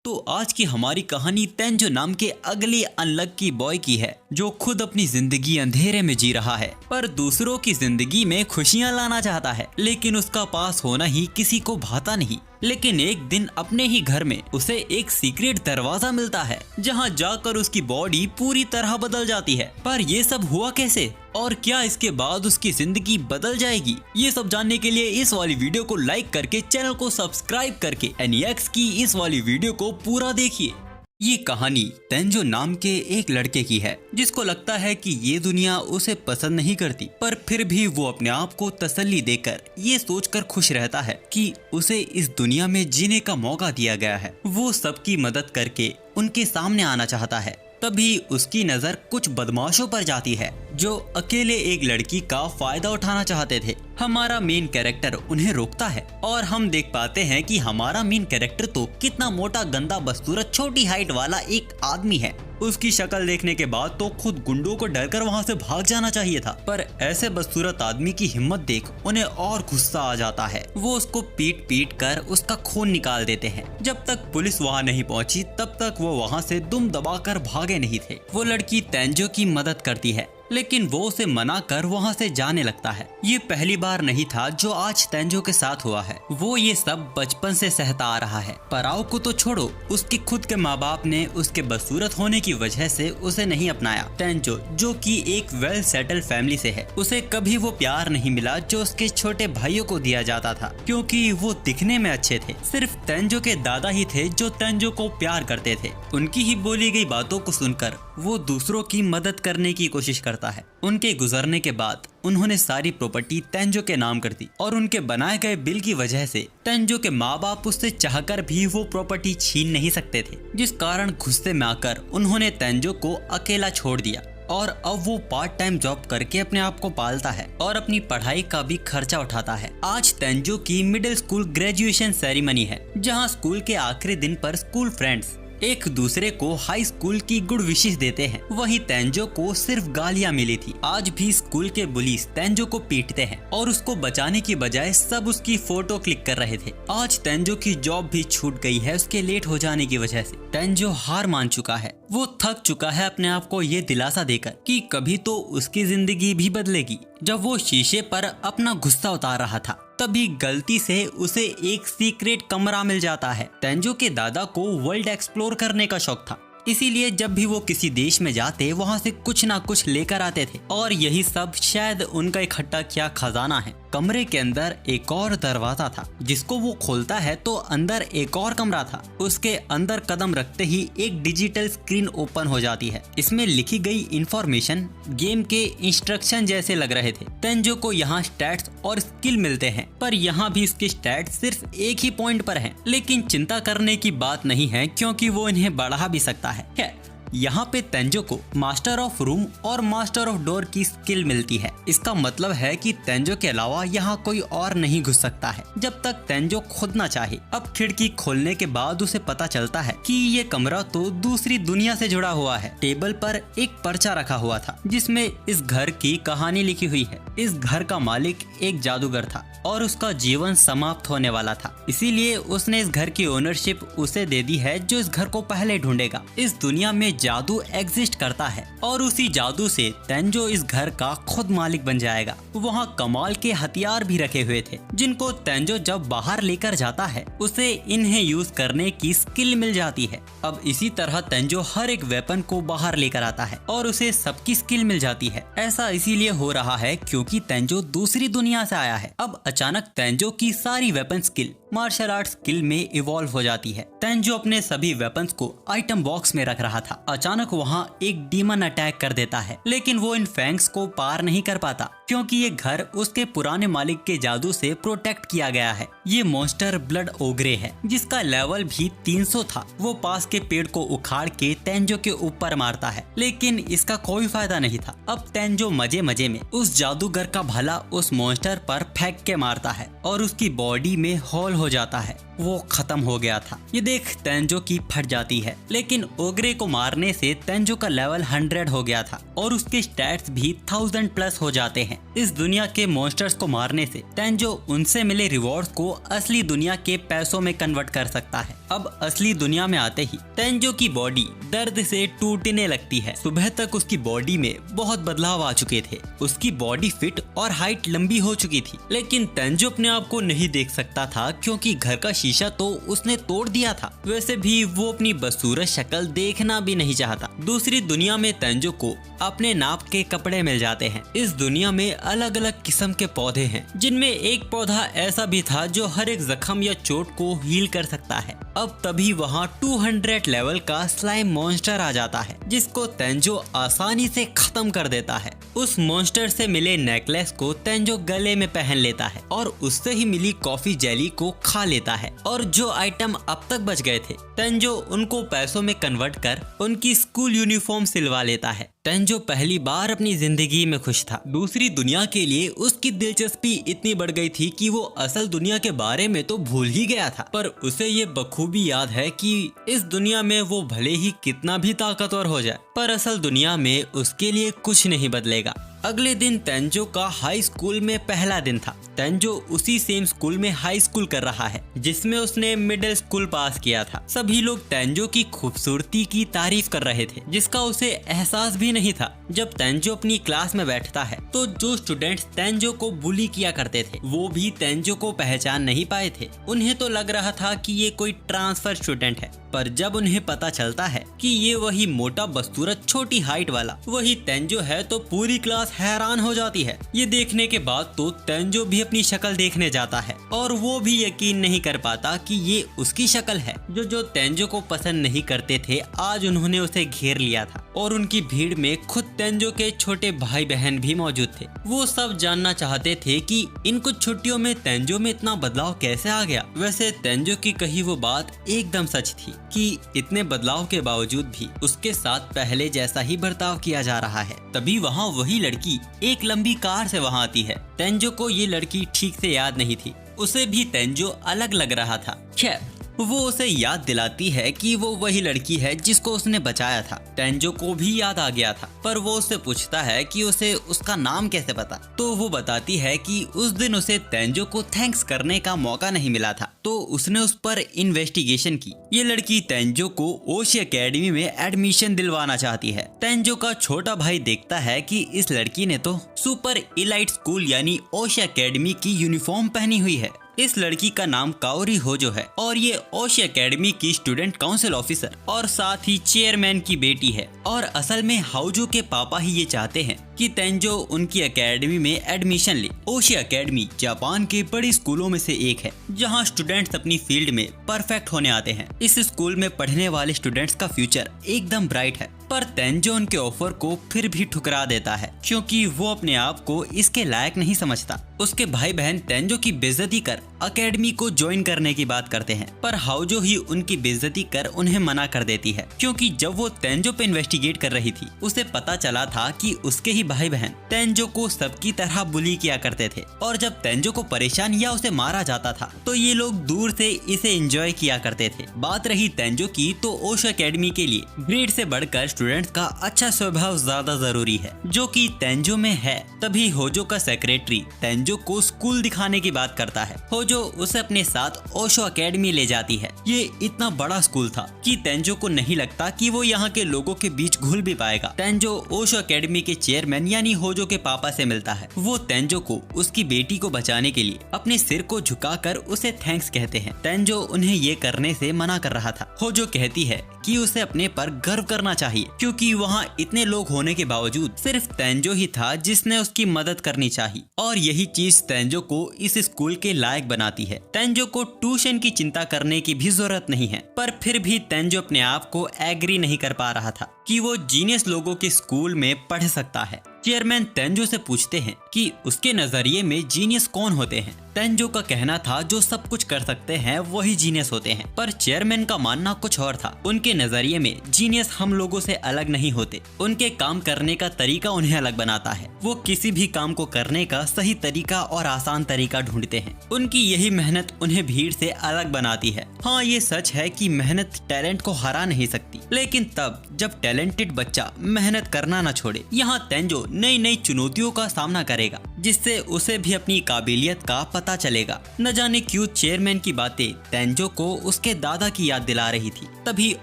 तो आज की हमारी कहानी तेंजो नाम के अगले अनलकी बॉय की है, जो खुद अपनी जिंदगी अंधेरे में जी रहा है पर दूसरों की जिंदगी में खुशियां लाना चाहता है। लेकिन उसका पास होना ही किसी को भाता नहीं। लेकिन एक दिन अपने ही घर में उसे एक सीक्रेट दरवाजा मिलता है, जहां जाकर उसकी बॉडी पूरी तरह बदल जाती है। पर ये सब हुआ कैसे और क्या इसके बाद उसकी जिंदगी बदल जाएगी, ये सब जानने के लिए इस वाली वीडियो को लाइक करके चैनल को सब्सक्राइब करके एनिएक्स की इस वाली वीडियो को पूरा देखिए। ये कहानी तेंजो नाम के एक लड़के की है, जिसको लगता है कि ये दुनिया उसे पसंद नहीं करती, पर फिर भी वो अपने आप को तसल्ली देकर ये सोचकर खुश रहता है कि उसे इस दुनिया में जीने का मौका दिया गया है। वो सबकी मदद करके उनके सामने आना चाहता है। तभी उसकी नजर कुछ बदमाशों पर जाती है, जो अकेले एक लड़की का फायदा उठाना चाहते थे। हमारा मेन कैरेक्टर उन्हें रोकता है और हम देख पाते हैं कि हमारा मेन कैरेक्टर तो कितना मोटा, गंदा, बदसूरत, छोटी हाइट वाला एक आदमी है। उसकी शक्ल देखने के बाद तो खुद गुंडों को डरकर वहां से भाग जाना चाहिए था, पर ऐसे बदसूरत आदमी की हिम्मत देख उन्हें और गुस्सा आ जाता है। वो उसको पीट पीट कर उसका खून निकाल देते हैं। जब तक पुलिस वहां नहीं पहुंची तब तक वो वहां से दुम दबाकर भागे नहीं थे। वो लड़की तेंजो की मदद करती है, लेकिन वो उसे मना कर वहाँ से जाने लगता है। ये पहली बार नहीं था जो आज तेंजो के साथ हुआ है। वो ये सब बचपन से सहता आ रहा है। पराव को तो छोड़ो, उसके खुद के माँ बाप ने उसके बदसूरत होने की वजह से उसे नहीं अपनाया। तेंजो जो कि एक वेल सेटल फैमिली से है, उसे कभी वो प्यार नहीं मिला जो उसके छोटे भाइयों को दिया जाता था, क्योंकि वो दिखने में अच्छे थे। सिर्फ तेंजो के दादा ही थे जो तेंजो को प्यार करते थे। उनकी ही बोली गई बातों को सुनकर वो दूसरों की मदद करने की कोशिश करता है। उनके गुजरने के बाद उन्होंने सारी प्रॉपर्टी तेंजो के नाम कर दी और उनके बनाए गए बिल की वजह से तेंजो के माँ बाप उससे चाहकर भी वो प्रॉपर्टी छीन नहीं सकते थे, जिस कारण गुस्से में आकर उन्होंने तेंजो को अकेला छोड़ दिया। और अब वो पार्ट टाइम जॉब करके अपने आप को पालता है और अपनी पढ़ाई का भी खर्चा उठाता है। आज तेंजो की मिडिल स्कूल ग्रेजुएशन सेरेमनी है, जहाँ स्कूल के आखिरी दिन पर स्कूल फ्रेंड्स एक दूसरे को हाई स्कूल की गुड विशेस देते हैं। वहीं तेंजो को सिर्फ गालियां मिली थी। आज भी स्कूल के बुलीज तेंजो को पीटते हैं और उसको बचाने की बजाय सब उसकी फोटो क्लिक कर रहे थे। आज तेंजो की जॉब भी छूट गई है उसके लेट हो जाने की वजह से। तेंजो हार मान चुका है। वो थक चुका है अपने आप को ये दिलासा देकर कि कभी तो उसकी जिंदगी भी बदलेगी। जब वो शीशे पर अपना गुस्सा उतार रहा था, तभी गलती से उसे एक सीक्रेट कमरा मिल जाता है। तेंजो के दादा को वर्ल्ड एक्सप्लोर करने का शौक था, इसीलिए जब भी वो किसी देश में जाते वहाँ से कुछ ना कुछ लेकर आते थे, और यही सब शायद उनका इकट्ठा किया खजाना है। कमरे के अंदर एक और दरवाजा था, जिसको वो खोलता है तो अंदर एक और कमरा था। उसके अंदर कदम रखते ही एक डिजिटल स्क्रीन ओपन हो जाती है। इसमें लिखी गई इंफॉर्मेशन गेम के इंस्ट्रक्शन जैसे लग रहे थे। तेंजो को यहाँ स्टैट्स और स्किल मिलते हैं, पर यहाँ भी उसके स्टैट्स सिर्फ एक ही पॉइंट पर हैं। लेकिन चिंता करने की बात नहीं है, क्योंकि वो इन्हें बढ़ा भी सकता है। यहाँ पे तेंजो को मास्टर ऑफ रूम और मास्टर ऑफ डोर की स्किल मिलती है। इसका मतलब है कि तेंजो के अलावा यहाँ कोई और नहीं घुस सकता है जब तक तेंजो खुद ना चाहे। अब खिड़की खोलने के बाद उसे पता चलता है कि ये कमरा तो दूसरी दुनिया से जुड़ा हुआ है। टेबल पर एक पर्चा रखा हुआ था, जिसमें इस घर की कहानी लिखी हुई है। इस घर का मालिक एक जादूगर था और उसका जीवन समाप्त होने वाला था, इसीलिए उसने इस घर की ओनरशिप उसे दे दी है, जो इस घर को पहले ढूंढेगा। इस दुनिया में जादू एग्जिस्ट करता है और उसी जादू से तेंजो इस घर का खुद मालिक बन जाएगा। वहाँ कमाल के हथियार भी रखे हुए थे, जिनको तेंजो जब बाहर लेकर जाता है उसे इन्हें यूज करने की स्किल मिल जाती है। अब इसी तरह तेंजो हर एक वेपन को बाहर लेकर आता है और उसे सबकी स्किल मिल जाती है। ऐसा इसीलिए हो रहा है क्योंकि तेंजो दूसरी दुनिया से आया है। अब अचानक तेंजो की सारी weapon skill martial art skill में इवॉल्व हो जाती है। तेंजो अपने सभी वेपन्स को आइटम बॉक्स में रख रहा था। अचानक वहाँ एक डीमन अटैक कर देता है, लेकिन वो इन फैंग्स को पार नहीं कर पाता, क्योंकि ये घर उसके पुराने मालिक के जादू से प्रोटेक्ट किया गया है। ये मॉन्स्टर ब्लड ओग्रे है, जिसका लेवल भी 300 था। वो पास के पेड़ को उखाड़ के तेंजो के ऊपर मारता है, लेकिन इसका कोई फायदा नहीं था। अब तेंजो मजे मजे में उस जादूगर का भला उस मॉन्स्टर पर फेंक के मारता है और उसकी बॉडी में होल हो जाता है। वो खत्म हो गया था। ये देख तेंजो की फट जाती है, लेकिन ओग्रे को मारने से तेंजो का लेवल 100 हो गया था और उसके स्टैट्स भी 1000 प्लस हो जाते हैं। इस दुनिया के मॉन्स्टर्स को मारने से तेंजो उनसे मिले रिवॉर्ड्स को असली दुनिया के पैसों में कन्वर्ट कर सकता है। अब असली दुनिया में आते ही तेंजो की बॉडी दर्द से टूटने लगती है। सुबह तक उसकी बॉडी में बहुत बदलाव आ चुके थे। उसकी बॉडी फिट और हाइट लंबी हो चुकी थी, लेकिन तेंजो अपने आप को नहीं देख सकता था क्योंकि घर का शीशा तो उसने तोड़ दिया था। वैसे भी वो अपनी बदसूरत शक्ल देखना भी नहीं चाहता। दूसरी दुनिया में तेंजो को अपने नाप के कपड़े मिल जाते हैं। इस दुनिया में अलग अलग किस्म के पौधे हैं, जिनमें एक पौधा ऐसा भी था जो हर एक जख्म या चोट को हील कर सकता है। अब तभी वहाँ 200 लेवल का स्लाइम मॉन्स्टर आ जाता है, जिसको तेंजो आसानी से खत्म कर देता है। उस मॉन्स्टर से मिले नेकलेस को तेंजो गले में पहन लेता है और उससे ही मिली कॉफी जेली को खा लेता है। और जो आइटम अब तक बच गए थे, तेंजो उनको पैसों में कन्वर्ट कर उनकी स्कूल यूनिफॉर्म सिलवा लेता है। तेंजो पहली बार अपनी जिंदगी में खुश था। दूसरी दुनिया के लिए उसकी दिलचस्पी इतनी बढ़ गई थी कि वो असल दुनिया के बारे में तो भूल ही गया था। पर उसे ये बखूबी याद है कि इस दुनिया में वो भले ही कितना भी ताकतवर हो जाए, पर असल दुनिया में उसके लिए कुछ नहीं बदलेगा। अगले दिन तेंजो का हाई स्कूल में पहला दिन था। तेंजो उसी सेम स्कूल में हाई स्कूल कर रहा है जिसमें उसने मिडिल स्कूल पास किया था। सभी लोग तेंजो की खूबसूरती की तारीफ कर रहे थे, जिसका उसे एहसास भी नहीं था। जब तेंजो अपनी क्लास में बैठता है तो जो स्टूडेंट्स तेंजो को बुली किया करते थे वो भी तेंजो को पहचान नहीं पाए थे। उन्हें तो लग रहा था कि ये कोई ट्रांसफर स्टूडेंट है, पर जब उन्हें पता चलता है कि ये वही मोटा बस्तूरत छोटी हाइट वाला वही तेंजो है तो पूरी क्लास हैरान हो जाती है। ये देखने के बाद तो तेंजो भी अपनी शक्ल देखने जाता है और वो भी यकीन नहीं कर पाता कि ये उसकी शक्ल है। जो तेंजो को पसंद नहीं करते थे आज उन्होंने उसे घेर लिया था और उनकी भीड़ में खुद तेंजो के छोटे भाई बहन भी मौजूद थे। वो सब जानना चाहते थे कि इन कुछ छुट्टियों में तेंजो में इतना बदलाव कैसे आ गया। वैसे तेंजो की कही वो बात एकदम सच थी कि इतने बदलाव के बावजूद भी उसके साथ पहले जैसा ही बर्ताव किया जा रहा है। तभी वहाँ वही लड़की एक लंबी कार से वहाँ आती है। तेंजो को ये लड़की ठीक से याद नहीं थी, उसे भी तेंजो अलग लग रहा था। खैर वो उसे याद दिलाती है कि वो वही लड़की है जिसको उसने बचाया था। तेंजो को भी याद आ गया था, पर वो उससे पूछता है कि उसे उसका नाम कैसे पता। तो वो बताती है कि उस दिन उसे तेंजो को थैंक्स करने का मौका नहीं मिला था, तो उसने उस पर इन्वेस्टिगेशन की। ये लड़की तेंजो को ओशी एकेडमी में एडमिशन दिलवाना चाहती है। तेंजो का छोटा भाई देखता है कि इस लड़की ने तो सुपर इलाइट स्कूल यानी ओशी एकेडमी की यूनिफॉर्म पहनी हुई है। इस लड़की का नाम काओरी होजो है और ये ओशी एकेडमी की स्टूडेंट काउंसिल ऑफिसर और साथ ही चेयरमैन की बेटी है। और असल में हाउजो के पापा ही ये चाहते हैं कि तेंजो उनकी एकेडमी में एडमिशन ले। ओशी एकेडमी जापान के बड़े स्कूलों में से एक है जहां स्टूडेंट्स अपनी फील्ड में परफेक्ट होने आते हैं। इस स्कूल में पढ़ने वाले स्टूडेंट्स का फ्यूचर एकदम ब्राइट है, पर तेंजो उनके ऑफर को फिर भी ठुकरा देता है क्योंकि वो अपने आप को इसके लायक नहीं समझता। उसके भाई बहन तेंजो की बेइज्जती कर एकेडमी को ज्वाइन करने की बात करते हैं, पर हाउजो ही उनकी बेइज्जती कर उन्हें मना कर देती है क्योंकि जब वो तेंजो पे इन्वेस्टिगेट कर रही थी उसे पता चला था कि उसके ही भाई बहन तेंजो को सबकी तरह बुली किया करते थे और जब तेंजो को परेशान या उसे मारा जाता था तो ये लोग दूर से इसे एंजॉय किया करते थे। बात रही तेंजो की, तो ओशी एकेडमी के लिए ग्रेड से बढ़कर स्टूडेंट्स का अच्छा स्वभाव ज्यादा जरूरी है, जो कि तेंजो में है। तभी होजो का सेक्रेटरी तेंजो को स्कूल दिखाने की बात करता है। होजो उसे अपने साथ ओशो एकेडमी ले जाती है। ये इतना बड़ा स्कूल था कि तेंजो को नहीं लगता कि वो यहाँ के लोगों के बीच घुल भी पाएगा। तेंजो ओशो एकेडमी के चेयरमैन यानी होजो के पापा से मिलता है। वो तेंजो को उसकी बेटी को बचाने के लिए अपने सिर को झुकाकर उसे थैंक्स कहते हैं। तेंजो उन्हें ये करने से मना कर रहा था। होजो कहती है कि उसे अपने पर गर्व करना चाहिए क्योंकि वहाँ इतने लोग होने के बावजूद सिर्फ तेंजो ही था जिसने उसकी मदद करनी चाहिए और यही चीज तेंजो को इस स्कूल के लायक बनाती है। तेंजो को ट्यूशन की चिंता करने की भी जरूरत नहीं है, पर फिर भी तेंजो अपने आप को एग्री नहीं कर पा रहा था कि वो जीनियस लोगों के स्कूल में पढ़ सकता है। चेयरमैन तेंजो से पूछते हैं कि उसके नजरिए में जीनियस कौन होते हैं। तेंजो का कहना था जो सब कुछ कर सकते हैं वही जीनियस होते हैं, पर चेयरमैन का मानना कुछ और था। उनके नजरिए में जीनियस हम लोगों से अलग नहीं होते, उनके काम करने का तरीका उन्हें अलग बनाता है। वो किसी भी काम को करने का सही तरीका और आसान तरीका ढूंढते हैं। उनकी यही मेहनत उन्हें भीड़ से अलग बनाती है। हाँ, ये सच है कि मेहनत टैलेंट को हरा नहीं सकती, लेकिन तब जब टैलेंटेड बच्चा मेहनत करना न छोड़े। यहाँ तेंजो नई नई चुनौतियों का सामना करेगा, जिससे उसे भी अपनी काबिलियत का पता चलेगा। न जाने क्यों चेयरमैन की बातें तेंजो को उसके दादा की याद दिला रही थी। तभी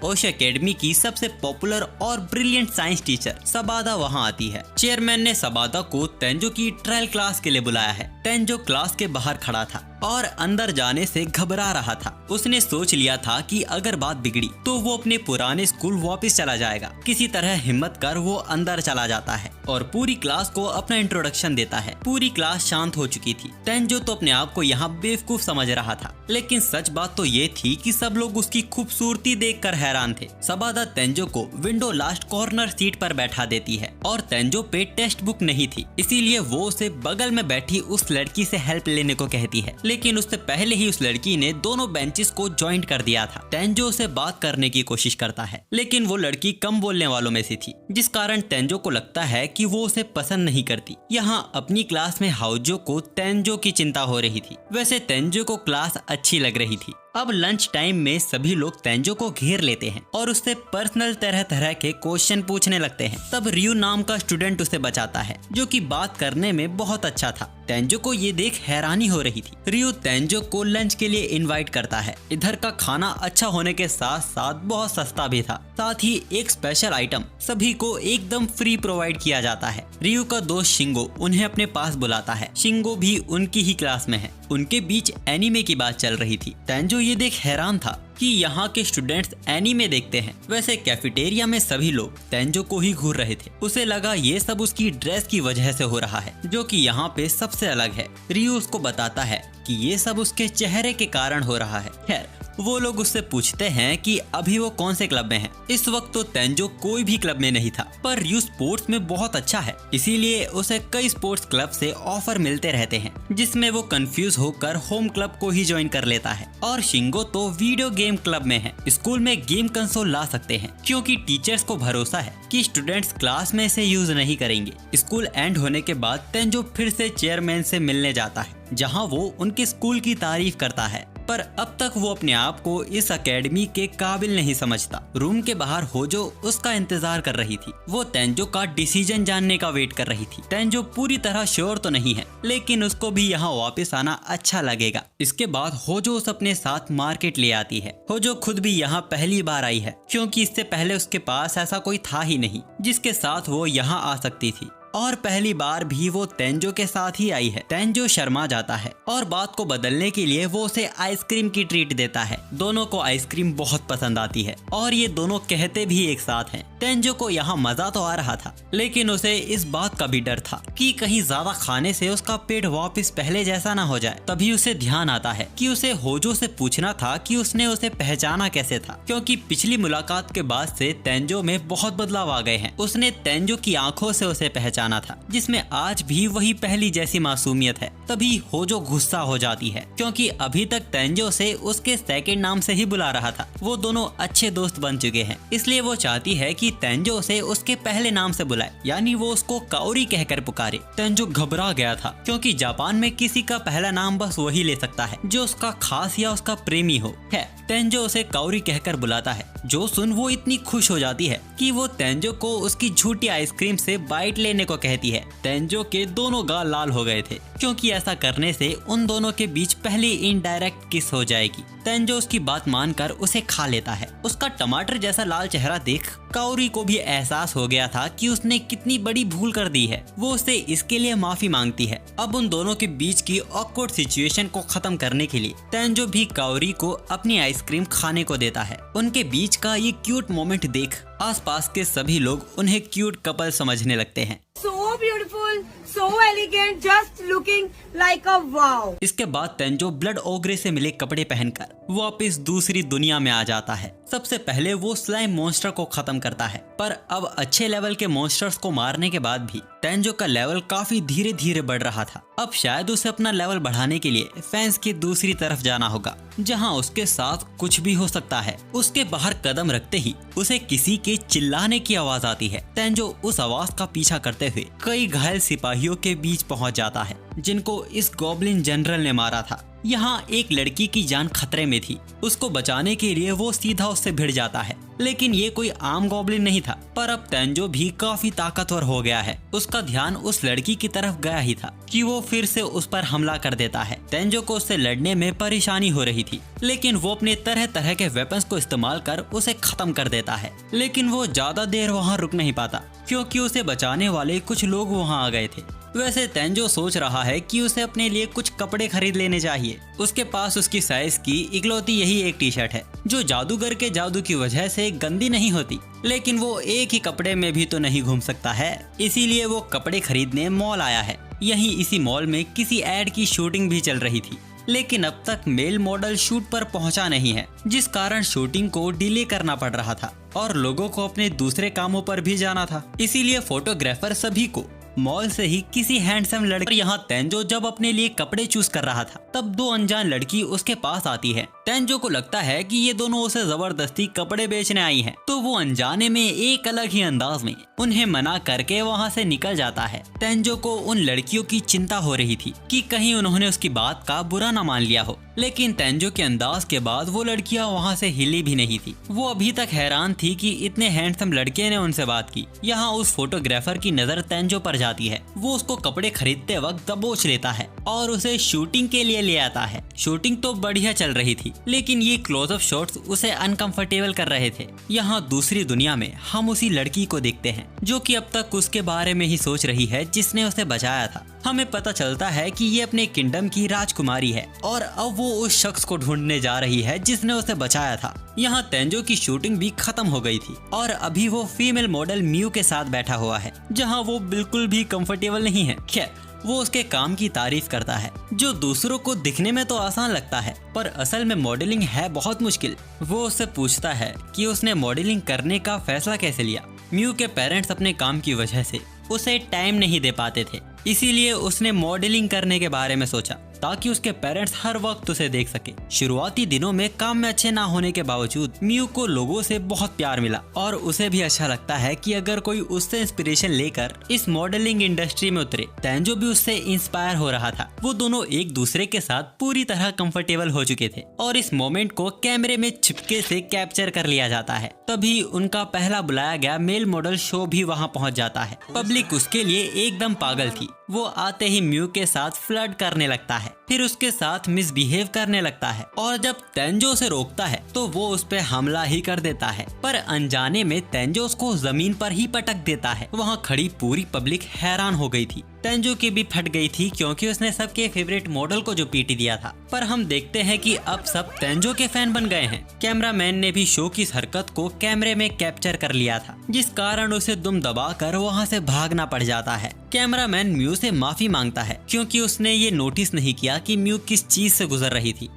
ओश एकेडमी की सबसे पॉपुलर और ब्रिलियंट साइंस टीचर सबादा वहां आती है। चेयरमैन ने सबादा को तेंजो की ट्रायल क्लास के लिए बुलाया है। तेंजो क्लास के बाहर खड़ा था और अंदर जाने से घबरा रहा था। उसने सोच लिया था कि अगर बात बिगड़ी तो वो अपने पुराने स्कूल वापस चला जाएगा। किसी तरह हिम्मत कर वो अंदर चला जाता है और पूरी क्लास को अपना इंट्रोडक्शन देता है। पूरी क्लास शांत हो चुकी थी। तेंजो तो अपने आप को यहाँ बेवकूफ समझ रहा था, लेकिन सच बात तो ये थी कि सब लोग उसकी खूबसूरती देखकर हैरान थे। सबादा तेंजो को विंडो लास्ट कॉर्नर सीट पर बैठा देती है और तेंजो पे टेक्स्ट बुक नहीं थी, इसीलिए वो उसे बगल में बैठी उस लड़की से हेल्प लेने को कहती है। लेकिन उससे पहले ही उस लड़की ने दोनों बेंचेस को ज्वाइंट कर दिया था। तेंजो उसे बात करने की कोशिश करता है, लेकिन वो लड़की कम बोलने वालों में से थी, जिस कारण तेंजो को लगता है कि वो उसे पसंद नहीं करती। यहाँ अपनी क्लास में हाउजो को तेंजो की चिंता हो रही थी। वैसे तेंजो को क्लास अच्छी लग रही थी। अब लंच टाइम में सभी लोग तेंजो को घेर लेते हैं और उससे पर्सनल तरह तरह के क्वेश्चन पूछने लगते हैं। तब रियो नाम का स्टूडेंट उसे बचाता है, जो कि बात करने में बहुत अच्छा था। तेंजो को ये देख हैरानी हो रही थी। रियो तेंजो को लंच के लिए इनवाइट करता है। इधर का खाना अच्छा होने के साथ साथ बहुत सस्ता भी था। साथ ही एक स्पेशल आइटम सभी को एकदम फ्री प्रोवाइड किया जाता है। रियो का दोस्त शिंगो उन्हें अपने पास बुलाता है। शिंगो भी उनकी ही क्लास में है। उनके बीच एनीमे की बात चल रही थी। तेंजो ये देख हैरान था कि यहाँ के स्टूडेंट्स एनीमे देखते हैं। वैसे कैफेटेरिया में सभी लोग तेंजो को ही घूर रहे थे। उसे लगा ये सब उसकी ड्रेस की वजह से हो रहा है, जो कि यहाँ पे सबसे अलग है। रियो उसको बताता है कि ये सब उसके चेहरे के कारण हो रहा है। खैर, वो लोग उससे पूछते हैं कि अभी वो कौन से क्लब में है। इस वक्त तो तेंजो कोई भी क्लब में नहीं था, पर रियो स्पोर्ट्स में बहुत अच्छा है, इसीलिए उसे कई स्पोर्ट्स क्लब से ऑफर मिलते रहते हैं, जिसमें वो कंफ्यूज होकर होम क्लब को ही ज्वाइन कर लेता है। और शिंगो तो वीडियो गेम क्लब में है। स्कूल में गेम कंसोल ला सकते हैं, क्योंकि टीचर्स को भरोसा है कि स्टूडेंट्स क्लास में से यूज नहीं करेंगे। स्कूल एंड होने के बाद तेंजो फिर से चेयरमैन से मिलने जाता है, जहाँ वो उनके स्कूल की तारीफ करता है, पर अब तक वो अपने आप को इस एकेडमी के काबिल नहीं समझता। रूम के बाहर होजो उसका इंतजार कर रही थी। वो तेंजो का डिसीजन जानने का वेट कर रही थी। तेंजो पूरी तरह श्योर तो नहीं है, लेकिन उसको भी यहाँ वापस आना अच्छा लगेगा। इसके बाद होजो उस अपने साथ मार्केट ले आती है। होजो खुद भी यहाँ पहली बार आई है, क्योंकि इससे पहले उसके पास ऐसा कोई था ही नहीं जिसके साथ वो यहाँ आ सकती थी। और पहली बार भी वो तेंजो के साथ ही आई है। तेंजो शर्मा जाता है और बात को बदलने के लिए वो उसे आइसक्रीम की ट्रीट देता है। दोनों को आइसक्रीम बहुत पसंद आती है और ये दोनों कहते भी एक साथ हैं। तेंजो को यहाँ मजा तो आ रहा था, लेकिन उसे इस बात का भी डर था कि कहीं ज्यादा खाने से उसका पेट वापस पहले जैसा ना हो जाए। तभी उसे ध्यान आता है कि उसे होजो से पूछना था कि उसने उसे पहचाना कैसे था, क्योंकि पिछली मुलाकात के बाद से तेंजो में बहुत बदलाव आ गए हैं। उसने तेंजो की आंखों से उसे पहचाना था, जिसमें आज भी वही पहली जैसी मासूमियत है। तभी होजो गुस्सा हो जाती है, क्योंकि अभी तक तेंजो से उसके सेकंड नाम से ही बुला रहा था। वो दोनों अच्छे दोस्त बन चुके हैं, इसलिए वो चाहती है कि तेंजो उसे उसके पहले नाम से बुलाए, यानी वो उसको काओरी कहकर पुकारे। तेंजो घबरा गया था, क्योंकि जापान में किसी का पहला नाम बस वही ले सकता है जो उसका खास या उसका प्रेमी हो। है तेंजो उसे काओरी कहकर बुलाता है, जो सुन वो इतनी खुश हो जाती है कि वो तेंजो को उसकी झूठी आइसक्रीम से बाइट लेने को कहती है। तेंजो के दोनों गाल लाल हो गए थे, क्योंकि ऐसा करने से उन दोनों के बीच पहली इनडायरेक्ट किस हो जाएगी। तेंजो उसकी बात मानकर उसे खा लेता है। उसका टमाटर जैसा लाल चेहरा देख काओरी को भी एहसास हो गया था कि उसने कितनी बड़ी भूल कर दी है। वो उससे इसके लिए माफी मांगती है। अब उन दोनों के बीच की ऑकवर्ड सिचुएशन को खत्म करने के लिए तेंजो भी काओरी को अपनी आइसक्रीम खाने को देता है। उनके बीच का ये क्यूट मोमेंट देख आसपास के सभी लोग उन्हें क्यूट कपल समझने लगते हैं। So beautiful, so elegant, just looking like a wow. इसके बाद तेंजो ब्लड ओग्रे से मिले कपड़े पहनकर वापस दूसरी दुनिया में आ जाता है। सबसे पहले वो स्लाइम मॉन्स्टर को खत्म करता है, पर अब अच्छे लेवल के मॉन्स्टर्स को मारने के बाद भी तेंजो का लेवल काफी धीरे धीरे बढ़ रहा था। अब शायद उसे अपना लेवल बढ़ाने के लिए फेंस की दूसरी तरफ जाना होगा, जहां उसके साथ कुछ भी हो सकता है। उसके बाहर कदम रखते ही उसे किसी के चिल्लाने की आवाज आती है। तेंजो उस आवाज का पीछा करते हुए कई घायल सिपाहियों के बीच पहुंच जाता है, जिनको इस गॉब्लिन जनरल ने मारा था। यहाँ एक लड़की की जान खतरे में थी। उसको बचाने के लिए वो सीधा उससे भिड़ जाता है। लेकिन ये कोई आम गॉब्लिन नहीं था। पर अब तेंजो भी काफी ताकतवर हो गया है। उसका ध्यान उस लड़की की तरफ गया ही था कि वो फिर से उस पर हमला कर देता है। तेंजो को उससे लड़ने में परेशानी हो रही थी, लेकिन वो अपने तरह तरह के वेपन्स को इस्तेमाल कर उसे खत्म कर देता है। लेकिन वो ज्यादा देर वहाँ रुक नहीं पाता, क्योंकि उसे बचाने वाले कुछ लोग वहाँ आ गए थे। वैसे तेंजो सोच रहा है कि उसे अपने लिए कुछ कपड़े खरीद लेने चाहिए। उसके पास उसकी साइज की इकलौती यही एक टी शर्ट है, जो जादूगर के जादू की वजह से गंदी नहीं होती। लेकिन वो एक ही कपड़े में भी तो नहीं घूम सकता है, इसीलिए वो कपड़े खरीदने मॉल आया है। यहीं इसी मॉल में किसी एड की शूटिंग भी चल रही थी, लेकिन अब तक मेल मॉडल शूट पर पहुंचा नहीं है, जिस कारण शूटिंग को डिले करना पड़ रहा था और लोगों को अपने दूसरे कामों पर भी जाना था। इसीलिए फोटोग्राफर सभी को मॉल से ही किसी हैंडसम लड़के। यहाँ तेंजो जब अपने लिए कपड़े चूज कर रहा था, तब दो अनजान लड़की उसके पास आती है। तेंजो को लगता है कि ये दोनों उसे जबरदस्ती कपड़े बेचने आई हैं, तो वो अनजाने में एक अलग ही अंदाज में उन्हें मना करके वहाँ से निकल जाता है। तेंजो को उन लड़कियों की चिंता हो रही थी कि कहीं उन्होंने उसकी बात का बुरा न मान लिया हो, लेकिन तेंजो के अंदाज के बाद वो लड़कियां वहाँ से हिली भी नहीं थी। वो अभी तक हैरान थी कि इतने हैंडसम लड़के ने उनसे बात की। यहाँ उस फोटोग्राफर की नजर तेंजो पर जाती है। वो उसको कपड़े खरीदते वक्त दबोच लेता है और उसे शूटिंग के लिए ले आता है। शूटिंग तो बढ़िया चल रही थी, लेकिन ये क्लोजअप शॉट्स उसे अनकंफर्टेबल कर रहे थे। यहाँ दूसरी दुनिया में हम उसी लड़की को देखते हैं, जो कि अब तक उसके बारे में ही सोच रही है जिसने उसे बचाया था। हमें पता चलता है कि ये अपने किंगडम की राजकुमारी है और अब वो उस शख्स को ढूंढने जा रही है जिसने उसे बचाया था। यहाँ तेंजो की शूटिंग भी खत्म हो गई थी और अभी वो फीमेल मॉडल म्यू के साथ बैठा हुआ है, जहाँ वो बिल्कुल भी कंफर्टेबल नहीं है। खैर, वो उसके काम की तारीफ करता है, जो दूसरों को दिखने में तो आसान लगता है, पर असल में मॉडलिंग है बहुत मुश्किल। वो उससे पूछता है कि उसने मॉडलिंग करने का फैसला कैसे लिया। म्यू के पेरेंट्स अपने काम की वजह से उसे टाइम नहीं दे पाते थे, इसीलिए उसने मॉडलिंग करने के बारे में सोचा ताकि उसके पेरेंट्स हर वक्त उसे देख सके। शुरुआती दिनों में काम में अच्छे ना होने के बावजूद म्यू को लोगों से बहुत प्यार मिला और उसे भी अच्छा लगता है कि अगर कोई उससे इंस्पिरेशन लेकर इस मॉडलिंग इंडस्ट्री में उतरे। तेंजो भी उससे इंस्पायर हो रहा था। वो दोनों एक दूसरे के साथ पूरी तरह कंफर्टेबल हो चुके थे और इस मोमेंट को कैमरे में छिपके से कैप्चर कर लिया जाता है। तभी उनका पहला बुलाया गया मेल मॉडल शो भी वहाँ पहुँच जाता है। पब्लिक उसके लिए एकदम पागल थी। वो आते ही म्यू के साथ फ्लर्ट करने लगता है, फिर उसके साथ मिसबिहेव करने लगता है और जब तेंजो उसे रोकता है तो वो उस पे हमला ही कर देता है। पर अनजाने में तेंजो उसको जमीन पर ही पटक देता है। वहाँ खड़ी पूरी पब्लिक हैरान हो गई थी। तेंजो की भी फट गई थी, क्योंकि उसने सबके फेवरेट मॉडल को जो पीटी दिया था। पर हम देखते हैं कि अब सब तेंजो के फैन बन गए हैं। कैमरामैन ने भी शो की इस हरकत को कैमरे में कैप्चर कर लिया था, जिस कारण उसे दुम दबाकर वहाँ से भागना पड़ जाता है। कैमरामैन म्यू से माफी मांगता है, क्योंकि उसने ये नोटिस नहीं किया कि म्यू किस चीज से गुजर रही थी।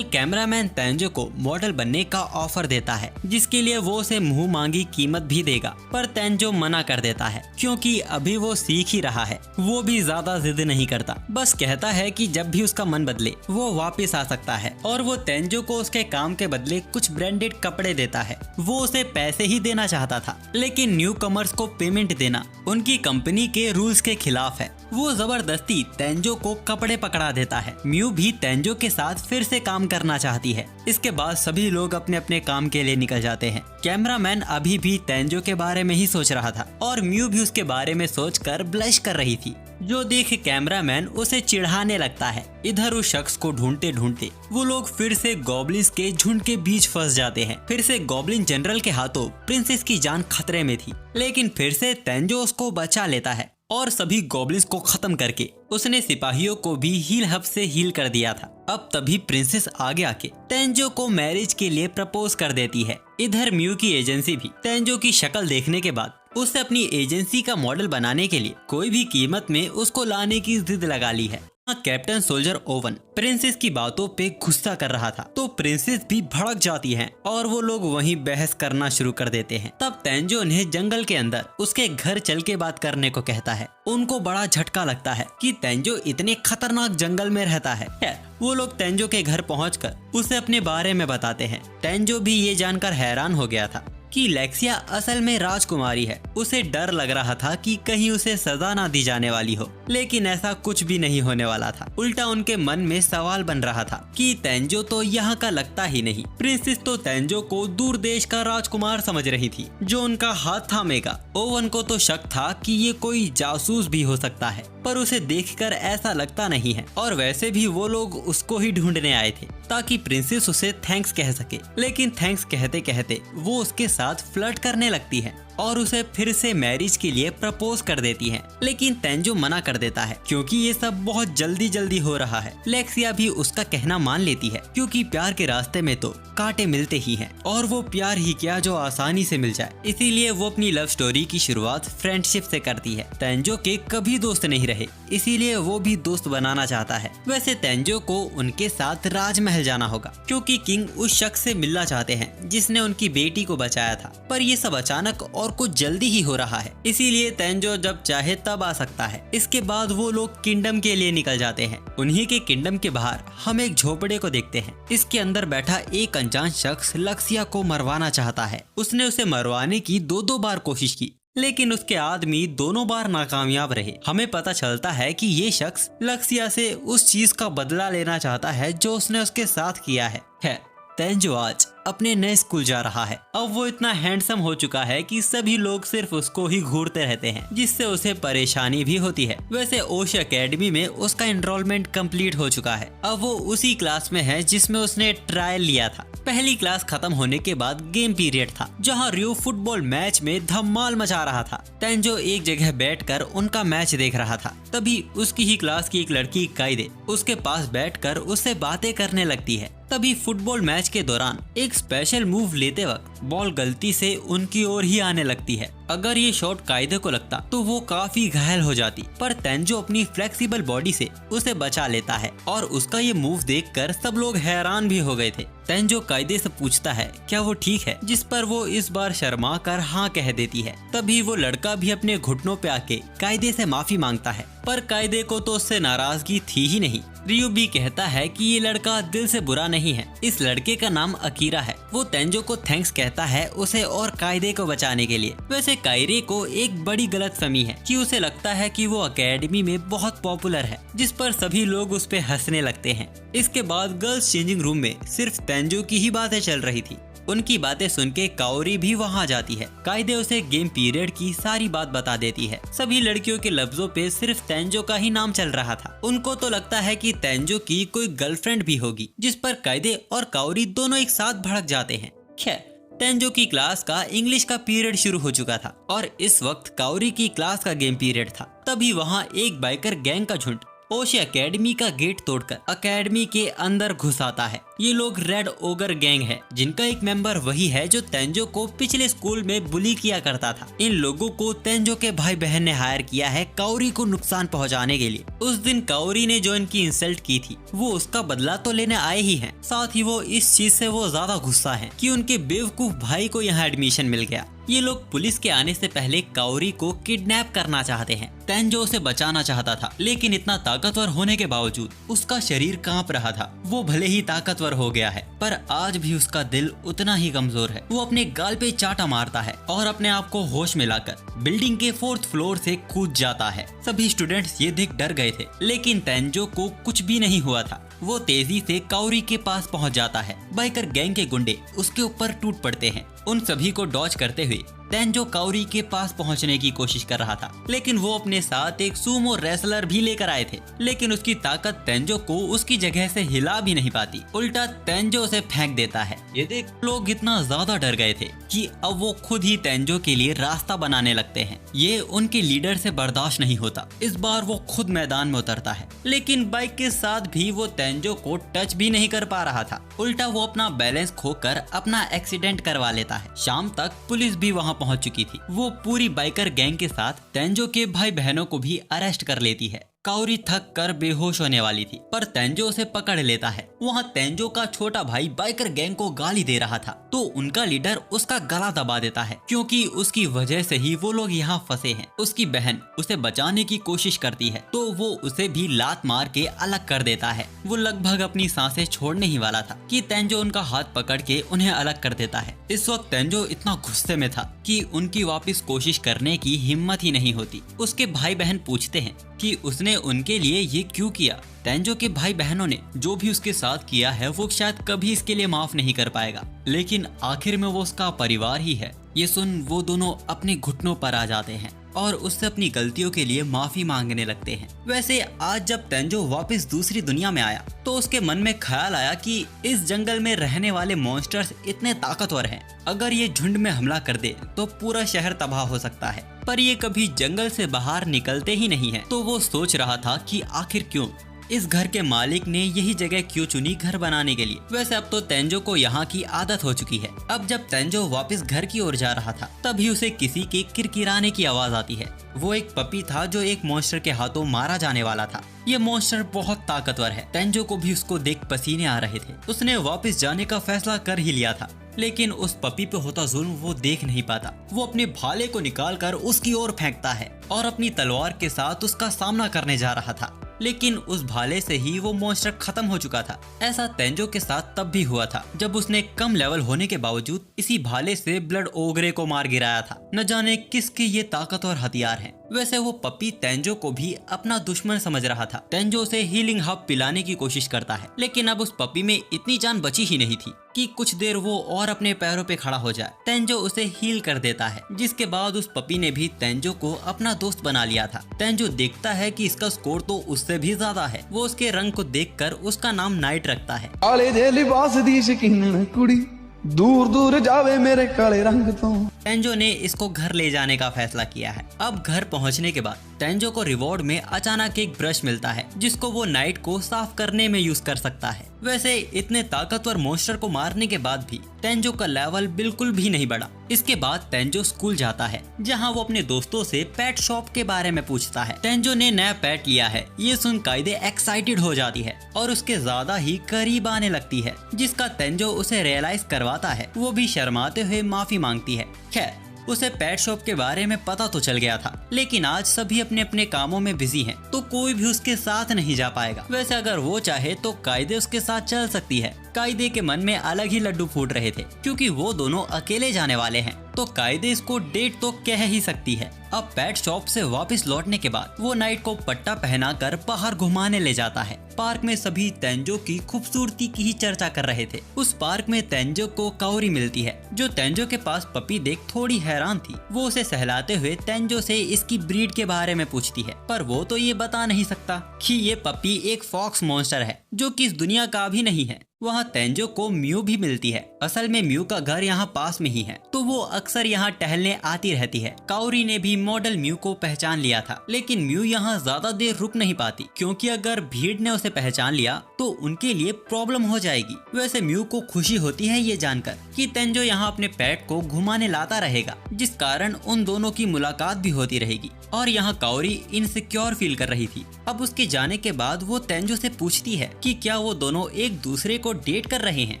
कैमरामैन तेंजो को मॉडल बनने का ऑफर देता है, जिसके लिए वो उसे मुंह मांगी कीमत भी देगा, पर तेंजो मना कर देता है, क्योंकि अभी वो सीख ही रहा है। वो भी ज्यादा जिद नहीं करता, बस कहता है कि जब भी उसका मन बदले वो वापस आ सकता है। और वो तेंजो को उसके काम के बदले कुछ ब्रांडेड कपड़े देता है। वो उसे पैसे ही देना चाहता था, लेकिन न्यू कमर्स को पेमेंट देना उनकी कंपनी के रूल्स के खिलाफ है। वो जबरदस्ती तेंजो को कपड़े पकड़ा देता है। म्यू भी तेंजो के साथ फिर से काम करना चाहती है। इसके बाद सभी लोग अपने अपने काम के लिए निकल जाते हैं। कैमरामैन अभी भी तेंजो के बारे में ही सोच रहा था और म्यू भी उसके बारे में सोचकर ब्लश कर रही थी, जो देख कैमरामैन उसे चिढ़ाने लगता है। इधर उस शख्स को ढूंढते ढूंढते वो लोग फिर से गॉब्लिन्स के झुंड के बीच फंस जाते हैं। फिर से गॉब्लिन जनरल के हाथों प्रिंसेस की जान खतरे में थी, लेकिन फिर से तेंजो उसको बचा लेता है और सभी गॉब्लिन्स को खत्म करके उसने सिपाहियों को भी हील हब से हील कर दिया था। अब तभी प्रिंसेस आगे आके तेंजो को मैरिज के लिए प्रपोज कर देती है। इधर म्यू की एजेंसी भी तेंजो की शक्ल देखने के बाद उससे अपनी एजेंसी का मॉडल बनाने के लिए कोई भी कीमत में उसको लाने की जिद लगा ली है। कैप्टन सोल्जर ओवन प्रिंसेस की बातों पे गुस्सा कर रहा था, तो प्रिंसेस भी भड़क जाती हैं और वो लोग वहीं बहस करना शुरू कर देते हैं। तब तेंजो उन्हें जंगल के अंदर उसके घर चल के बात करने को कहता है। उनको बड़ा झटका लगता है कि तेंजो इतने खतरनाक जंगल में रहता है। वो लोग तेंजो के घर पहुंचकर उसे अपने बारे में बताते हैं। तेंजो भी ये जानकर हैरान हो गया था कि लेक्सिया असल में राजकुमारी है उसे डर लग रहा था कि कहीं उसे सजा ना दी जाने वाली हो, लेकिन ऐसा कुछ भी नहीं होने वाला था। उल्टा उनके मन में सवाल बन रहा था कि तेंजो तो यहाँ का लगता ही नहीं। प्रिंसेस तो तेंजो को दूर देश का राजकुमार समझ रही थी जो उनका हाथ थामेगा। ओवन को तो शक था कि ये कोई जासूस भी हो सकता है, पर उसे देखकर ऐसा लगता नहीं है। और वैसे भी वो लोग उसको ही ढूंढने आए थे ताकि प्रिंसेस उसे थैंक्स कह सके। लेकिन थैंक्स कहते कहते वो उसके साथ फ्लर्ट करने लगती है और उसे फिर से मैरिज के लिए प्रपोज कर देती है। लेकिन तेंजो मना कर देता है क्योंकि ये सब बहुत जल्दी जल्दी हो रहा है। लेक्सिया भी उसका कहना मान लेती है क्योंकि प्यार के रास्ते में तो कांटे मिलते ही हैं और वो प्यार ही क्या जो आसानी से मिल जाए। इसीलिए वो अपनी लव स्टोरी की शुरुआत फ्रेंडशिप से करती है। तेंजो के कभी दोस्त नहीं रहे, इसीलिए वो भी दोस्त बनाना चाहता है। वैसे तेंजो को उनके साथ राजमहल जाना होगा क्योंकि किंग उस शख्स से मिलना चाहते हैं जिसने उनकी बेटी को बचाया था। पर ये सब अचानक और कुछ जल्दी ही हो रहा है, इसीलिए तेंजो जब चाहे तब आ सकता है। इसके बाद वो लोग किंगडम के लिए निकल जाते हैं। उन्हीं के किंगडम के बाहर हम एक झोपड़े को देखते हैं। इसके अंदर बैठा एक अनजान शख्स लक्सिया को मरवाना चाहता है। उसने उसे मरवाने की दो बार कोशिश की, लेकिन उसके आदमी दोनों बार नाकामयाब रहे। हमें पता चलता है कि ये शख्स लक्सिया से उस चीज का बदला लेना चाहता है जो उसने उसके साथ किया है। तेंजो आज अपने नए स्कूल जा रहा है। अब वो इतना हैंडसम हो चुका है कि सभी लोग सिर्फ उसको ही घूरते रहते हैं, जिससे उसे परेशानी भी होती है। वैसे ओश एकेडमी में उसका एनरोलमेंट कंप्लीट हो चुका है। अब वो उसी क्लास में है जिसमें उसने ट्रायल लिया था। पहली क्लास खत्म होने के बाद गेम पीरियड था जहां रियो फुटबॉल मैच में धमाल मचा रहा था। तेंजो एक जगह बैठकर उनका मैच देख रहा था। तभी उसकी ही क्लास की एक लड़की काइदे उसके पास बैठकर उससे बातें करने लगती है। तभी फुटबॉल मैच के दौरान एक स्पेशल मूव लेते वक्त बॉल गलती से उनकी ओर ही आने लगती है। अगर ये शॉट कायदे को लगता तो वो काफी घायल हो जाती, पर तेंजो अपनी फ्लेक्सिबल बॉडी से उसे बचा लेता है और उसका ये मूव देखकर सब लोग हैरान भी हो गए थे। तेंजो कायदे से पूछता है क्या वो ठीक है, जिस पर वो इस बार शर्मा कर हाँ कह देती है। तभी वो लड़का भी अपने घुटनों पे आके कायदे से माफी मांगता है, पर कायदे को तो उससे नाराजगी थी ही नहीं। रियो भी कहता है कि ये लड़का दिल से बुरा नहीं है। इस लड़के का नाम अकीरा है। वो तेंजो को थैंक्स कहता है उसे और कायदे को बचाने के लिए। वैसे कायरे को एक बड़ी गलतफहमी है कि उसे लगता है कि वो एकेडमी में बहुत पॉपुलर है, जिस पर सभी लोग उस पे हंसने लगते हैं। इसके बाद गर्ल्स चेंजिंग रूम में सिर्फ तेंजो की ही बातें चल रही थी। उनकी बातें सुन के काओरी भी वहां जाती है। कायदे उसे गेम पीरियड की सारी बात बता देती है। सभी लड़कियों के लफ्जों पे सिर्फ तेंजो का ही नाम चल रहा था। उनको तो लगता है कि तेंजो की कोई गर्लफ्रेंड भी होगी, जिस पर कायदे और काओरी दोनों एक साथ भड़क जाते हैं। खैर, तेंजो की क्लास का इंग्लिश का पीरियड शुरू हो चुका था और इस वक्त काओरी की क्लास का गेम पीरियड था। तभी वहाँ एक बाइकर गैंग का झुंड ओश एकेडमी का गेट तोड़कर एकेडमी के अंदर घुस आता है। ये लोग रेड ओगर गैंग है, जिनका एक मेंबर वही है जो तेंजो को पिछले स्कूल में बुली किया करता था। इन लोगों को तेंजो के भाई बहन ने हायर किया है काओरी को नुकसान पहुंचाने के लिए। उस दिन काओरी ने जो इनकी इंसल्ट की थी वो उसका बदला तो लेने आए ही हैं। साथ ही वो इस चीज से वो ज्यादा गुस्सा है कि उनके बेवकूफ भाई को यहाँ एडमिशन मिल गया। ये लोग पुलिस के आने से पहले काओरी को किडनैप करना चाहते हैं। तेंजो उसे बचाना चाहता था, लेकिन इतना ताकतवर होने के बावजूद उसका शरीर कांप रहा था। वो भले ही ताकतवर हो गया है, पर आज भी उसका दिल उतना ही कमजोर है। वो अपने गाल पे चाटा मारता है और अपने आप को होश में लाकर बिल्डिंग के 4th फ्लोर से कूद जाता है। सभी स्टूडेंट्स ये देख डर गए थे, लेकिन तेंजो को कुछ भी नहीं हुआ था। वो तेजी से काओरी के पास पहुंच जाता है। बाइकर गैंग के गुंडे उसके ऊपर टूट पड़ते हैं। उन सभी को डॉज करते हुए तेंजो काओरी के पास पहुंचने की कोशिश कर रहा था, लेकिन वो अपने साथ एक सूमो रेसलर भी लेकर आए थे, लेकिन उसकी ताकत तेंजो को उसकी जगह से हिला भी नहीं पाती। उल्टा तेंजो उसे फेंक देता है। ये देख लोग इतना ज्यादा डर गए थे कि अब वो खुद ही तेंजो के लिए रास्ता बनाने लगते हैं। ये उनके लीडर से बर्दाश्त नहीं होता। इस बार वो खुद मैदान में उतरता है, लेकिन बाइक के साथ भी वो तेंजो को टच भी नहीं कर पा रहा था। उल्टा वो अपना बैलेंस खोकर अपना एक्सीडेंट करवा लेता है। शाम तक पुलिस भी वहाँ पहुंच चुकी थी। वो पूरी बाइकर गैंग के साथ तेंजो के भाई बहनों को भी अरेस्ट कर लेती है। काओरी थक कर बेहोश होने वाली थी, पर तेंजो उसे पकड़ लेता है। वहाँ तेंजो का छोटा भाई बाइकर गैंग को गाली दे रहा था, तो उनका लीडर उसका गला दबा देता है, क्योंकि उसकी वजह से ही वो लोग यहाँ फंसे हैं। उसकी बहन उसे बचाने की कोशिश करती है, तो वो उसे भी लात मार के अलग कर देता है। वो लगभग अपनी सांसें छोड़ने ही वाला था कि तेंजो उनका हाथ पकड़ के उन्हें अलग कर देता है। इस वक्त तेंजो इतना गुस्से में था कि उनकी वापस कोशिश करने की हिम्मत ही नहीं होती। उसके भाई बहन पूछते हैं कि उसने उनके लिए ये क्यों किया। तेंजो के भाई बहनों ने जो भी उसके साथ किया है वो शायद कभी इसके लिए माफ नहीं कर पाएगा, लेकिन आखिर में वो उसका परिवार ही है। ये सुन वो दोनों अपने घुटनों पर आ जाते हैं और उससे अपनी गलतियों के लिए माफी मांगने लगते हैं। वैसे आज जब तेंजो वापस दूसरी दुनिया में आया तो उसके मन में ख्याल आया कि इस जंगल में रहने वाले मॉन्स्टर्स इतने ताकतवर हैं, अगर ये झुंड में हमला कर दे तो पूरा शहर तबाह हो सकता है। पर ये कभी जंगल से बाहर निकलते ही नहीं है। तो वो सोच रहा था कि आखिर क्यों इस घर के मालिक ने यही जगह क्यों चुनी घर बनाने के लिए। वैसे अब तो तेंजो को यहाँ की आदत हो चुकी है। अब जब तेंजो वापस घर की ओर जा रहा था तभी उसे किसी के किरकिराने की आवाज आती है। वो एक पपी था जो एक मॉन्स्टर के हाथों मारा जाने वाला था। ये मॉन्स्टर बहुत ताकतवर है। तेंजो को भी उसको देख पसीने आ रहे थे। उसने वापस जाने का फैसला कर ही लिया था, लेकिन उस पपी पे होता जुल्म वो देख नहीं पाता। वो अपने भाले को निकालकर उसकी ओर फेंकता है और अपनी तलवार के साथ उसका सामना करने जा रहा था, लेकिन उस भाले से ही वो मॉन्स्टर खत्म हो चुका था। ऐसा तेंजो के साथ तब भी हुआ था जब उसने कम लेवल होने के बावजूद इसी भाले से ब्लड ओगरे को मार गिराया था। न जाने किसके ये ताकतवर हथियार हैं। वैसे वो पपी तेंजो को भी अपना दुश्मन समझ रहा था। तेंजो उसे हीलिंग हब पिलाने की कोशिश करता है, लेकिन अब उस पपी में इतनी जान बची ही नहीं थी कि कुछ देर वो और अपने पैरों पे खड़ा हो जाए। तेंजो उसे हील कर देता है, जिसके बाद उस पपी ने भी तेंजो को अपना दोस्त बना लिया था। तेंजो देखता है कि इसका स्कोर तो उससे भी ज्यादा है। वो उसके रंग को देखकर उसका नाम नाइट रखता है। काले दे लिबास दी शकीन कुड़ी दूर दूर जावे मेरे काले रंग तो। तेंजो ने इसको घर ले जाने का फैसला किया है। अब घर पहुंचने के बाद तेंजो को रिवॉर्ड में अचानक एक ब्रश मिलता है, जिसको वो नाइट को साफ करने में यूज कर सकता है। वैसे इतने ताकतवर मॉन्स्टर को मारने के बाद भी तेंजो का लेवल बिल्कुल भी नहीं बढ़ा। इसके बाद तेंजो स्कूल जाता है, जहां वो अपने दोस्तों से पेट शॉप के बारे में पूछता है। तेंजो ने नया पेट लिया है। ये सुन कायदे एक्साइटेड हो जाती है और उसके ज्यादा ही करीब आने लगती है, जिसका तेंजो उसे रियलाइज करवाता है। वो भी शर्माते हुए माफी मांगती है। खैर उसे पेट शॉप के बारे में पता तो चल गया था, लेकिन आज सभी अपने अपने कामों में बिजी हैं, तो कोई भी उसके साथ नहीं जा पाएगा। वैसे अगर वो चाहे तो कायदे उसके साथ चल सकती है। कायदे के मन में अलग ही लड्डू फूट रहे थे, क्योंकि वो दोनों अकेले जाने वाले हैं, तो कायदे इसको डेट तो कह ही सकती है। अब पेट शॉप से वापस लौटने के बाद वो नाइट को पट्टा पहनाकर बाहर घुमाने ले जाता है। पार्क में सभी तेंजो की खूबसूरती की ही चर्चा कर रहे थे। उस पार्क में तेंजो को काओरी मिलती है, जो तेंजो के पास पपी देख थोड़ी हैरान थी। वो उसे सहलाते हुए तेंजो से इसकी ब्रीड के बारे में पूछती है, पर वो तो ये बता नहीं सकता कि ये पपी एक फॉक्स मॉन्स्टर है, जो कि इस दुनिया का भी नहीं है। वहाँ तेंजो को म्यू भी मिलती है। असल में म्यू का घर यहाँ पास में ही है, तो वो अक्सर यहाँ टहलने आती रहती है। काओरी ने भी मॉडल म्यू को पहचान लिया था, लेकिन म्यू यहाँ ज्यादा देर रुक नहीं पाती, क्योंकि अगर भीड़ ने उसे पहचान लिया तो उनके लिए प्रॉब्लम हो जाएगी। वैसे म्यू को खुशी होती है ये जानकर कि तेंजो यहाँ अपने पेट को घुमाने लाता रहेगा, जिस कारण उन दोनों की मुलाकात भी होती रहेगी। और यहाँ काओरी इनसिक्योर फील कर रही थी। अब उसके जाने के बाद वो तेंजो से पूछती है कि क्या वो दोनों एक दूसरे को डेट कर रहे हैं।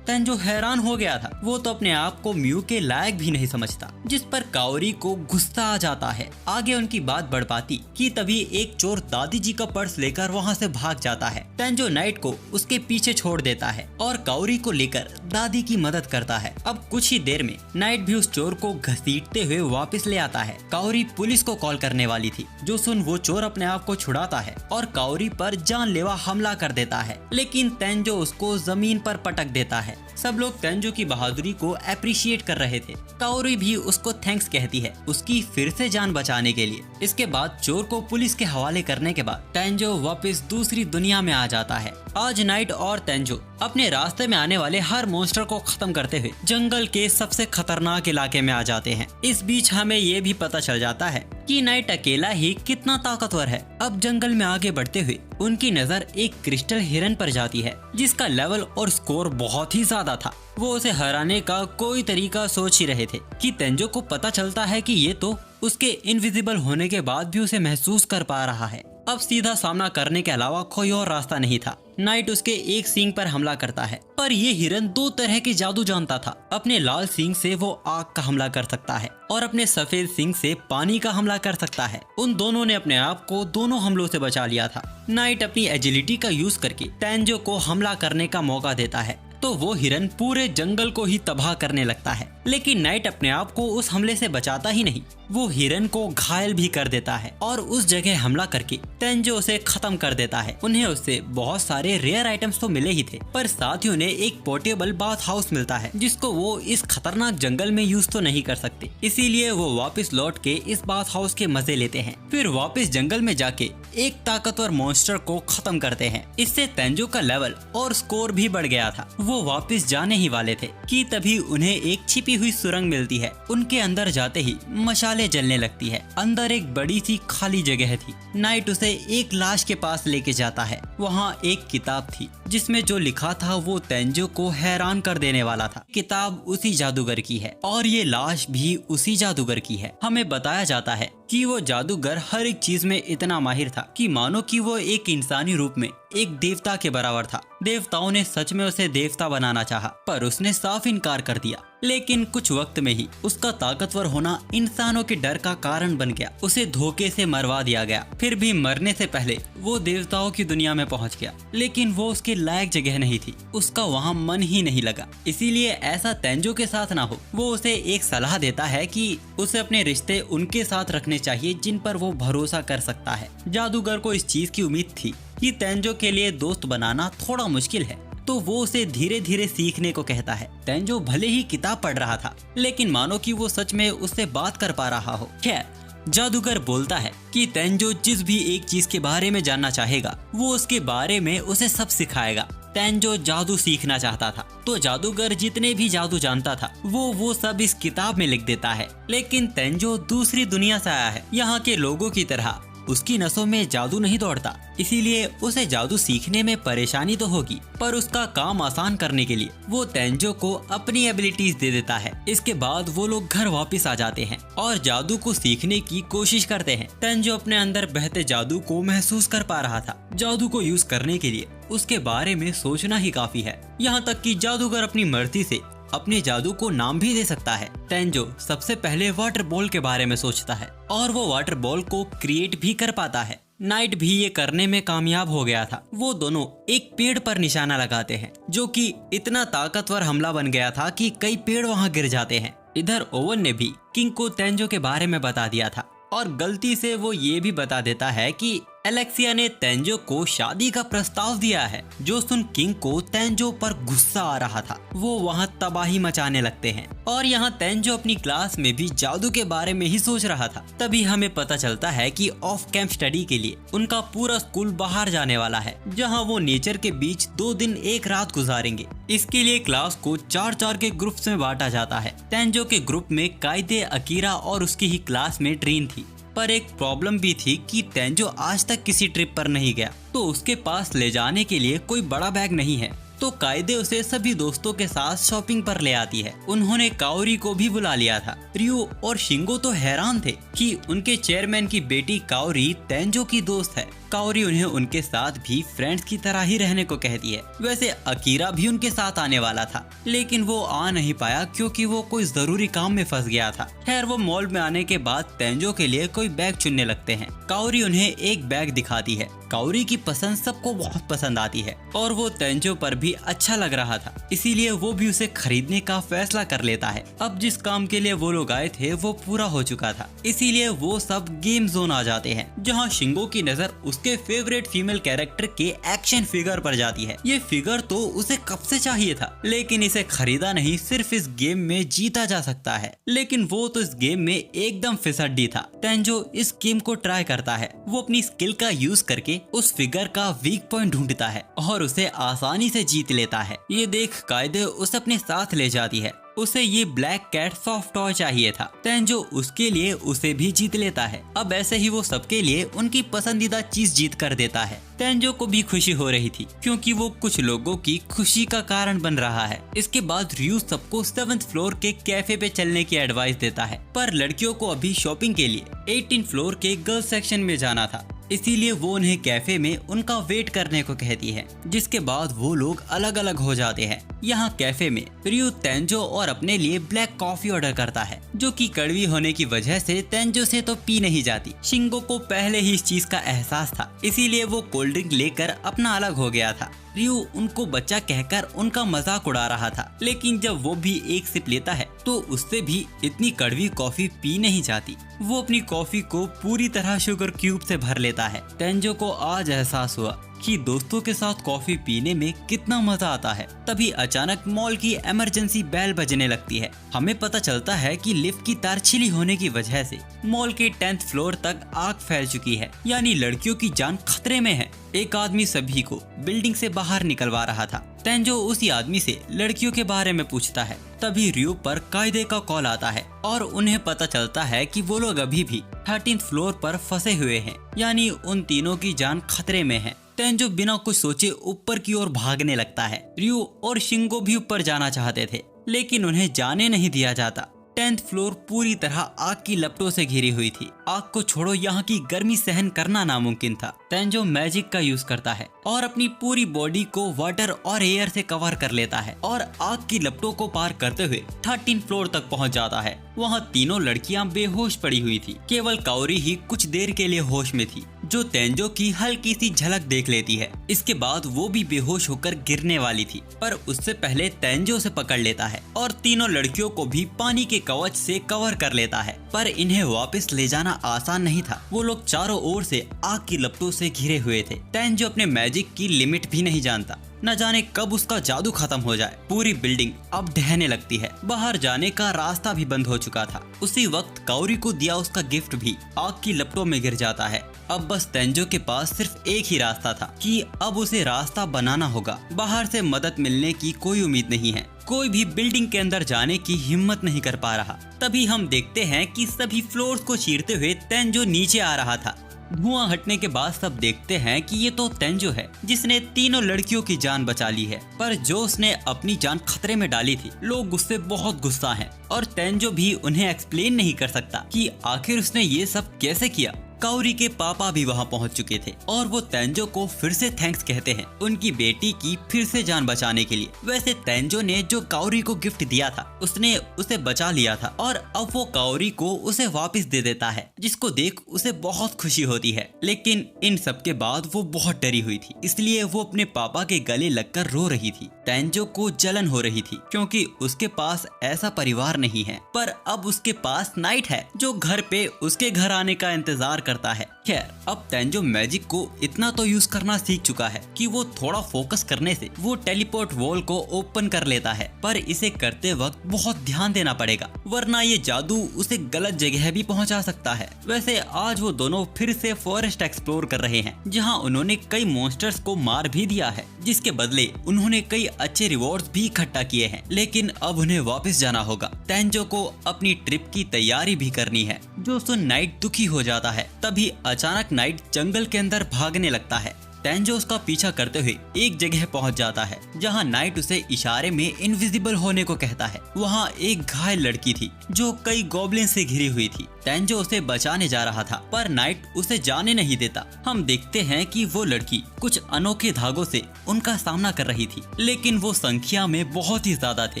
तेंजो हैरान हो गया था। वो तो अपने आप को म्यू के लायक भी नहीं समझता, जिस पर काओरी को गुस्सा आ जाता है। आगे उनकी बात बढ़ पाती कि तभी एक चोर दादी जी का पर्स लेकर वहाँ से भाग जाता है। तेंजो नाइट को उसके पीछे छोड़ देता है और काओरी को लेकर दादी की मदद करता है। अब कुछ ही देर में नाइट भी उस चोर को घसीटते हुए वापस ले आता है। काओरी पुलिस को कॉल करने वाली थी, जो सुन वो चोर अपने आप को छुड़ाता है और काओरी पर जानलेवा हमला कर देता है, लेकिन तेंजो उसको जमीन पर पटक देता है। सब लोग तेंजो की बहादुरी को अप्रिशिएट कर रहे थे। काओरी भी उसको थैंक्स कहती है उसकी फिर से जान बचाने के लिए। इसके बाद चोर को पुलिस के हवाले करने के बाद तेंजो वापस दूसरी दुनिया में आ जाता है। आज नाइट और तेंजो अपने रास्ते में आने वाले हर मॉन्स्टर को खत्म करते हुए जंगल के सबसे खतरनाक इलाके में आ जाते हैं। इस बीच हमें ये भी पता चल जाता है कि नाइट अकेला ही कितना ताकतवर है। अब जंगल में आगे बढ़ते हुए उनकी नजर एक क्रिस्टल हिरन पर जाती है, जिसका लेवल और स्कोर बहुत ही ज्यादा था। वो उसे हराने का कोई तरीका सोच ही रहे थे कि तेंजो को पता चलता है कि ये तो उसके इनविजिबल होने के बाद भी उसे महसूस कर पा रहा है। अब सीधा सामना करने के अलावा कोई और रास्ता नहीं था। नाइट उसके एक सींग पर हमला करता है, पर ये हिरन 2 तरह के जादू जानता था। अपने लाल सींग से वो आग का हमला कर सकता है और अपने सफेद सींग से पानी का हमला कर सकता है। उन दोनों ने अपने आप को दोनों हमलों से बचा लिया था। नाइट अपनी एजिलिटी का यूज करके तेंजो को हमला करने का मौका देता है, तो वो हिरन पूरे जंगल को ही तबाह करने लगता है। लेकिन नाइट अपने आप को उस हमले से बचाता ही नहीं, वो हिरन को घायल भी कर देता है और उस जगह हमला करके तेंजो उसे खत्म कर देता है। उन्हें उससे बहुत सारे रेयर आइटम्स तो मिले ही थे, पर साथ ही उन्हें एक पोर्टेबल बाथ हाउस मिलता है जिसको वो इस खतरनाक जंगल में यूज तो नहीं कर सकते। इसीलिए वो वापस लौट के इस बाथ हाउस के मजे लेते हैं। फिर वापस जंगल में जाके एक ताकतवर मॉन्स्टर को खत्म करते हैं। इससे तेंजो का लेवल और स्कोर भी बढ़ गया था। वो वापस जाने ही वाले थे कि तभी उन्हें एक छिपी हुई सुरंग मिलती है। उनके अंदर जाते ही मशाले जलने लगती है। अंदर एक बड़ी सी खाली जगह थी। नाइट उसे एक लाश के पास लेके जाता है। वहाँ एक किताब थी जिसमें जो लिखा था वो तेंजो को हैरान कर देने वाला था। किताब उसी जादूगर की है और ये लाश भी उसी जादूगर की है। हमें बताया जाता है कि वो जादूगर हर एक चीज में इतना माहिर था कि मानो कि वो एक इंसानी रूप में एक देवता के बराबर था। देवताओं ने सच में उसे देवता बनाना चाहा, पर उसने साफ इनकार कर दिया। लेकिन कुछ वक्त में ही उसका ताकतवर होना इंसानों के डर का कारण बन गया। उसे धोखे से मरवा दिया गया। फिर भी मरने से पहले वो देवताओं की दुनिया में पहुंच गया, लेकिन वो उसके लायक जगह नहीं थी। उसका वहाँ मन ही नहीं लगा। इसीलिए ऐसा तेंजो के साथ ना हो। वो उसे एक सलाह देता है कि उसे अपने रिश्ते उनके साथ रखने चाहिए जिन पर वो भरोसा कर सकता है। जादूगर को इस चीज की उम्मीद थी कि तेंजो के लिए दोस्त बनाना थोड़ा मुश्किल है, तो वो उसे धीरे धीरे सीखने को कहता है। तेंजो भले ही किताब पढ़ रहा था, लेकिन मानो कि वो सच में उससे बात कर पा रहा हो। खैर, जादूगर बोलता है कि तेंजो जिस भी एक चीज के बारे में जानना चाहेगा वो उसके बारे में उसे सब सिखाएगा। तेंजो जादू सीखना चाहता था, तो जादूगर जितने भी जादू जानता था वो सब इस किताब में लिख देता है। लेकिन तेंजो दूसरी दुनिया से आया है। यहाँ के लोगों की तरह उसकी नसों में जादू नहीं दौड़ता, इसीलिए उसे जादू सीखने में परेशानी तो होगी, पर उसका काम आसान करने के लिए वो तेंजो को अपनी एबिलिटीज दे देता है। इसके बाद वो लोग घर वापस आ जाते हैं और जादू को सीखने की कोशिश करते हैं। तेंजो अपने अंदर बहते जादू को महसूस कर पा रहा था। जादू को यूज करने के लिए उसके बारे में सोचना ही काफी है। यहाँ तक कि जादूगर अपनी मर्जी से अपने जादू को नाम भी दे सकता है। तेंजो सबसे पहले वाटर बॉल के बारे में सोचता है और वो वाटर बॉल को क्रिएट भी कर पाता है। नाइट भी ये करने में कामयाब हो गया था। वो दोनों एक पेड़ पर निशाना लगाते हैं जो कि इतना ताकतवर हमला बन गया था कि कई पेड़ वहाँ गिर जाते हैं। इधर ओवन ने भी किंग को तेंजो के बारे में बता दिया था और गलती से वो ये भी बता देता है कि एलेक्सिया ने तेंजो को शादी का प्रस्ताव दिया है। जो सुन किंग को तेंजो पर गुस्सा आ रहा था। वो वहाँ तबाही मचाने लगते हैं और यहाँ तेंजो अपनी क्लास में भी जादू के बारे में ही सोच रहा था। तभी हमें पता चलता है कि ऑफ कैंप स्टडी के लिए उनका पूरा स्कूल बाहर जाने वाला है, जहाँ वो नेचर के बीच 2 दिन 1 रात गुजारेंगे। इसके लिए क्लास को 4-4 के ग्रुप्स में बांटा जाता है। तेंजो के ग्रुप में कायदे, अकीरा और उसकी ही क्लासमेट रीन थी। पर एक प्रॉब्लम भी थी कि तेंजो आज तक किसी ट्रिप पर नहीं गया, तो उसके पास ले जाने के लिए कोई बड़ा बैग नहीं है। तो कायदे उसे सभी दोस्तों के साथ शॉपिंग पर ले आती है। उन्होंने काओरी को भी बुला लिया था। रियो और शिंगो तो हैरान थे कि उनके चेयरमैन की बेटी काओरी तेंजो की दोस्त है। काओरी उन्हें उनके साथ भी फ्रेंड्स की तरह ही रहने को कहती है। वैसे अकीरा भी उनके साथ आने वाला था, लेकिन वो आ नहीं पाया क्योंकि वो कोई जरूरी काम में फंस गया था। खैर, वो मॉल में आने के बाद तेंजो के लिए कोई बैग चुनने लगते हैं। काओरी उन्हें एक बैग दिखाती है। काओरी की पसंद सबको बहुत पसंद आती है और वो तेंजो पर भी अच्छा लग रहा था, इसीलिए वो भी उसे खरीदने का फैसला कर लेता है। अब जिस काम के लिए वो लोग आए थे वो पूरा हो चुका था, इसीलिए वो सब गेम जोन आ जाते हैं, जहाँ शिंगो की नजर उसके फेवरेट फीमेल कैरेक्टर के एक्शन फिगर पर जाती है। ये फिगर तो उसे कब से चाहिए था, लेकिन इसे खरीदा नहीं, सिर्फ इस गेम में जीता जा सकता है। लेकिन वो तो इस गेम में एकदम फिसड्डी था। तेंजो इस गेम को ट्राई करता है। वो अपनी स्किल का यूज करके उस फिगर का वीक पॉइंट ढूंढता है और उसे आसानी से जीत लेता है। ये देख कायदे उसे अपने साथ ले जाती है। उसे ये ब्लैक कैट सॉफ्ट टॉय चाहिए था। तेंजो उसके लिए उसे भी जीत लेता है। अब ऐसे ही वो सबके लिए उनकी पसंदीदा चीज जीत कर देता है। तेंजो को भी खुशी हो रही थी क्योंकि वो कुछ लोगों की खुशी का कारण बन रहा है। इसके बाद रियू सबको 7th फ्लोर के कैफे पे चलने की एडवाइस देता है, पर लड़कियों को अभी शॉपिंग के लिए 18th फ्लोर के गर्ल्स सेक्शन में जाना था। इसीलिए वो उन्हें कैफे में उनका वेट करने को कहती है, जिसके बाद वो लोग अलग अलग हो जाते हैं। यहाँ कैफे में रियो तेंजो और अपने लिए ब्लैक कॉफी ऑर्डर करता है, जो कि कड़वी होने की वजह से तेंजो से तो पी नहीं जाती। शिंगो को पहले ही इस चीज का एहसास था, इसीलिए वो कोल्ड ड्रिंक लेकर अपना अलग हो गया था। रियो उनको बच्चा कहकर उनका मजाक उड़ा रहा था, लेकिन जब वो भी एक सिप लेता है तो उससे भी इतनी कड़वी कॉफी पी नहीं जाती। वो अपनी कॉफी को पूरी तरह शुगर क्यूब से भर लेता है। तेंजो को आज एहसास हुआ कि दोस्तों के साथ कॉफी पीने में कितना मजा आता है। तभी अचानक मॉल की इमरजेंसी बेल बजने लगती है। हमें पता चलता है कि लिफ्ट की तार छिली होने की वजह से मॉल के 10th फ्लोर तक आग फैल चुकी है, यानी लड़कियों की जान खतरे में है। एक आदमी सभी को बिल्डिंग से बाहर निकलवा रहा था। तेंजो उसी आदमी से लड़कियों के बारे में पूछता है। तभी रियो पर कायदे का कॉल आता है और उन्हें पता चलता है कि वो लोग अभी भी 13th फ्लोर पर फंसे हुए हैं, यानी उन तीनों की जान खतरे में है। तेंजो बिना कुछ सोचे ऊपर की ओर भागने लगता है। रियो और शिंगो भी ऊपर जाना चाहते थे, लेकिन उन्हें जाने नहीं दिया जाता। 10th फ्लोर पूरी तरह आग की लपटों से घिरी हुई थी। आग को छोड़ो, यहाँ की गर्मी सहन करना नामुमकिन था। तेंजो मैजिक का यूज करता है और अपनी पूरी बॉडी को वाटर और एयर से कवर कर लेता है और आग की लपटों को पार करते हुए 13th फ्लोर तक पहुँच जाता है। वहाँ तीनों लड़कियां बेहोश पड़ी हुई थी। केवल काओरी ही कुछ देर के लिए होश में थी, जो तेंजो की हल्की सी झलक देख लेती है। इसके बाद वो भी बेहोश होकर गिरने वाली थी, पर उससे पहले तेंजो से पकड़ लेता है और तीनों लड़कियों को भी पानी के कवच से कवर कर लेता है। पर इन्हें वापस ले जाना आसान नहीं था। वो लोग चारों ओर से आग की लपटों से घिरे हुए थे। तेंजो अपने मैजिक की लिमिट भी नहीं जानता, न जाने कब उसका जादू खत्म हो जाए। पूरी बिल्डिंग अब ढहने लगती है। बाहर जाने का रास्ता भी बंद हो चुका था। उसी वक्त काओरी को दिया उसका गिफ्ट भी आग की लपटों में गिर जाता है। अब बस तेंजो के पास सिर्फ एक ही रास्ता था कि अब उसे रास्ता बनाना होगा। बाहर से मदद मिलने की कोई उम्मीद नहीं है। कोई भी बिल्डिंग के अंदर जाने की हिम्मत नहीं कर पा रहा। तभी हम देखते हैं कि सभी फ्लोर्स को चीरते हुए तेंजो नीचे आ रहा था। धुआं हटने के बाद सब देखते हैं कि ये तो तेंजो है, जिसने तीनों लड़कियों की जान बचा ली है, पर जो उसने अपनी जान खतरे में डाली थी। लोग उससे बहुत गुस्सा हैं और तेंजो भी उन्हें एक्सप्लेन नहीं कर सकता कि आखिर उसने ये सब कैसे किया। काओरी के पापा भी वहाँ पहुँच चुके थे और वो तेंजो को फिर से थैंक्स कहते हैं उनकी बेटी की फिर से जान बचाने के लिए। वैसे तेंजो ने जो काओरी को गिफ्ट दिया था उसने उसे बचा लिया था और अब वो काओरी को उसे वापस दे देता है, जिसको देख उसे बहुत खुशी होती है। लेकिन इन सब के बाद वो बहुत डरी हुई थी, इसलिए वो अपने पापा के गले लगकर रो रही थी। तेंजो को जलन हो रही थी क्योंकि उसके पास ऐसा परिवार नहीं है, पर अब उसके पास नाइट है जो घर पे उसके घर आने का इंतजार करता है। खैर, अब तेंजो मैजिक को इतना तो यूज करना सीख चुका है कि वो थोड़ा फोकस करने से वो टेलीपोर्ट वॉल को ओपन कर लेता है, पर इसे करते वक्त बहुत ध्यान देना पड़ेगा, वरना ये जादू उसे गलत जगह भी पहुंचा सकता है। वैसे आज वो दोनों फिर से फॉरेस्ट एक्सप्लोर कर रहे हैं, जहां उन्होंने कई मॉन्स्टर्स को मार भी दिया है, जिसके बदले उन्होंने कई अच्छे रिवॉर्ड्स भी इकट्ठा किए हैं। लेकिन अब उन्हें वापस जाना होगा। तेंजो को अपनी ट्रिप की तैयारी भी करनी है। जो सुन नाइट दुखी हो जाता है। तभी अचानक नाइट जंगल के अंदर भागने लगता है। तेंजो उसका पीछा करते हुए एक जगह पहुंच जाता है जहां नाइट उसे इशारे में इनविजिबल होने को कहता है। वहां एक घायल लड़की थी जो कई गॉब्लिन से घिरी हुई थी। तेंजो उसे बचाने जा रहा था, पर नाइट उसे जाने नहीं देता। हम देखते हैं कि वो लड़की कुछ अनोखे धागों से उनका सामना कर रही थी, लेकिन वो संख्या में बहुत ही ज्यादा थे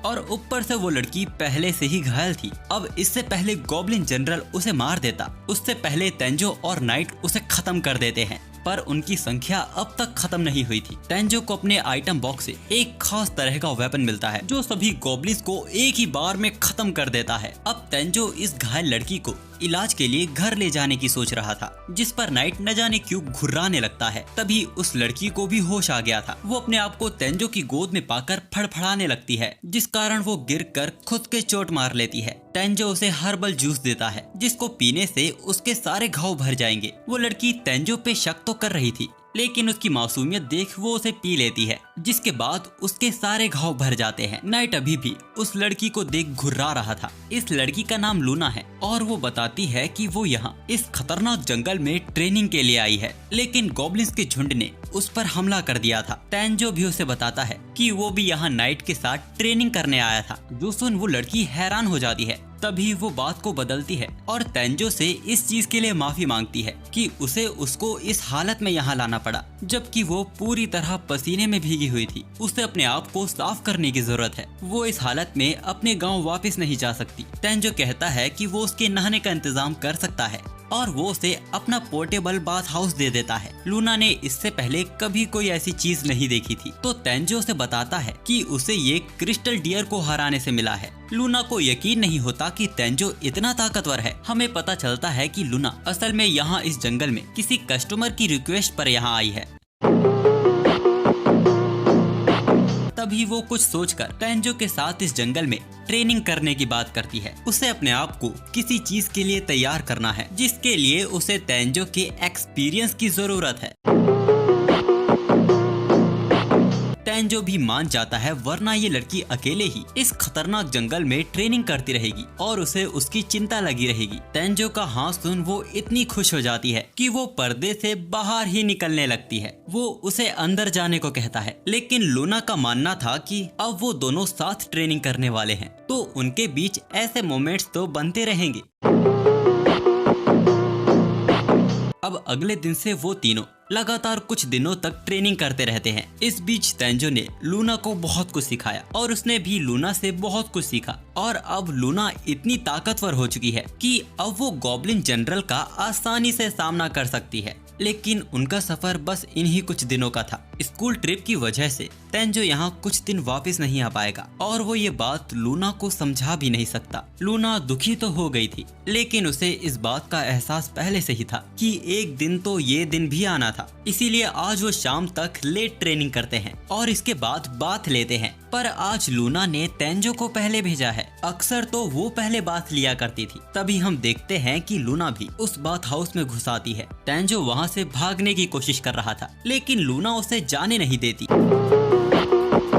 और ऊपर से वो लड़की पहले से ही घायल थी। अब इससे पहले गॉब्लिन जनरल उसे मार देता, उससे पहले तेंजो और नाइट उसे खत्म कर देते हैं, पर उनकी संख्या अब तक खत्म नहीं हुई थी। तेंजो को अपने आइटम बॉक्स से एक खास तरह का वेपन मिलता है जो सभी गॉब्लिन्स को एक ही बार में खत्म कर देता है। अब तेंजो इस घायल लड़की को इलाज के लिए घर ले जाने की सोच रहा था, जिस पर नाइट न जाने क्यों घुर्राने लगता है। तभी उस लड़की को भी होश आ गया था। वो अपने आप को तेंजो की गोद में पाकर फड़फड़ाने लगती है, जिस कारण वो गिरकर खुद के चोट मार लेती है। तेंजो उसे हर्बल जूस देता है, जिसको पीने से उसके सारे घाव भर जाएंगे। वो लड़की तेंजो पे शक तो कर रही थी, लेकिन उसकी मासूमियत देख वो उसे पी लेती है, जिसके बाद उसके सारे घाव भर जाते हैं। नाइट अभी भी उस लड़की को देख घुर्रा रहा था। इस लड़की का नाम लूना है और वो बताती है कि वो यहाँ इस खतरनाक जंगल में ट्रेनिंग के लिए आई है, लेकिन गॉब्लिन्स के झुंड ने उस पर हमला कर दिया था। तेंजो भी उसे बताता है कि वो भी यहाँ नाइट के साथ ट्रेनिंग करने आया था। जो सुन वो लड़की हैरान हो जाती है तभी वो बात को बदलती है और तेंजो से इस चीज के लिए माफी मांगती है कि उसे उसको इस हालत में यहाँ लाना पड़ा, जबकि वो पूरी तरह पसीने में भीगी हुई थी। उसे अपने आप को साफ करने की जरूरत है, वो इस हालत में अपने गाँव वापस नहीं जा सकती। तेंजो कहता है कि वो उसके नहाने का इंतजाम कर सकता है और वो उसे अपना पोर्टेबल बाथ हाउस दे देता है। लूना ने इससे पहले कभी कोई ऐसी चीज नहीं देखी थी, तो तेंजो उसे बताता है कि उसे ये क्रिस्टल डियर को हराने से मिला है। लूना को यकीन नहीं होता कि तेंजो इतना ताकतवर है। हमें पता चलता है कि लूना असल में यहाँ इस जंगल में किसी कस्टमर की रिक्वेस्ट पर यहाँ आई है। तभी वो कुछ सोचकर तेंजो के साथ इस जंगल में ट्रेनिंग करने की बात करती है। उसे अपने आप को किसी चीज के लिए तैयार करना है, जिसके लिए उसे तेंजो के एक्सपीरियंस की जरूरत है। तेंजो भी मान जाता है, वरना ये लड़की अकेले ही इस खतरनाक जंगल में ट्रेनिंग करती रहेगी और उसे उसकी चिंता लगी रहेगी। तेंजो का हाँ सुन वो इतनी खुश हो जाती है कि वो पर्दे से बाहर ही निकलने लगती है। वो उसे अंदर जाने को कहता है, लेकिन लूना का मानना था कि अब वो दोनों साथ ट्रेनिंग करने वाले हैं, तो उनके बीच ऐसे मोमेंट्स तो बनते रहेंगे। अब अगले दिन से वो तीनों लगातार कुछ दिनों तक ट्रेनिंग करते रहते हैं। इस बीच तेंजो ने लूना को बहुत कुछ सिखाया और उसने भी लूना से बहुत कुछ सीखा और अब लूना इतनी ताकतवर हो चुकी है कि अब वो गॉब्लिन जनरल का आसानी से सामना कर सकती है। लेकिन उनका सफर बस इन्हीं कुछ दिनों का था। स्कूल ट्रिप की वजह से तेंजो यहाँ कुछ दिन वापस नहीं आ पाएगा और वो ये बात लूना को समझा भी नहीं सकता। लूना दुखी तो हो गई थी, लेकिन उसे इस बात का एहसास पहले से ही था कि एक दिन तो ये दिन भी आना था। इसीलिए आज वो शाम तक लेट ट्रेनिंग करते हैं और इसके बाद बाथ लेते हैं। पर आज लूना ने तेंजो को पहले भेजा है। अक्सर तो वो पहले बाथ लिया करती थी। तभी हम देखते हैं कि लूना भी उस बाथ हाउस में घुस आती है। तेंजो वहाँ से भागने की कोशिश कर रहा था, लेकिन लूना उसे जाने नहीं देती।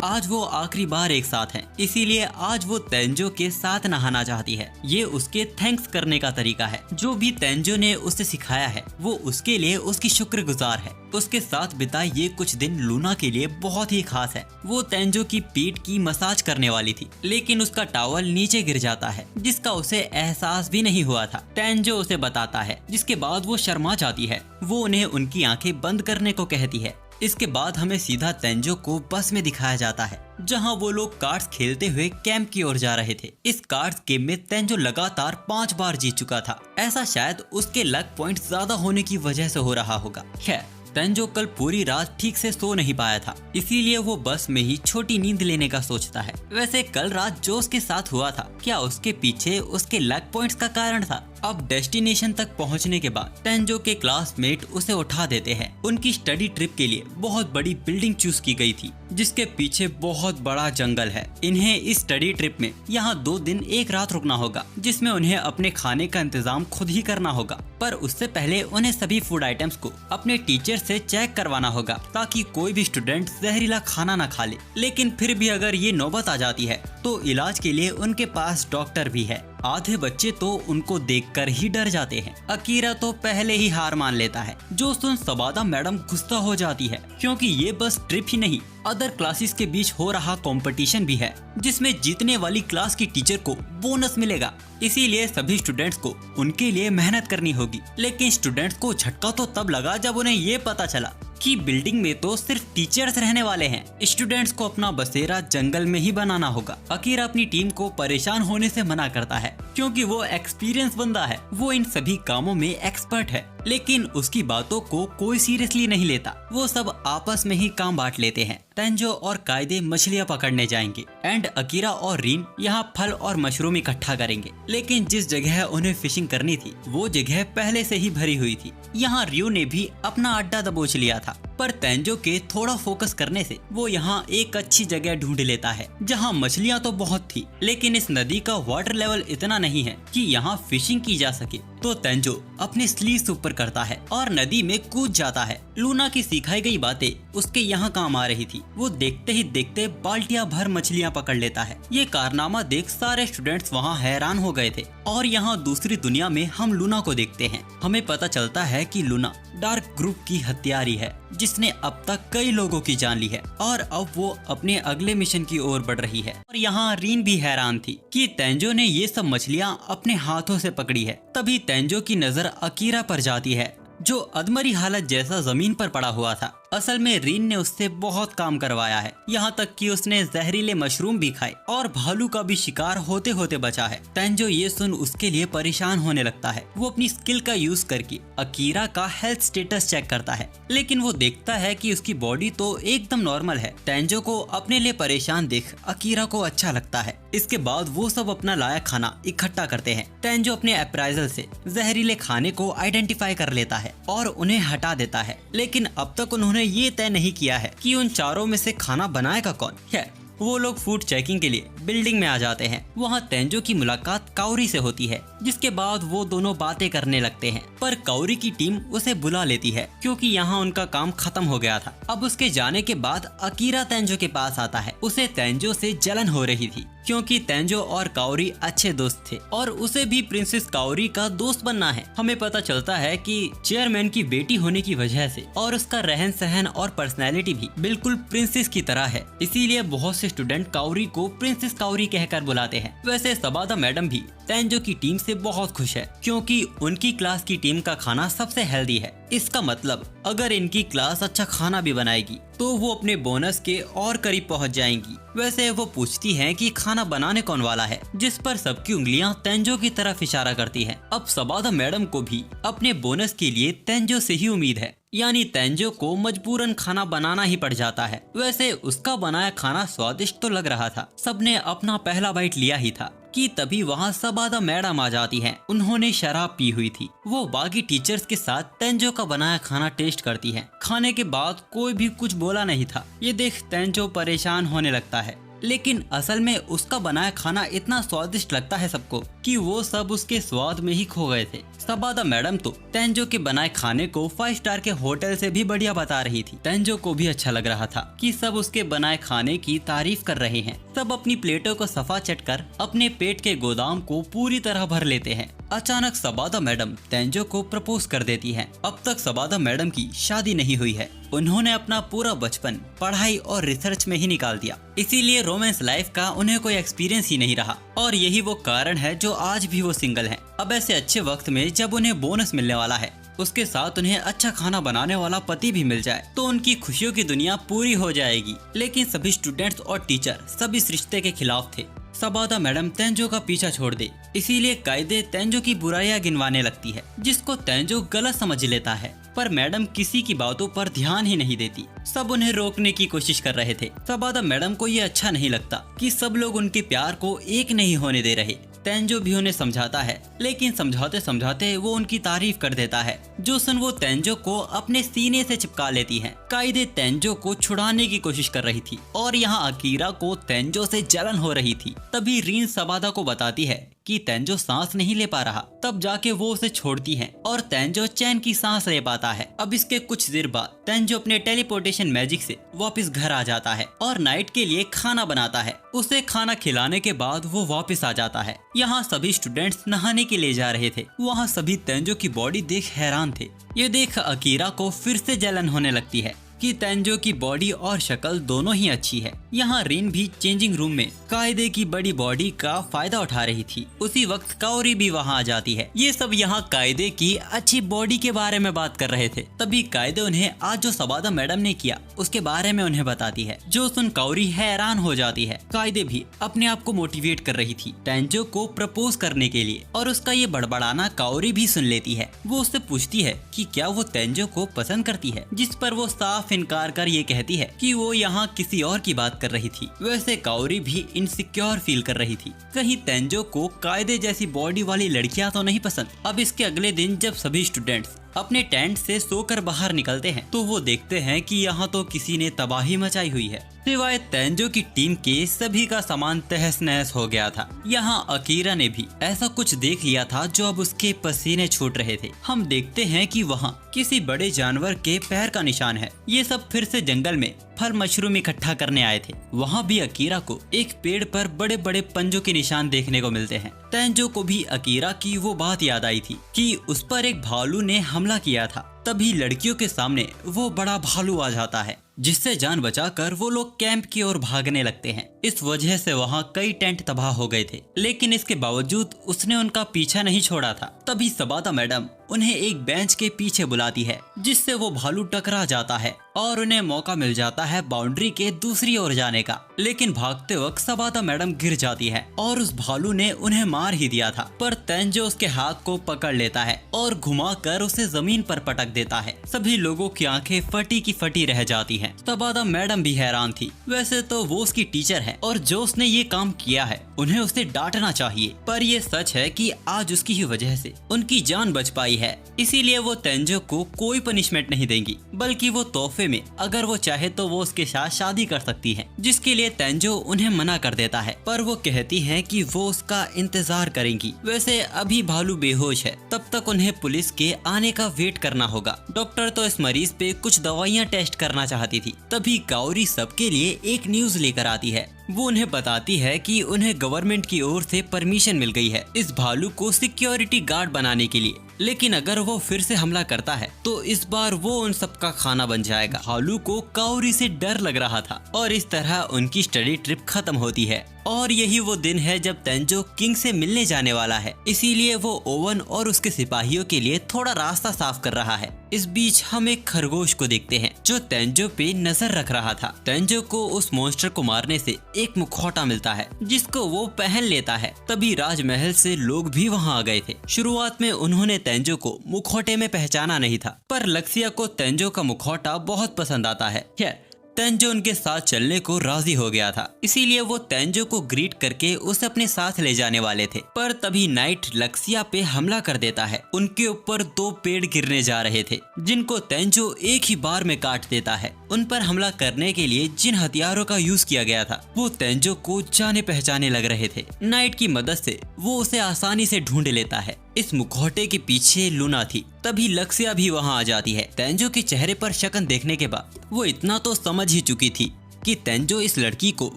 आज वो आखिरी बार एक साथ हैं, इसीलिए आज वो तेंजो के साथ नहाना चाहती है। ये उसके थैंक्स करने का तरीका है। जो भी तेंजो ने उसे सिखाया है वो उसके लिए उसकी शुक्रगुजार है। उसके साथ बिताए ये कुछ दिन लूना के लिए बहुत ही खास है। वो तेंजो की पीठ की मसाज करने वाली थी, लेकिन उसका टॉवल नीचे गिर जाता है, जिसका उसे एहसास भी नहीं हुआ था। तेंजो उसे बताता है, जिसके बाद वो शर्मा जाती है। वो उन्हें उनकी आंखें बंद करने को कहती है। इसके बाद हमें सीधा तेंजो को बस में दिखाया जाता है, जहां वो लोग कार्ड्स खेलते हुए कैंप की ओर जा रहे थे। इस कार्ड्स गेम में तेंजो लगातार 5 बार जीत चुका था। ऐसा शायद उसके लक पॉइंट ज्यादा होने की वजह से हो रहा होगा। खैर, तेंजो कल पूरी रात ठीक से सो नहीं पाया था, इसीलिए वो बस में ही छोटी नींद लेने का सोचता है। वैसे कल रात जो उसके साथ हुआ था, क्या उसके पीछे उसके लक पॉइंट्स का कारण था? अब डेस्टिनेशन तक पहुंचने के बाद तेंजो के क्लासमेट उसे उठा देते हैं। उनकी स्टडी ट्रिप के लिए बहुत बड़ी बिल्डिंग चूज की गई थी, जिसके पीछे बहुत बड़ा जंगल है। इन्हें इस स्टडी ट्रिप में यहाँ 2 दिन 1 रात रुकना होगा, जिसमें उन्हें अपने खाने का इंतजाम खुद ही करना होगा। पर उससे पहले उन्हें सभी फूड आइटम्स को अपने टीचर से चेक करवाना होगा, ताकि कोई भी स्टूडेंट जहरीला खाना न खा ले। लेकिन फिर भी अगर ये नौबत आ जाती है तो इलाज के लिए उनके पास डॉक्टर भी है। आधे बच्चे तो उनको देखकर ही डर जाते हैं। अकीरा तो पहले ही हार मान लेता है। जो सुन सबादा मैडम गुस्सा हो जाती है, क्योंकि ये बस ट्रिप ही नहीं, अदर क्लासेस के बीच हो रहा कंपटीशन भी है, जिसमें जीतने वाली क्लास की टीचर को बोनस मिलेगा। इसीलिए सभी स्टूडेंट्स को उनके लिए मेहनत करनी होगी। लेकिन स्टूडेंट्स को झटका तो तब लगा जब उन्हें ये पता चला कि बिल्डिंग में तो सिर्फ टीचर्स रहने वाले हैं। स्टूडेंट्स को अपना बसेरा जंगल में ही बनाना होगा। अकीरा अपनी टीम को परेशान होने से मना करता है, क्योंकि वो एक्सपीरियंस बंदा है। वो इन सभी कामों में एक्सपर्ट है, लेकिन उसकी बातों को कोई सीरियसली नहीं लेता। वो सब आपस में ही काम बांट लेते हैं। तेंजो और कायदे मछलियाँ पकड़ने जाएंगे एंड अकीरा और रीन यहाँ फल और मशरूम इकट्ठा करेंगे। लेकिन जिस जगह उन्हें फिशिंग करनी थी वो जगह पहले से ही भरी हुई थी। यहाँ रियो ने भी अपना अड्डा दबोच लिया था, पर तेंजो के थोड़ा फोकस करने से वो यहाँ एक अच्छी जगह ढूंढ लेता है, जहाँ मछलियाँ तो बहुत थी, लेकिन इस नदी का वाटर लेवल इतना नहीं है कि यहाँ फिशिंग की जा सके। तो तेंजो अपने स्लीव्स ऊपर करता है और नदी में कूद जाता है। लूना की सिखाई गई बातें उसके यहाँ काम आ रही थी। वो देखते ही देखते बाल्टियां भर मछलियां पकड़ लेता है। ये कारनामा देख सारे स्टूडेंट्स वहाँ हैरान हो गए थे। और यहाँ दूसरी दुनिया में हम लूना को देखते हैं। हमें पता चलता है कि लूना डार्क ग्रुप की हत्यारी है, जिस जिसने अब तक कई लोगों की जान ली है और अब वो अपने अगले मिशन की ओर बढ़ रही है। और यहाँ रीन भी हैरान थी कि तेंजो ने ये सब मछलियाँ अपने हाथों से पकड़ी है। तभी तेंजो की नजर अकीरा पर जाती है जो अधमरी हालत जैसा जमीन पर पड़ा हुआ था। असल में रीन ने उससे बहुत काम करवाया है, यहाँ तक कि उसने जहरीले मशरूम भी खाए और भालू का भी शिकार होते होते बचा है। तेंजो ये सुन उसके लिए परेशान होने लगता है। वो अपनी स्किल का यूज करके अकीरा का हेल्थ स्टेटस चेक करता है, लेकिन वो देखता है कि उसकी बॉडी तो एकदम नॉर्मल है। तेंजो को अपने लिए परेशान देख अकीरा को अच्छा लगता है। इसके बाद वो सब अपना लाया खाना इकट्ठा करते हैं। तेंजो अपने अप्राइजल से जहरीले खाने को आइडेंटिफाई कर लेता है और उन्हें हटा देता है, लेकिन अब तक उन्होंने ये तय नहीं किया है कि उन चारों में से खाना बनाएगा कौन है। वो लोग फूड चेकिंग के लिए बिल्डिंग में आ जाते हैं। वहाँ तेंजो की मुलाकात काउरी से होती है, जिसके बाद वो दोनों बातें करने लगते हैं। पर काउरी की टीम उसे बुला लेती है क्योंकि यहाँ उनका काम खत्म हो गया था। अब उसके जाने के बाद अकीरा तेंजो के पास आता है। उसे तेंजो से जलन हो रही थी क्योंकि तेंजो और काउरी अच्छे दोस्त थे और उसे भी प्रिंसेस काउरी का दोस्त बनना है। हमें पता चलता है कि चेयरमैन की बेटी होने की वजह से और उसका रहन सहन और पर्सनैलिटी भी बिल्कुल प्रिंसेस की तरह है, इसीलिए बहुत से स्टूडेंट काउरी को प्रिंसेस काउरी कहकर बुलाते हैं। वैसे सबादा मैडम भी तेंजो की टीम से बहुत खुश है क्योंकि उनकी क्लास की टीम का खाना सबसे हेल्दी है। इसका मतलब अगर इनकी क्लास अच्छा खाना भी बनाएगी तो वो अपने बोनस के और करीब पहुंच जाएंगी। वैसे वो पूछती हैं कि खाना बनाने कौन वाला है, जिस पर सबकी उंगलियां तेंजो की तरफ इशारा करती हैं। अब सबादा मैडम को भी अपने बोनस के लिए तेंजो से ही उम्मीद है, यानी तेंजो को मजबूरन खाना बनाना ही पड़ जाता है। वैसे उसका बनाया खाना स्वादिष्ट तो लग रहा था, सबने अपना पहला बाइट लिया ही था कि तभी वहाँ सबादा मैडम आ जाती हैं। उन्होंने शराब पी हुई थी। वो बाकी टीचर्स के साथ तेंजो का बनाया खाना टेस्ट करती हैं। खाने के बाद कोई भी कुछ बोला नहीं था। ये देख तेंजो परेशान होने लगता है, लेकिन असल में उसका बनाया खाना इतना स्वादिष्ट लगता है सबको कि वो सब उसके स्वाद में ही खो गए थे। सबादा मैडम तो तेंजो के बनाए खाने को 5 स्टार के होटल से भी बढ़िया बता रही थी। तेंजो को भी अच्छा लग रहा था कि सब उसके बनाए खाने की तारीफ कर रहे हैं। सब अपनी प्लेटों को सफा चटकर अपने पेट के गोदाम को पूरी तरह भर लेते हैं। अचानक सबादा मैडम तेंजो को प्रपोज कर देती हैं। अब तक सबादा मैडम की शादी नहीं हुई है। उन्होंने अपना पूरा बचपन पढ़ाई और रिसर्च में ही निकाल दिया, इसीलिए रोमांस लाइफ का उन्हें कोई एक्सपीरियंस ही नहीं रहा और यही वो कारण है जो आज भी वो सिंगल हैं। अब ऐसे अच्छे वक्त में जब उन्हें बोनस मिलने वाला है, उसके साथ उन्हें अच्छा खाना बनाने वाला पति भी मिल जाए तो उनकी खुशियों की दुनिया पूरी हो जाएगी। लेकिन सभी स्टूडेंट्स और टीचर सब इस रिश्ते के खिलाफ थे। सबादा मैडम तेंजो का पीछा छोड़ दे, इसीलिए कायदे तेंजो की बुराइयां गिनवाने लगती है, जिसको तेंजो गलत समझ लेता है। पर मैडम किसी की बातों पर ध्यान ही नहीं देती। सब उन्हें रोकने की कोशिश कर रहे थे। सबादा मैडम को ये अच्छा नहीं लगता कि सब लोग उनके प्यार को एक नहीं होने दे रहे। तेंजो भी उन्हें समझाता है, लेकिन समझाते समझाते वो उनकी तारीफ कर देता है, जो सुन वो तेंजो को अपने सीने से चिपका लेती है। कायदे तेंजो को छुड़ाने की कोशिश कर रही थी और यहाँ अकीरा को तेंजो से जलन हो रही थी। तभी रीन सबादा को बताती है कि तेंजो सांस नहीं ले पा रहा। तब जाके वो उसे छोड़ती है और तेंजो चैन की सांस ले पाता है। अब इसके कुछ देर बाद तेंजो अपने टेलीपोर्टेशन मैजिक से वापस घर आ जाता है और नाइट के लिए खाना बनाता है। उसे खाना खिलाने के बाद वो वापस आ जाता है। यहाँ सभी स्टूडेंट्स नहाने के लिए जा रहे थे। वहाँ सभी तेंजो की बॉडी देख हैरान थे। ये देख अकीरा को फिर से जलन होने लगती है कि तेंजो की बॉडी और शक्ल दोनों ही अच्छी है। यहाँ रीन भी चेंजिंग रूम में कायदे की बड़ी बॉडी का फायदा उठा रही थी। उसी वक्त काउरी भी वहाँ आ जाती है। ये सब यहाँ कायदे की अच्छी बॉडी के बारे में बात कर रहे थे। तभी कायदे उन्हें आज जो सबादा मैडम ने किया उसके बारे में उन्हें बताती है, जो सुन काउरी हैरान हो जाती है। कायदे भी अपने आप को मोटिवेट कर रही थी तेंजो को प्रपोज करने के लिए और उसका ये बड़बड़ाना काउरी भी सुन लेती है। वो उससे पूछती है कि क्या वो तेंजो को पसंद करती है, जिस पर वो साफ इनकार कर ये कहती है कि वो यहाँ किसी और की बात कर रही थी। वैसे काउरी भी इनसिक्योर फील कर रही थी, कहीं तेंजो को कायदे जैसी बॉडी वाली लड़कियां तो नहीं पसंद। अब इसके अगले दिन जब सभी स्टूडेंट्स अपने टेंट से सोकर बाहर निकलते हैं तो वो देखते हैं कि यहाँ तो किसी ने तबाही मचाई हुई है। सिवाय तेंजो की टीम के सभी का सामान तहस नहस हो गया था। यहाँ अकीरा ने भी ऐसा कुछ देख लिया था जो अब उसके पसीने छूट रहे थे। हम देखते हैं कि वहाँ किसी बड़े जानवर के पैर का निशान है। ये सब फिर से जंगल में फल मशरूम इकट्ठा करने आए थे। वहाँ भी अकीरा को एक पेड़ पर बड़े बड़े पंजों के निशान देखने को मिलते हैं। तेंजो को भी अकीरा की वो बात याद आई थी कि उस पर एक भालू ने हमला किया था तभी लड़कियों के सामने वो बड़ा भालू आ जाता है, जिससे जान बचाकर वो लोग कैंप की ओर भागने लगते हैं। इस वजह से वहाँ कई टेंट तबाह हो गए थे, लेकिन इसके बावजूद उसने उनका पीछा नहीं छोड़ा था। तभी सबाता मैडम उन्हें एक बेंच के पीछे बुलाती है, जिससे वो भालू टकरा जाता है और उन्हें मौका मिल जाता है बाउंड्री के दूसरी ओर जाने का। लेकिन भागते वक्त सबाता मैडम गिर जाती है और उस भालू ने उन्हें मार ही दिया था, पर तेंजो उसके हाथ को पकड़ लेता है और घुमाकर उसे जमीन पर पटक देता है। सभी लोगों की आंखें फटी की फटी रह जाती हैं। सबाता मैडम भी हैरान थी। वैसे तो वो उसकी टीचर है और जो उसने ये काम किया है उन्हें उसे डांटना चाहिए, पर ये सच है कि आज उसकी ही वजह से उनकी जान बच पाई है। इसीलिए वो तेंजो को कोई पनिशमेंट नहीं देंगी, बल्कि वो तोहफे में अगर वो चाहे तो वो उसके साथ शादी कर सकती है, जिसके लिए तेंजो उन्हें मना कर देता है। पर वो कहती है कि वो उसका इंतजार करेंगी। वैसे अभी भालू बेहोश है, तब तक उन्हें पुलिस के आने का वेट करना होगा। डॉक्टर तो इस मरीज पे कुछ दवाइयाँ टेस्ट करना चाहती थी। तभी काओरी सबके लिए एक न्यूज लेकर आती है। वो उन्हें बताती है कि उन्हें गवर्नमेंट की ओर से परमिशन मिल गई है इस भालू को सिक्योरिटी गार्ड बनाने के लिए, लेकिन अगर वो फिर से हमला करता है तो इस बार वो उन सबका खाना बन जाएगा। भालू को काओरी से डर लग रहा था और इस तरह उनकी स्टडी ट्रिप खत्म होती है। और यही वो दिन है जब तेंजो किंग से मिलने जाने वाला है, इसीलिए वो ओवन और उसके सिपाहियों के लिए थोड़ा रास्ता साफ कर रहा है। इस बीच हम एक खरगोश को देखते हैं जो तेंजो पे नजर रख रहा था। तेंजो को उस मॉन्स्टर को मारने से एक मुखौटा मिलता है, जिसको वो पहन लेता है। तभी राजमहल से लोग भी वहाँ आ गए थे। शुरुआत में उन्होंने तेंजो को मुखौटे में पहचाना नहीं था, पर लक्सिया को तेंजो का मुखौटा बहुत पसंद आता है। खैर तेंजो उनके साथ चलने को राजी हो गया था, इसीलिए वो तेंजो को ग्रीट करके उसे अपने साथ ले जाने वाले थे। पर तभी नाइट लक्सिया पे हमला कर देता है। उनके ऊपर 2 पेड़ गिरने जा रहे थे, जिनको तेंजो एक ही बार में काट देता है। उन पर हमला करने के लिए जिन हथियारों का यूज किया गया था वो तेंजो को जाने पहचाने लग रहे थे। नाइट की मदद से वो उसे आसानी से ढूंढ लेता है। इस मुखौटे के पीछे लूना थी। तभी लक्सिया भी वहां आ जाती है। तेंजो के चेहरे पर शकन देखने के बाद वो इतना तो समझ ही चुकी थी कि तेंजो इस लड़की को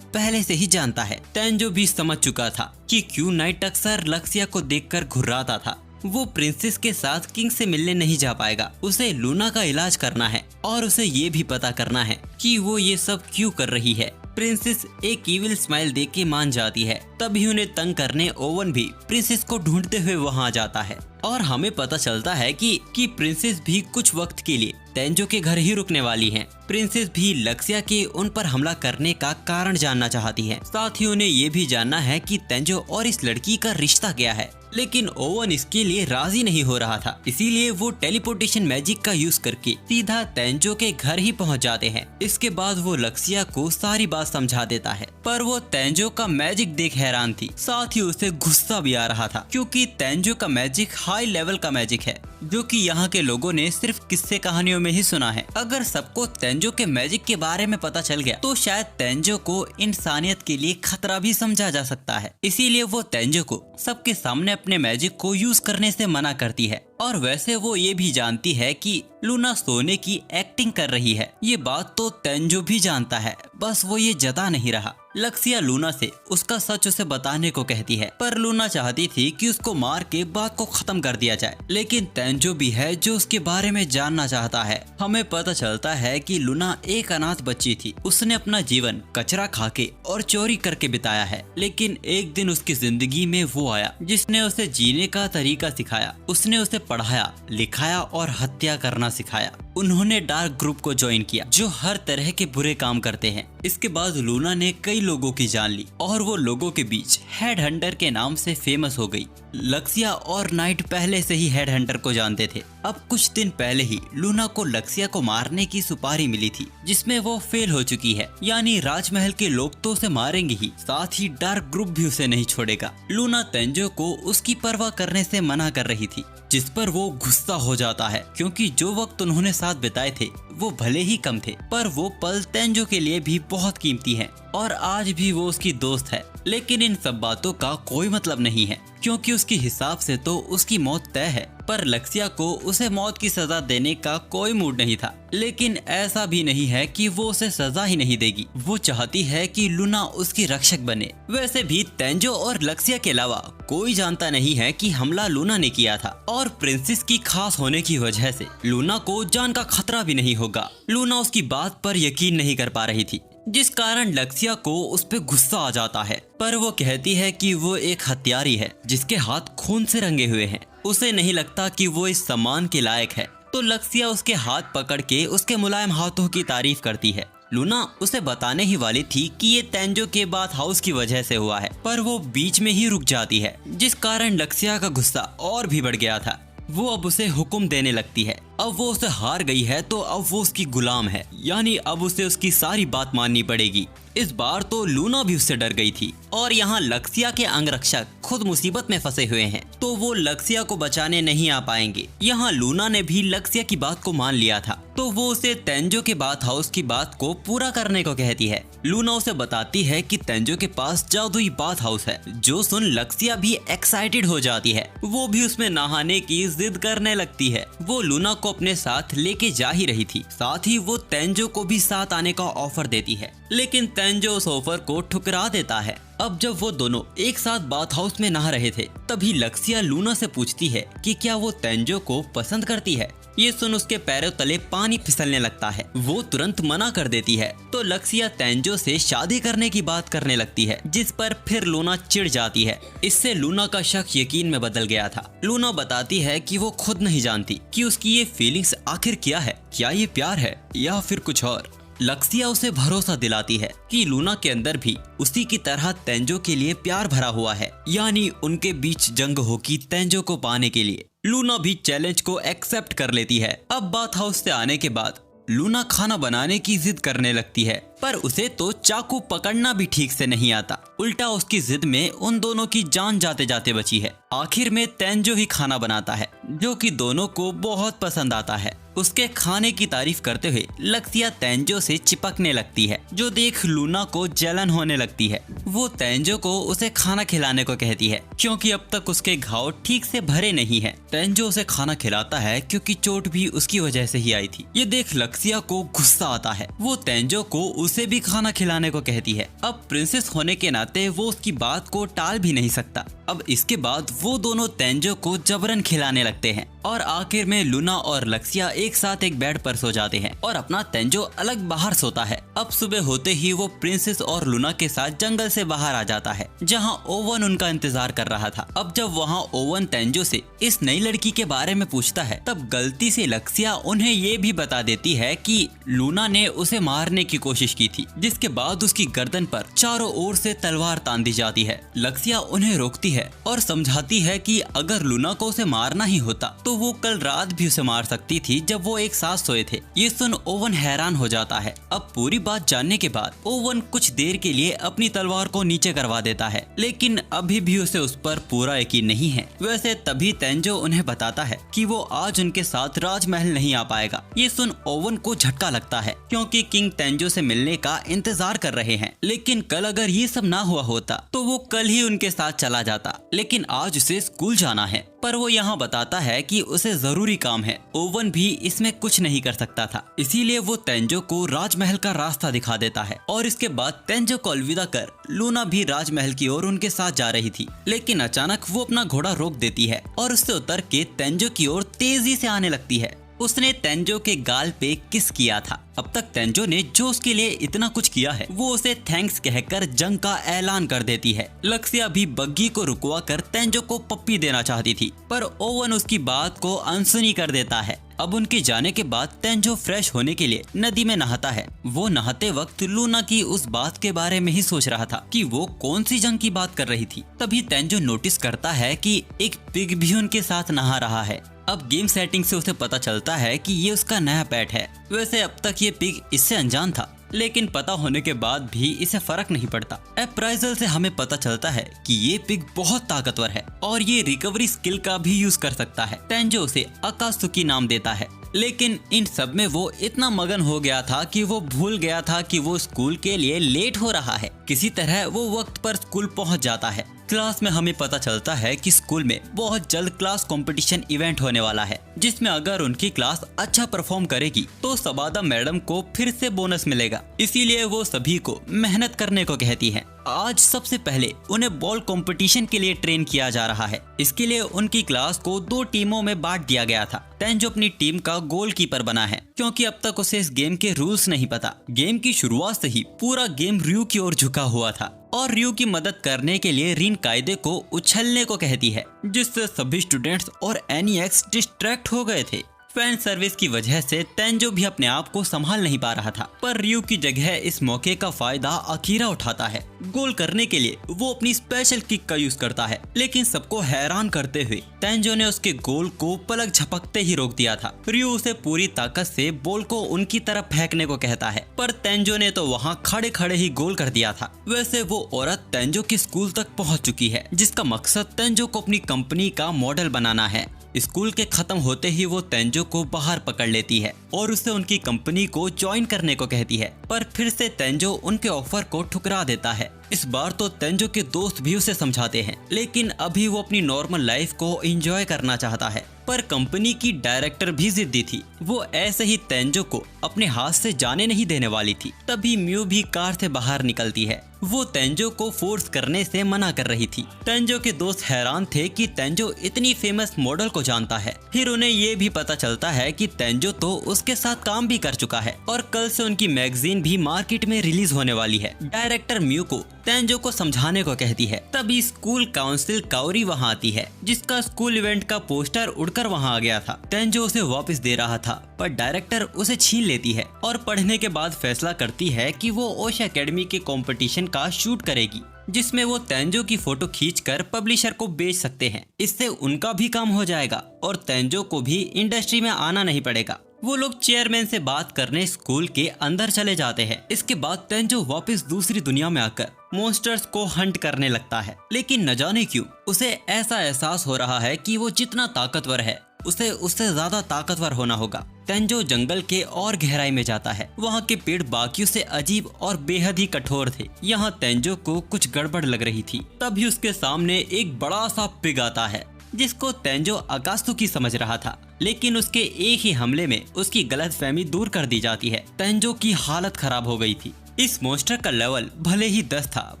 पहले से ही जानता है। तेंजो भी समझ चुका था कि क्यों नाइट अक्सर लक्सिया को देखकर घुर्राता था। वो प्रिंसेस के साथ किंग से मिलने नहीं जा पाएगा। उसे लूना का इलाज करना है और उसे ये भी पता करना है कि वो ये सब क्यों कर रही है। प्रिंसेस एक इविल स्माइल देख के मान जाती है। तभी उन्हें तंग करने ओवन भी प्रिंसेस को ढूंढते हुए वहां आ जाता है और हमें पता चलता है कि प्रिंसेस भी कुछ वक्त के लिए तेंजो के घर ही रुकने वाली हैं। प्रिंसेस भी लक्सिया के उन पर हमला करने का कारण जानना चाहती है। साथ ही उन्हें ये भी जानना है कि तेंजो और इस लड़की का रिश्ता क्या है, लेकिन ओवन इसके लिए राजी नहीं हो रहा था। इसीलिए वो टेलीपोर्टेशन मैजिक का यूज करके सीधा तेंजो के घर ही पहुंच जाते हैं। इसके बाद वो लक्सिया को सारी बात समझा देता है, पर वो तेंजो का मैजिक देख हैरान थी। साथ ही उसे गुस्सा भी आ रहा था, क्योंकि तेंजो का मैजिक हाई लेवल का मैजिक है, जो कि यहाँ के लोगों ने सिर्फ किस्से कहानियों में ही सुना है। अगर सबको तेंजो के मैजिक के बारे में पता चल गया तो शायद तेंजो को इंसानियत के लिए खतरा भी समझा जा सकता है। इसीलिए वो तेंजो को सबके सामने अपने मैजिक को यूज करने से मना करती है। और वैसे वो ये भी जानती है कि लूना सोने की एक्टिंग कर रही है। ये बात तो तेंजो भी जानता है, बस वो ये जता नहीं रहा। लक्सिया लूना से उसका सच उसे बताने को कहती है, पर लूना चाहती थी कि उसको मार के बात को खत्म कर दिया जाए, लेकिन तेंजो भी है जो उसके बारे में जानना चाहता है। हमें पता चलता है कि लूना एक अनाथ बच्ची थी। उसने अपना जीवन कचरा खाके और चोरी करके बिताया है, लेकिन एक दिन उसकी जिंदगी में वो आया जिसने उसे जीने का तरीका सिखाया। उसने उसे पढ़ाया, लिखाया और हत्या करना सिखाया। उन्होंने डार्क ग्रुप को ज्वाइन किया जो हर तरह के बुरे काम करते हैं। इसके बाद लूना ने कई लोगों की जान ली और वो लोगों के बीच हेड हंटर के नाम से फेमस हो गई। लक्सिया और नाइट पहले से ही हेड हंटर को जानते थे। अब कुछ दिन पहले ही लूना को लक्सिया को मारने की सुपारी मिली थी, जिसमें वो फेल हो चुकी है। यानी राजमहल के लोग तो उसे मारेंगे ही, साथ ही डार्क ग्रुप भी उसे नहीं छोड़ेगा। लूना तेंजो को उसकी परवाह करने से मना कर रही थी, जिस पर वो गुस्सा हो जाता है, क्योंकि जो वक्त उन्होंने साथ बिताए थे वो भले ही कम थे, पर वो पल तेंजो के लिए भी बहुत कीमती है। और आज भी वो उसकी दोस्त है। लेकिन इन सब बातों का कोई मतलब नहीं है, क्योंकि उसके हिसाब से तो उसकी मौत तय है। पर लक्ष्या को उसे मौत की सजा देने का कोई मूड नहीं था। लेकिन ऐसा भी नहीं है कि वो उसे सजा ही नहीं देगी, वो चाहती है कि लूना उसकी रक्षक बने। वैसे भी तेंजो और लक्ष्या के अलावा कोई जानता नहीं है कि हमला लूना ने किया था, और प्रिंसेस की खास होने की वजह से लूना को जान का खतरा भी नहीं होगा। लूना उसकी बात पर यकीन नहीं कर पा रही थी, जिस कारण लक्ष्या को उस पे गुस्सा आ जाता है। पर वो कहती है कि वो एक हत्यारी है जिसके हाथ खून से रंगे हुए हैं, उसे नहीं लगता कि वो इस सम्मान के लायक है। तो लक्ष्या उसके हाथ पकड़ के उसके मुलायम हाथों की तारीफ करती है। लूना उसे बताने ही वाली थी कि ये तेंजो के बाथ हाउस की वजह से हुआ है, पर वो बीच में ही रुक जाती है, जिस कारण लक्ष्या का गुस्सा और भी बढ़ गया था। वो अब उसे हुक्म देने लगती है। अब वो उसे हार गई है तो अब वो उसकी गुलाम है, यानी अब उसे उसकी सारी बात माननी पड़ेगी। इस बार तो लूना भी उससे डर गई थी, और यहाँ लक्ष्या के अंगरक्षक खुद मुसीबत में फंसे हुए हैं, तो वो लक्ष्या को बचाने नहीं आ पाएंगे। यहाँ लूना ने भी लक्ष्या की बात को मान लिया था, तो वो उसे तेंजो के बाथ हाउस की बात को पूरा करने को कहती है। लूना उसे बताती है कि तेंजो के पास जादुई बाथ हाउस है, जो सुन लक्ष्या भी एक्साइटेड हो जाती है। वो भी उसमें नहाने की जिद करने लगती है। वो लूना को अपने साथ लेके जा ही रही थी, साथ ही वो तेंजो को भी साथ आने का ऑफर देती है, लेकिन तेंजो उस ऑफर को ठुकरा देता है। अब जब वो दोनों एक साथ बाथ हाउस में नहा रहे थे, तभी लक्ष्या लूना से पूछती है कि क्या वो तेंजो को पसंद करती है। ये सुन उसके पैरों तले पानी फिसलने लगता है। वो तुरंत मना कर देती है, तो लक्ष्या तेंजो से शादी करने की बात करने लगती है, जिस पर फिर लूना चिढ़ जाती है। इससे लूना का शक यकीन में बदल गया था। लूना बताती है कि वो खुद नहीं जानती कि उसकी ये फीलिंग्स आखिर क्या है, क्या ये प्यार है या फिर कुछ और। लक्ष्या उसे भरोसा दिलाती है कि लूना के अंदर भी उसी की तरह तेंजो के लिए प्यार भरा हुआ है, यानी उनके बीच जंग होगी तेंजो को पाने के लिए। लूना भी चैलेंज को एक्सेप्ट कर लेती है। अब बाथ हाउस से आने के बाद लूना खाना बनाने की जिद करने लगती है, पर उसे तो चाकू पकड़ना भी ठीक से नहीं आता। उल्टा उसकी जिद में उन दोनों की जान जाते जाते बची है। आखिर में तेंजो ही खाना बनाता है, जो कि दोनों को बहुत पसंद आता है। उसके खाने की तारीफ करते हुए लक्ष्या तेंजो से चिपकने लगती है, जो देख लूना को जलन होने लगती है। वो तेंजो को उसे खाना खिलाने को कहती है, क्योंकि अब तक उसके घाव ठीक से भरे नहीं है। तेंजो उसे खाना खिलाता है, क्योंकि चोट भी उसकी वजह से ही आई थी। ये देख लक्ष्या को गुस्सा आता है। वो तेंजो को उसे भी खाना खिलाने को कहती है। अब प्रिंसेस होने के नाते वो उसकी बात को टाल भी नहीं सकता। अब इसके बाद वो दोनों तेंजो को जबरन खिलाने लगते हैं, और आखिर में लूना और लक्ष्या एक साथ एक बेड पर सो जाते हैं, और अपना तेंजो अलग बाहर सोता है। अब सुबह होते ही वो प्रिंसेस और लूना के साथ जंगल से बाहर आ जाता है, जहां ओवन उनका इंतजार कर रहा था। अब जब वहां ओवन तेंजो से इस नई लड़की के बारे में पूछता है, तब गलती से लक्ष्या उन्हें ये भी बता देती है कि लूना ने उसे मारने की कोशिश की थी, जिसके बाद उसकी गर्दन पर चारों ओर से तलवार तान दी जाती है। लक्ष्या उन्हें रोकती है और समझाती है कि अगर लूना को उसे मारना ही होता तो वो कल रात भी उसे मार सकती थी, जब वो एक साथ सोए थे। ये सुन ओवन हैरान हो जाता है। अब पूरी बात जानने के बाद ओवन कुछ देर के लिए अपनी तलवार को नीचे करवा देता है, लेकिन अभी भी उसे उस पर पूरा यकीन नहीं है। वैसे तभी तेंजो उन्हें बताता है कि वो आज उनके साथ राजमहल नहीं आ पाएगा। ये सुन ओवन को झटका लगता है, क्योंकि किंग तेंजो से मिलने का इंतजार कर रहे हैं। लेकिन कल अगर ये सब ना हुआ होता तो वो कल ही उनके साथ चला जाता, लेकिन आज उसे स्कूल जाना है। पर वो यहाँ बताता है कि उसे जरूरी काम है। ओवन भी इसमें कुछ नहीं कर सकता था, इसीलिए वो तेंजो को राजमहल का रास्ता दिखा देता है। और इसके बाद तेंजो को अलविदा कर लूना भी राजमहल की ओर उनके साथ जा रही थी, लेकिन अचानक वो अपना घोड़ा रोक देती है और उससे उतर के तेंजो की ओर तेजी से आने लगती है। उसने तेंजो के गाल पे किस किया था। अब तक तेंजो ने जो उसके लिए इतना कुछ किया है, वो उसे थैंक्स कहकर जंग का ऐलान कर देती है। लक्ष्या भी बग्गी को रुकवा कर तेंजो को पप्पी देना चाहती थी, पर ओवन उसकी बात को अनसुनी कर देता है। अब उनके जाने के बाद तेंजो फ्रेश होने के लिए नदी में नहाता है। वो नहाते वक्त लूना की उस बात के बारे में ही सोच रहा था कि वो कौन सी जंग की बात कर रही थी। तभी तेंजो नोटिस करता है कि एक पिग भी उनके साथ नहा रहा है। अब गेम सेटिंग से उसे पता चलता है कि ये उसका नया पेट है। वैसे अब तक ये पिग इससे अनजान था, लेकिन पता होने के बाद भी इसे फर्क नहीं पड़ता। अप्राइजल से हमें पता चलता है कि ये पिग बहुत ताकतवर है और ये रिकवरी स्किल का भी यूज कर सकता है। तेंजो उसे अकात्सुकी नाम देता है। लेकिन इन सब में वो इतना मगन हो गया था कि वो भूल गया था कि वो स्कूल के लिए लेट हो रहा है। किसी तरह वो वक्त पर स्कूल पहुंच जाता है। क्लास में हमें पता चलता है कि स्कूल में बहुत जल्द क्लास कंपटीशन इवेंट होने वाला है, जिसमें अगर उनकी क्लास अच्छा परफॉर्म करेगी तो सबादा मैडम को फिर से बोनस मिलेगा। इसीलिए वो सभी को मेहनत करने को कहती है। आज सबसे पहले उन्हें बॉल कंपटीशन के लिए ट्रेन किया जा रहा है। इसके लिए उनकी क्लास को 2 टीमों में बांट दिया गया था। तेंजो अपनी टीम का गोलकीपर बना है, क्योंकि अब तक उसे इस गेम के रूल्स नहीं पता। गेम की शुरुआत से ही पूरा गेम रयू की ओर झुका हुआ था और रयू की मदद करने के लिए रिन कायदे को उछलने को कहती है, जिससे सभी स्टूडेंट्स और एनिएक्स डिस्ट्रैक्ट हो गए थे। फैन सर्विस की वजह से तेंजो भी अपने आप को संभाल नहीं पा रहा था, पर रयू की जगह इस मौके का फायदा अकीरा उठाता है। गोल करने के लिए वो अपनी स्पेशल किक का यूज करता है, लेकिन सबको हैरान करते हुए तेंजो ने उसके गोल को पलक झपकते ही रोक दिया था। रयू उसे पूरी ताकत से बॉल को उनकी तरफ फेंकने को कहता है, पर तेंजो ने तो वहाँ खड़े खड़े ही गोल कर दिया था। वैसे वो औरत तेंजो के स्कूल तक पहुँच चुकी है, जिसका मकसद तेंजो को अपनी कंपनी का मॉडल बनाना है। स्कूल के खत्म होते ही वो तेंजो को बाहर पकड़ लेती है और उसे उनकी कंपनी को ज्वाइन करने को कहती है, पर फिर से तेंजो उनके ऑफर को ठुकरा देता है। इस बार तो तेंजो के दोस्त भी उसे समझाते हैं, लेकिन अभी वो अपनी नॉर्मल लाइफ को एंजॉय करना चाहता है। पर कंपनी की डायरेक्टर भी जिद्दी थी। वो ऐसे ही तेंजो को अपने हाथ से जाने नहीं देने वाली थी। तभी म्यू भी कार से बाहर निकलती है। वो तेंजो को फोर्स करने से मना कर रही थी। तेंजो के दोस्त हैरान थे कि तेंजो इतनी फेमस मॉडल को जानता है। फिर उन्हें ये भी पता चलता है कि तेंजो तो उसके साथ काम भी कर चुका है और कल से उनकी मैगजीन भी मार्केट में रिलीज होने वाली है। डायरेक्टर म्यू को तेंजो को समझाने को कहती है। तभी स्कूल काउंसिल काउरी वहाँ आती है, जिसका स्कूल इवेंट का पोस्टर उड़कर वहाँ आ गया था। तेंजो उसे वापस दे रहा था, पर डायरेक्टर उसे छीन लेती है और पढ़ने के बाद फैसला करती है कि वो ओश एकेडमी के कंपटीशन का शूट करेगी, जिसमें वो तेंजो की फोटो खींचकर पब्लिशर को बेच सकते हैं। इससे उनका भी काम हो जाएगा और तेंजो को भी इंडस्ट्री में आना नहीं पड़ेगा। वो लोग चेयरमैन से बात करने स्कूल के अंदर चले जाते हैं। इसके बाद तेंजो वापस दूसरी दुनिया में आकर मॉन्स्टर्स को हंट करने लगता है, लेकिन न जाने क्यों उसे ऐसा एहसास हो रहा है कि वो जितना ताकतवर है उसे उससे ज्यादा ताकतवर होना होगा। तेंजो जंगल के और गहराई में जाता है। वहाँ के पेड़ बाकियों से अजीब और बेहद ही कठोर थे। यहाँ तेंजो को कुछ गड़बड़ लग रही थी। तभी उसके सामने एक बड़ा सा पिग आता है, जिसको तेंजो अकात्सुकी समझ रहा था, लेकिन उसके एक ही हमले में उसकी गलतफहमी दूर कर दी जाती है। तेंजो की हालत खराब हो गई थी। इस मॉन्स्टर का लेवल भले ही 10 था,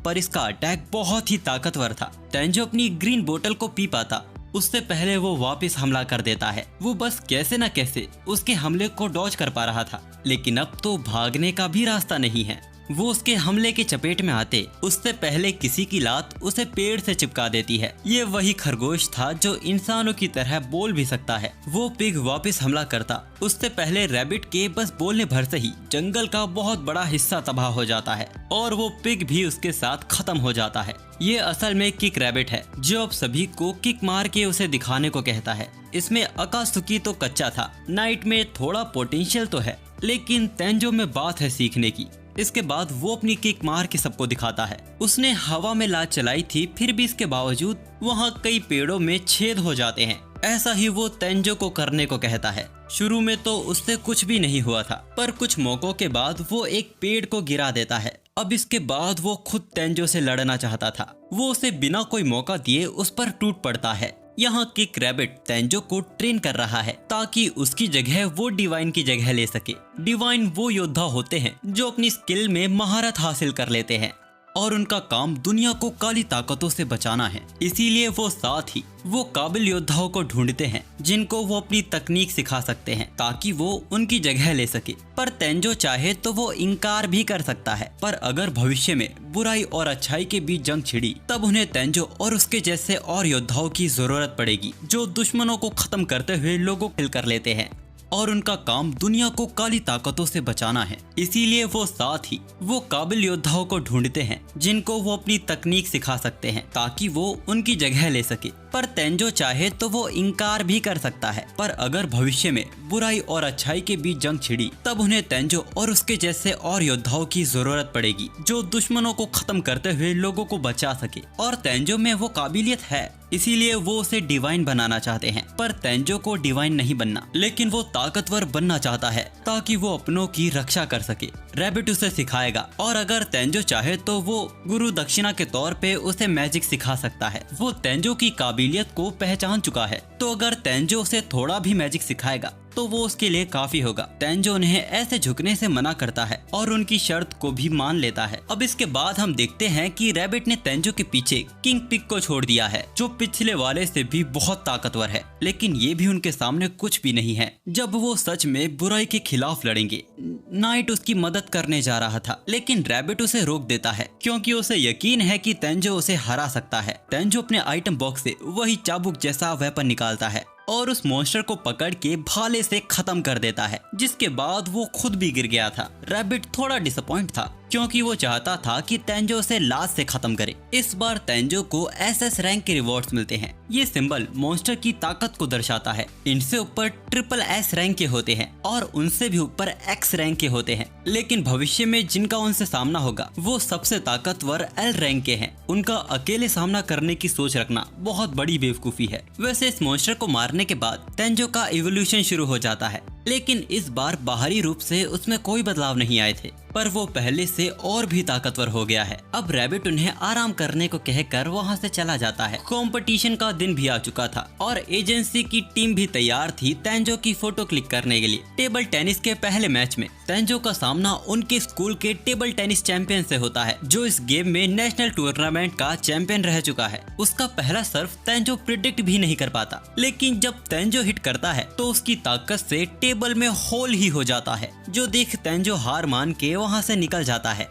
पर इसका अटैक बहुत ही ताकतवर था। तेंजो अपनी ग्रीन बोतल को पी पाता उससे पहले वो वापस हमला कर देता है। वो बस कैसे न कैसे उसके हमले को डॉज कर पा रहा था, लेकिन अब तो भागने का भी रास्ता नहीं है। वो उसके हमले के चपेट में आते उससे पहले किसी की लात उसे पेड़ से चिपका देती है। ये वही खरगोश था जो इंसानों की तरह बोल भी सकता है। वो पिग वापस हमला करता उससे पहले रैबिट के बस बोलने भर से ही जंगल का बहुत बड़ा हिस्सा तबाह हो जाता है और वो पिग भी उसके साथ खत्म हो जाता है। ये असल में किक रैबिट है, जो अब सभी को किक मार के उसे दिखाने को कहता है। इसमें अकात्सुकी तो कच्चा था, नाइट में थोड़ा पोटेंशियल तो है, लेकिन तेंजो में बात है सीखने की। इसके बाद वो अपनी किक मार के सबको दिखाता है। उसने हवा में लात चलाई थी, फिर भी इसके बावजूद वहाँ कई पेड़ों में छेद हो जाते हैं। ऐसा ही वो तेंजो को करने को कहता है। शुरू में तो उससे कुछ भी नहीं हुआ था, पर कुछ मौकों के बाद वो एक पेड़ को गिरा देता है। अब इसके बाद वो खुद तेंजो से लड़ना चाहता था। वो उसे बिना कोई मौका दिए उस पर टूट पड़ता है। यहाँ किक रैबिट तेंजो को ट्रेन कर रहा है ताकि उसकी जगह वो डिवाइन की जगह ले सके। डिवाइन वो योद्धा होते हैं जो अपनी स्किल में महारत हासिल कर लेते हैं और उनका काम दुनिया को काली ताकतों से बचाना है। इसीलिए वो साथ ही वो काबिल योद्धाओं को ढूंढते हैं जिनको वो अपनी तकनीक सिखा सकते हैं ताकि वो उनकी जगह ले सके। पर तेंजो चाहे तो वो इनकार भी कर सकता है, पर अगर भविष्य में बुराई और अच्छाई के बीच जंग छिड़ी तब उन्हें तेंजो और उसके जैसे और योद्धाओं की जरूरत पड़ेगी जो दुश्मनों को खत्म करते हुए लोगों को किल कर लेते हैं और उनका काम दुनिया को काली ताकतों से बचाना है। इसीलिए वो साथ ही वो काबिल योद्धाओं को ढूंढते हैं जिनको वो अपनी तकनीक सिखा सकते हैं ताकि वो उनकी जगह ले सके। पर तेंजो चाहे तो वो इनकार भी कर सकता है। पर अगर भविष्य में बुराई और अच्छाई के बीच जंग छिड़ी तब उन्हें तेंजो और उसके जैसे और योद्धाओं की जरूरत पड़ेगी जो दुश्मनों को खत्म करते हुए लोगों को बचा सके। और तेंजो में वो काबिलियत है, इसीलिए वो उसे डिवाइन बनाना चाहते हैं। पर तेंजो को डिवाइन नहीं बनना, लेकिन वो ताकतवर बनना चाहता है ताकि वो अपनों की रक्षा कर सके। रैबिट उसे सिखाएगा और अगर तेंजो चाहे तो वो गुरु दक्षिणा के तौर पे उसे मैजिक सिखा सकता है। वो तेंजो की काबिलियत को पहचान चुका है, तो अगर तेंजो उसे थोड़ा भी मैजिक सिखाएगा तो वो उसके लिए काफी होगा। तेंजो उन्हें ऐसे झुकने से मना करता है और उनकी शर्त को भी मान लेता है। अब इसके बाद हम देखते हैं कि रैबिट ने तेंजो के पीछे किंग पिग को छोड़ दिया है, जो पिछले वाले से भी बहुत ताकतवर है, लेकिन ये भी उनके सामने कुछ भी नहीं है जब वो सच में बुराई के खिलाफ लड़ेंगे। नाइट उसकी मदद करने जा रहा था, लेकिन रैबिट उसे रोक देता है क्योंकि उसे यकीन है कि तेंजो उसे हरा सकता है। तेंजो अपने आइटम बॉक्स से वही चाबुक जैसा वेपन निकालता है और उस मॉन्स्टर को पकड़ के भाले से खत्म कर देता है, जिसके बाद वो खुद भी गिर गया था। रैबिट थोड़ा डिसअपॉइंट था क्योंकि वो चाहता था कि तेंजो उसे लाश से खत्म करे। इस बार तेंजो को एसएस रैंक के रिवॉर्ड्स मिलते हैं। ये सिंबल मॉन्स्टर की ताकत को दर्शाता है। इनसे ऊपर ट्रिपल एस रैंक के होते हैं और उनसे भी ऊपर एक्स रैंक के होते हैं, लेकिन भविष्य में जिनका उनसे सामना होगा वो सबसे ताकतवर एल रैंक के हैं। उनका अकेले सामना करने की सोच रखना बहुत बड़ी बेवकूफी है। वैसे इस मॉन्स्टर को मारने के बाद तेंजो का इवोल्यूशन शुरू हो जाता है, लेकिन इस बार बाहरी रूप से उसमें कोई बदलाव नहीं आए थे, पर वो पहले से और भी ताकतवर हो गया है। अब रैबिट उन्हें आराम करने को कहकर वहाँ से चला जाता है। कंपटीशन का दिन भी आ चुका था और एजेंसी की टीम भी तैयार थी तेंजो की फोटो क्लिक करने के लिए। टेबल टेनिस के पहले मैच में तेंजो का सामना उनके स्कूल के टेबल टेनिस चैंपियन से होता है, जो इस गेम में नेशनल टूर्नामेंट का चैंपियन रह चुका है। उसका पहला सर्व तेंजो प्रिडिक्ट भी नहीं कर पाता, लेकिन जब तेंजो हिट करता है तो उसकी ताकत से टेबल में होल ही हो जाता है, जो देख तेंजो हार मान के वहाँ से निकल जाता है।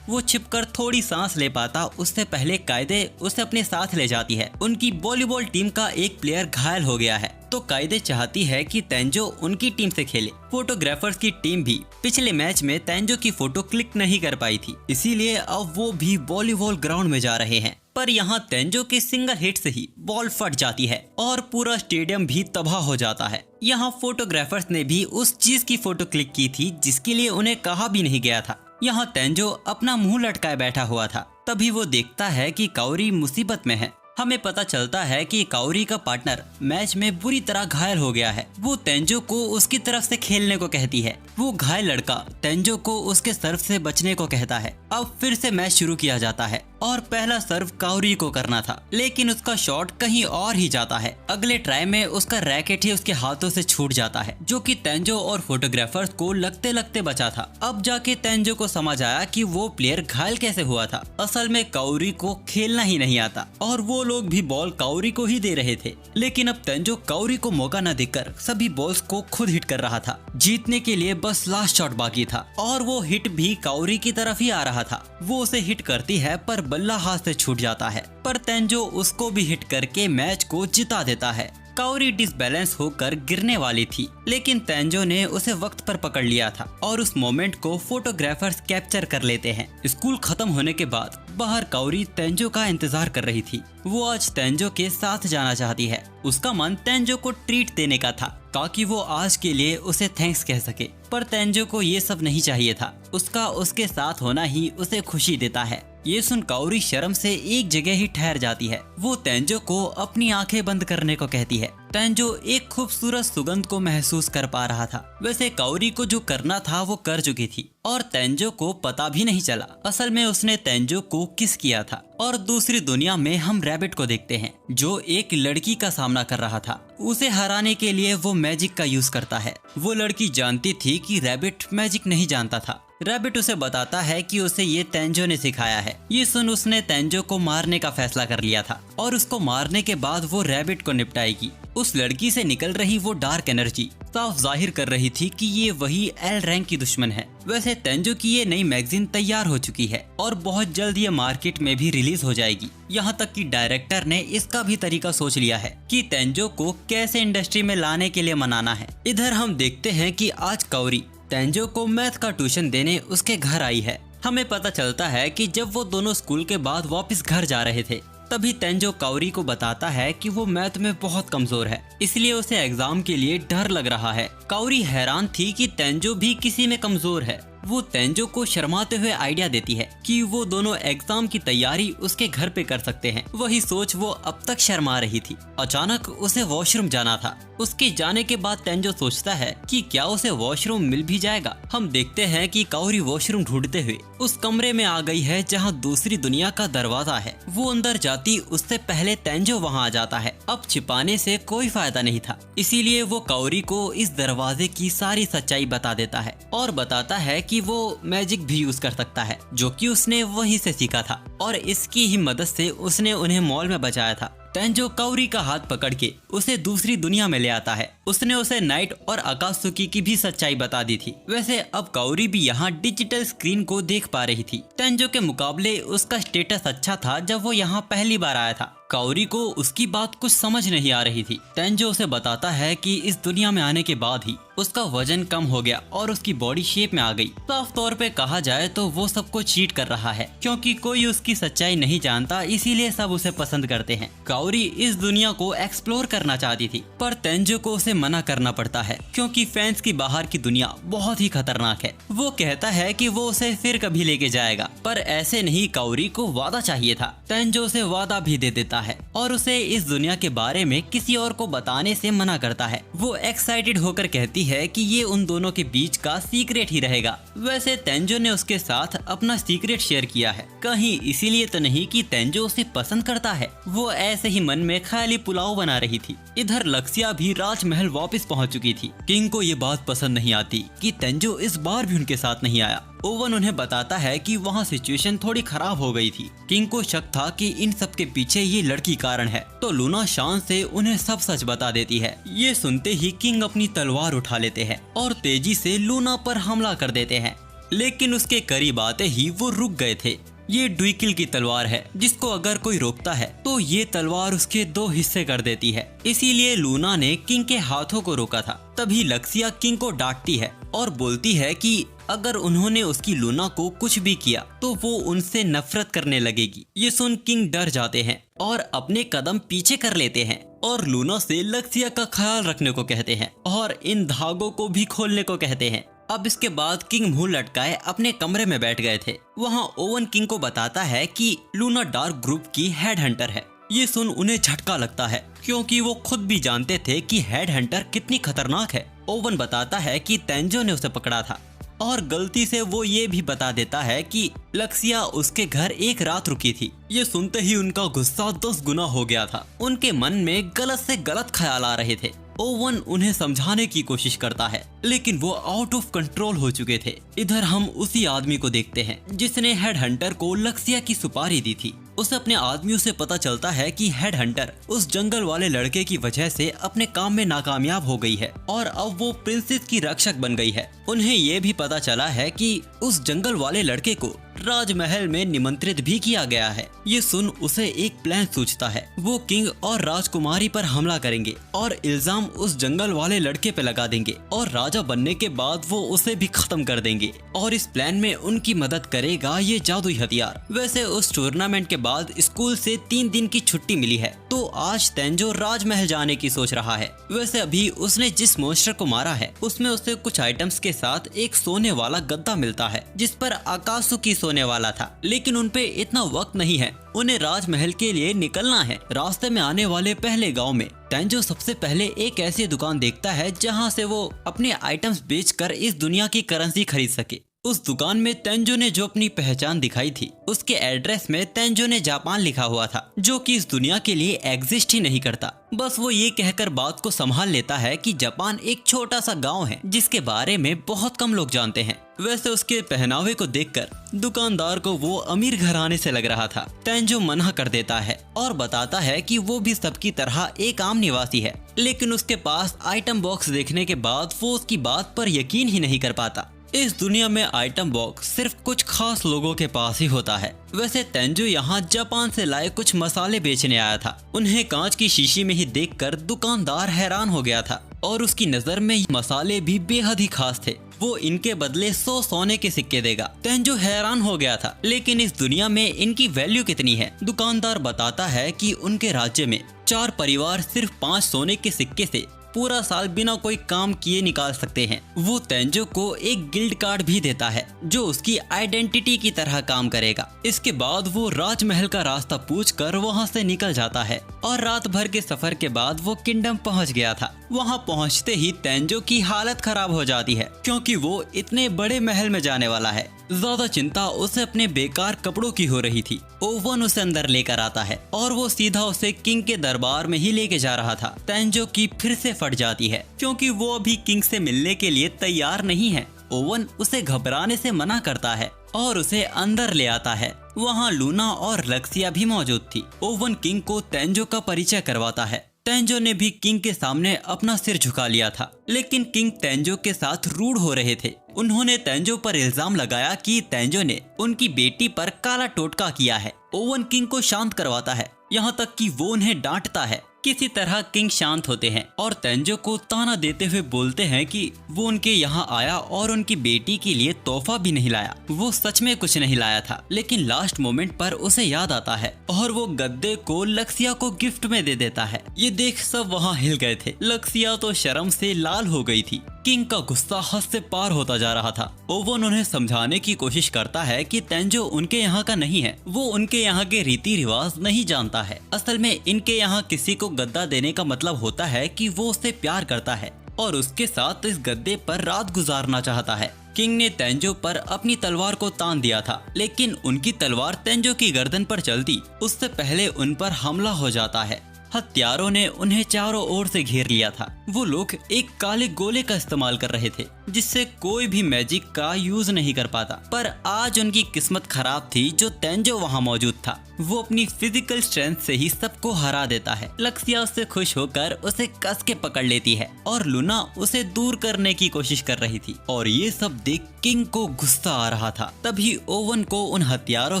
वो छिपकर थोड़ी सांस ले पाता उससे पहले कायदे उसे अपने साथ ले जाती है। उनकी वॉलीबॉल टीम का एक प्लेयर घायल हो गया है, तो कायदे चाहती है कि तेंजो उनकी टीम से खेले। फोटोग्राफर्स की टीम भी पिछले मैच में तेंजो की फोटो क्लिक नहीं कर पाई थी, इसीलिए अब वो भी वॉलीबॉल ग्राउंड में जा रहे हैं। पर यहाँ तेंजो के सिंगल हिट से ही बॉल फट जाती है और पूरा स्टेडियम भी तबाह हो जाता है। यहाँ फोटोग्राफर्स ने भी उस चीज की फोटो क्लिक की थी जिसके लिए उन्हें कहा भी नहीं गया था। यहाँ तेंजो अपना मुंह लटकाए बैठा हुआ था, तभी वो देखता है कि काओरी मुसीबत में है। हमें पता चलता है कि काओरी का पार्टनर मैच में बुरी तरह घायल हो गया है। वो तेंजो को उसकी तरफ से खेलने को कहती है। वो घायल लड़का तेंजो को उसके सर्व से बचने को कहता है। अब फिर से मैच शुरू किया जाता है और पहला सर्व काओरी को करना था, लेकिन उसका शॉट कहीं और ही जाता है। अगले ट्राई में उसका रैकेट ही उसके हाथों से छूट जाता है, जो कि तेंजो और फोटोग्राफर्स को लगते लगते बचा था। अब जाके तेंजो को समझ आया कि वो प्लेयर घायल कैसे हुआ था। असल में काओरी को खेलना ही नहीं आता और वो लोग भी बॉल काओरी को ही दे रहे थे, लेकिन अब तेंजो काओरी को मौका न देकर सभी बॉल्स को खुद हिट कर रहा था। जीतने के लिए बस लास्ट शॉट बाकी था और वो हिट भी काओरी की तरफ ही आ रहा था। वो उसे हिट करती है पर बल्ला हाथ से छूट जाता है, पर तेंजो उसको भी हिट करके मैच को जिता देता है। काओरी डिसबैलेंस होकर गिरने वाली थी, लेकिन तेंजो ने उसे वक्त पर पकड़ लिया था और उस मोमेंट को फोटोग्राफर्स कैप्चर कर लेते हैं। स्कूल खत्म होने के बाद बाहर काओरी तेंजो का इंतजार कर रही थी। वो आज तेंजो के साथ जाना चाहती है। उसका मन तेंजो को ट्रीट देने का था ताकि वो आज के लिए उसे थैंक्स कह सके, पर तेंजो को ये सब नहीं चाहिए था। उसका उसके साथ होना ही उसे खुशी देता है। ये सुन काओरी शर्म से एक जगह ही ठहर जाती है। वो तेंजो को अपनी आंखें बंद करने को कहती है। तेंजो एक खूबसूरत सुगंध को महसूस कर पा रहा था। वैसे काओरी को जो करना था वो कर चुकी थी और तेंजो को पता भी नहीं चला असल में उसने तेंजो को किस किया था। और दूसरी दुनिया में हम रैबिट को देखते हैं, जो एक लड़की का सामना कर रहा था। उसे हराने के लिए वो मैजिक का यूज करता है। वो लड़की जानती थी कि रैबिट मैजिक नहीं जानता था। रैबिट उसे बताता है कि उसे ये तेंजो ने सिखाया है। ये सुन उसने तेंजो को मारने का फैसला कर लिया था और उसको मारने के बाद वो रैबिट को निपटाएगी। उस लड़की से निकल रही वो डार्क एनर्जी साफ जाहिर कर रही थी कि ये वही एल रैंक की दुश्मन है। वैसे तेंजो की ये नई मैगजीन तैयार हो चुकी है और बहुत जल्द ये मार्केट में भी रिलीज हो जाएगी। यहाँ तक कि डायरेक्टर ने इसका भी तरीका सोच लिया है कि तेंजो को कैसे इंडस्ट्री में लाने के लिए मनाना है। इधर हम देखते हैं कि आज काओरी तेंजो को मैथ का ट्यूशन देने उसके घर आई है। हमें पता चलता है कि जब वो दोनों स्कूल के बाद वापस घर जा रहे थे तभी तेंजो काओरी को बताता है कि वो मैथ में बहुत कमजोर है, इसलिए उसे एग्जाम के लिए डर लग रहा है। काओरी हैरान थी कि तेंजो भी किसी में कमजोर है। वो तेंजो को शर्माते हुए आइडिया देती है कि वो दोनों एग्जाम की तैयारी उसके घर पे कर सकते हैं। वही सोच वो अब तक शर्मा रही थी। अचानक उसे वॉशरूम जाना था। उसके जाने के बाद तेंजो सोचता है कि क्या उसे वॉशरूम मिल भी जाएगा। हम देखते हैं कि काओरी वॉशरूम ढूंढते हुए उस कमरे में आ गई है जहाँ दूसरी दुनिया का दरवाजा है। वो अंदर जाती उससे पहले तेंजो वहाँ आ जाता है। अब छिपाने से कोई फायदा नहीं था, इसीलिए वो काओरी को इस दरवाजे की सारी सच्चाई बता देता है और बताता है कि वो मैजिक भी यूज कर सकता है, जो कि उसने वहीं से सीखा था और इसकी ही मदद से उसने उन्हें मॉल में बचाया था। तेंजो काओरी का हाथ पकड़ के उसे दूसरी दुनिया में ले आता है। उसने उसे नाइट और आकाशुकी की भी सच्चाई बता दी थी। वैसे अब काओरी भी यहाँ डिजिटल स्क्रीन को देख पा रही थी। तेंजो के मुकाबले उसका स्टेटस अच्छा था जब वो यहाँ पहली बार आया था। काओरी को उसकी बात कुछ समझ नहीं आ रही थी। तेंजो उसे बताता है कि इस दुनिया में आने के बाद ही उसका वजन कम हो गया और उसकी बॉडी शेप में आ गई। साफ तौर पे कहा जाए तो वो सबको चीट कर रहा है, क्योंकि कोई उसकी सच्चाई नहीं जानता, इसीलिए सब उसे पसंद करते हैं। काओरी इस दुनिया को एक्सप्लोर करना चाहती थी, पर तेंजो को उसे मना करना पड़ता है, क्योंकि फैंस की बाहर की दुनिया बहुत ही खतरनाक है। वो कहता है कि वो उसे फिर कभी लेके जाएगा, पर ऐसे नहीं, काओरी को वादा चाहिए था। तेंजो उसे वादा भी दे देता है और उसे इस दुनिया के बारे में किसी और को बताने से मना करता है। वो एक्साइटेड होकर कहती है कि ये उन दोनों के बीच का सीक्रेट ही रहेगा। वैसे तेंजो ने उसके साथ अपना सीक्रेट शेयर किया है, कहीं इसीलिए तो नहीं कि तेंजो उसे पसंद करता है। वो ऐसे ही मन में ख्याली पुलाव बना रही थी। इधर लक्ष्या भी राजमहल वापस पहुंच चुकी थी। किंग को ये बात पसंद नहीं आती कि तेंजो इस बार भी उनके साथ नहीं आया। ओवन उन्हें बताता है कि वहाँ सिचुएशन थोड़ी खराब हो गई थी। किंग को शक था कि इन सब के पीछे ये लड़की कारण है, तो लूना शान से उन्हें सब सच बता देती है। ये सुनते ही किंग अपनी तलवार उठा लेते हैं और तेजी से लूना पर हमला कर देते हैं, लेकिन उसके करीब आते ही वो रुक गए थे। ये ड्विकिल की तलवार है, जिसको अगर कोई रोकता है तो ये तलवार उसके 2 हिस्से कर देती है। इसीलिए लूना ने किंग के हाथों को रोका था। तभी लक्ष्या किंग को डांटती है और बोलती है कि अगर उन्होंने उसकी लूना को कुछ भी किया तो वो उनसे नफरत करने लगेगी। ये सुन किंग डर जाते हैं और अपने कदम पीछे कर लेते हैं और लूना से लक्ष्या का ख्याल रखने को कहते हैं और इन धागों को भी खोलने को कहते हैं। अब इसके बाद किंग मुंह लटकाए अपने कमरे में बैठ गए थे। वहाँ ओवन किंग को बताता है कि लूना डार्क ग्रुप की हेड हंटर है। ये सुन उन्हें झटका लगता है, क्योंकि वो खुद भी जानते थे कि हेड हंटर कितनी खतरनाक है। ओवन बताता है कि तेंजो ने उसे पकड़ा था और गलती से वो ये भी बता देता है कि लक्ष्या उसके घर एक रात रुकी थी। ये सुनते ही उनका गुस्सा 10 गुना हो गया था। उनके मन में गलत से गलत ख्याल आ रहे थे। ओवन उन्हें समझाने की कोशिश करता है, लेकिन वो आउट ऑफ कंट्रोल हो चुके थे। इधर हम उसी आदमी को देखते हैं जिसने हेड हंटर को लक्ष्या की सुपारी दी थी। उसे अपने आदमियों से पता चलता है कि हेड हंटर उस जंगल वाले लड़के की वजह से अपने काम में नाकामयाब हो गई है और अब वो प्रिंसेस की रक्षक बन गई है। उन्हें ये भी पता चला है कि उस जंगल वाले लड़के को राजमहल में निमंत्रित भी किया गया है। ये सुन उसे एक प्लान सूझता है। वो किंग और राजकुमारी पर हमला करेंगे और इल्जाम उस जंगल वाले लड़के पे लगा देंगे और राजा बनने के बाद वो उसे भी खत्म कर देंगे और इस प्लान में उनकी मदद करेगा ये जादुई हथियार। वैसे उस टूर्नामेंट के बाद स्कूल से 3 दिन की छुट्टी मिली है, तो आज तेंजो राजमहल जाने की सोच रहा है। वैसे अभी उसने जिस मॉन्स्टर को मारा है उसमें उसे कुछ आइटम्स के साथ एक सोने वाला गद्दा मिलता है, जिस पर आकाशुकी सोने वाला था, लेकिन उनपे इतना वक्त नहीं है। उन्हें राजमहल के लिए निकलना है। रास्ते में आने वाले पहले गांव में तेंजो सबसे पहले एक ऐसी दुकान देखता है जहां से वो अपने आइटम्स बेचकर इस दुनिया की करेंसी खरीद सके। उस दुकान में तेंजो ने जो अपनी पहचान दिखाई थी, उसके एड्रेस में तेंजो ने जापान लिखा हुआ था, जो कि इस दुनिया के लिए एग्जिस्ट ही नहीं करता। बस वो ये कहकर बात को संभाल लेता है कि जापान एक छोटा सा गांव है जिसके बारे में बहुत कम लोग जानते हैं। वैसे उसके पहनावे को देखकर दुकानदार को वो अमीर घराने से लग रहा था। तेंजो मना कर देता है और बताता है कि वो भी सबकी तरह एक आम निवासी है, लेकिन उसके पास आइटम बॉक्स देखने के बाद वो उसकी बात पर यकीन ही नहीं कर पाता। इस दुनिया में आइटम बॉक्स सिर्फ कुछ खास लोगों के पास ही होता है। वैसे तेंजो यहाँ जापान से लाए कुछ मसाले बेचने आया था। उन्हें कांच की शीशी में ही देखकर दुकानदार हैरान हो गया था और उसकी नजर में मसाले भी बेहद ही खास थे। वो इनके बदले 100 सोने के सिक्के देगा। तेंजो हैरान हो गया था, लेकिन इस दुनिया में इनकी वैल्यू कितनी है? दुकानदार बताता है कि उनके राज्य में 4 परिवार सिर्फ 5 सोने के सिक्के से पूरा साल बिना कोई काम किए निकाल सकते हैं। वो तेंजो को एक गिल्ड कार्ड भी देता है जो उसकी आइडेंटिटी की तरह काम करेगा। इसके बाद वो राजमहल का रास्ता पूछकर वहाँ से निकल जाता है और रात भर के सफर के बाद वो किंगडम पहुँच गया था। वहाँ पहुँचते ही तेंजो की हालत खराब हो जाती है क्योंकि वो इतने बड़े महल में जाने वाला है। ज्यादा चिंता उसे अपने बेकार कपड़ों की हो रही थी। ओवन उसे अंदर लेकर आता है और वो सीधा उसे किंग के दरबार में ही लेके जा रहा था। तेंजो की फिर से फट जाती है क्योंकि वो अभी किंग से मिलने के लिए तैयार नहीं है। ओवन उसे घबराने से मना करता है और उसे अंदर ले आता है। वहाँ लूना और लक्सिया भी मौजूद थी। ओवन किंग को तेंजो का परिचय करवाता है। तेंजो ने भी किंग के सामने अपना सिर झुका लिया था, लेकिन किंग तेंजो के साथ रूड हो रहे थे। उन्होंने तेंजो पर इल्जाम लगाया कि तेंजो ने उनकी बेटी पर काला टोटका किया है। ओवन किंग को शांत करवाता है, यहाँ तक कि वो उन्हें डांटता है। किसी तरह किंग शांत होते हैं और तेंजो को ताना देते हुए बोलते हैं कि वो उनके यहाँ आया और उनकी बेटी के लिए तोहफा भी नहीं लाया। वो सच में कुछ नहीं लाया था, लेकिन लास्ट मोमेंट पर उसे याद आता है और वो गद्दे को लक्सिया को गिफ्ट में दे देता है। ये देख सब वहाँ हिल गए थे। लक्सिया तो शर्म से लाल हो गई थी। किंग का गुस्सा हद से पार होता जा रहा था। ओवन उन्हें समझाने की कोशिश करता है कि तेंजो उनके यहाँ का नहीं है, वो उनके यहाँ के रीति रिवाज नहीं जानता है। असल में इनके यहाँ किसी को गद्दा देने का मतलब होता है कि वो उससे प्यार करता है और उसके साथ इस गद्दे पर रात गुजारना चाहता है। किंग ने तेंजो पर अपनी तलवार को तान दिया था, लेकिन उनकी तलवार तेंजो की गर्दन पर चलती उससे पहले उन पर हमला हो जाता है। हत्यारों ने उन्हें चारों ओर से घेर लिया था। वो लोग एक काले गोले का इस्तेमाल कर रहे थे जिससे कोई भी मैजिक का यूज नहीं कर पाता। पर आज उनकी किस्मत खराब थी जो तेंजो वहाँ मौजूद था। वो अपनी फिजिकल स्ट्रेंथ से ही सबको हरा देता है। लक्सिया उससे खुश होकर उसे कस के पकड़ लेती है और लूना उसे दूर करने की कोशिश कर रही थी और ये सब देख किंग को गुस्सा आ रहा था। तभी ओवन को उन हथियारों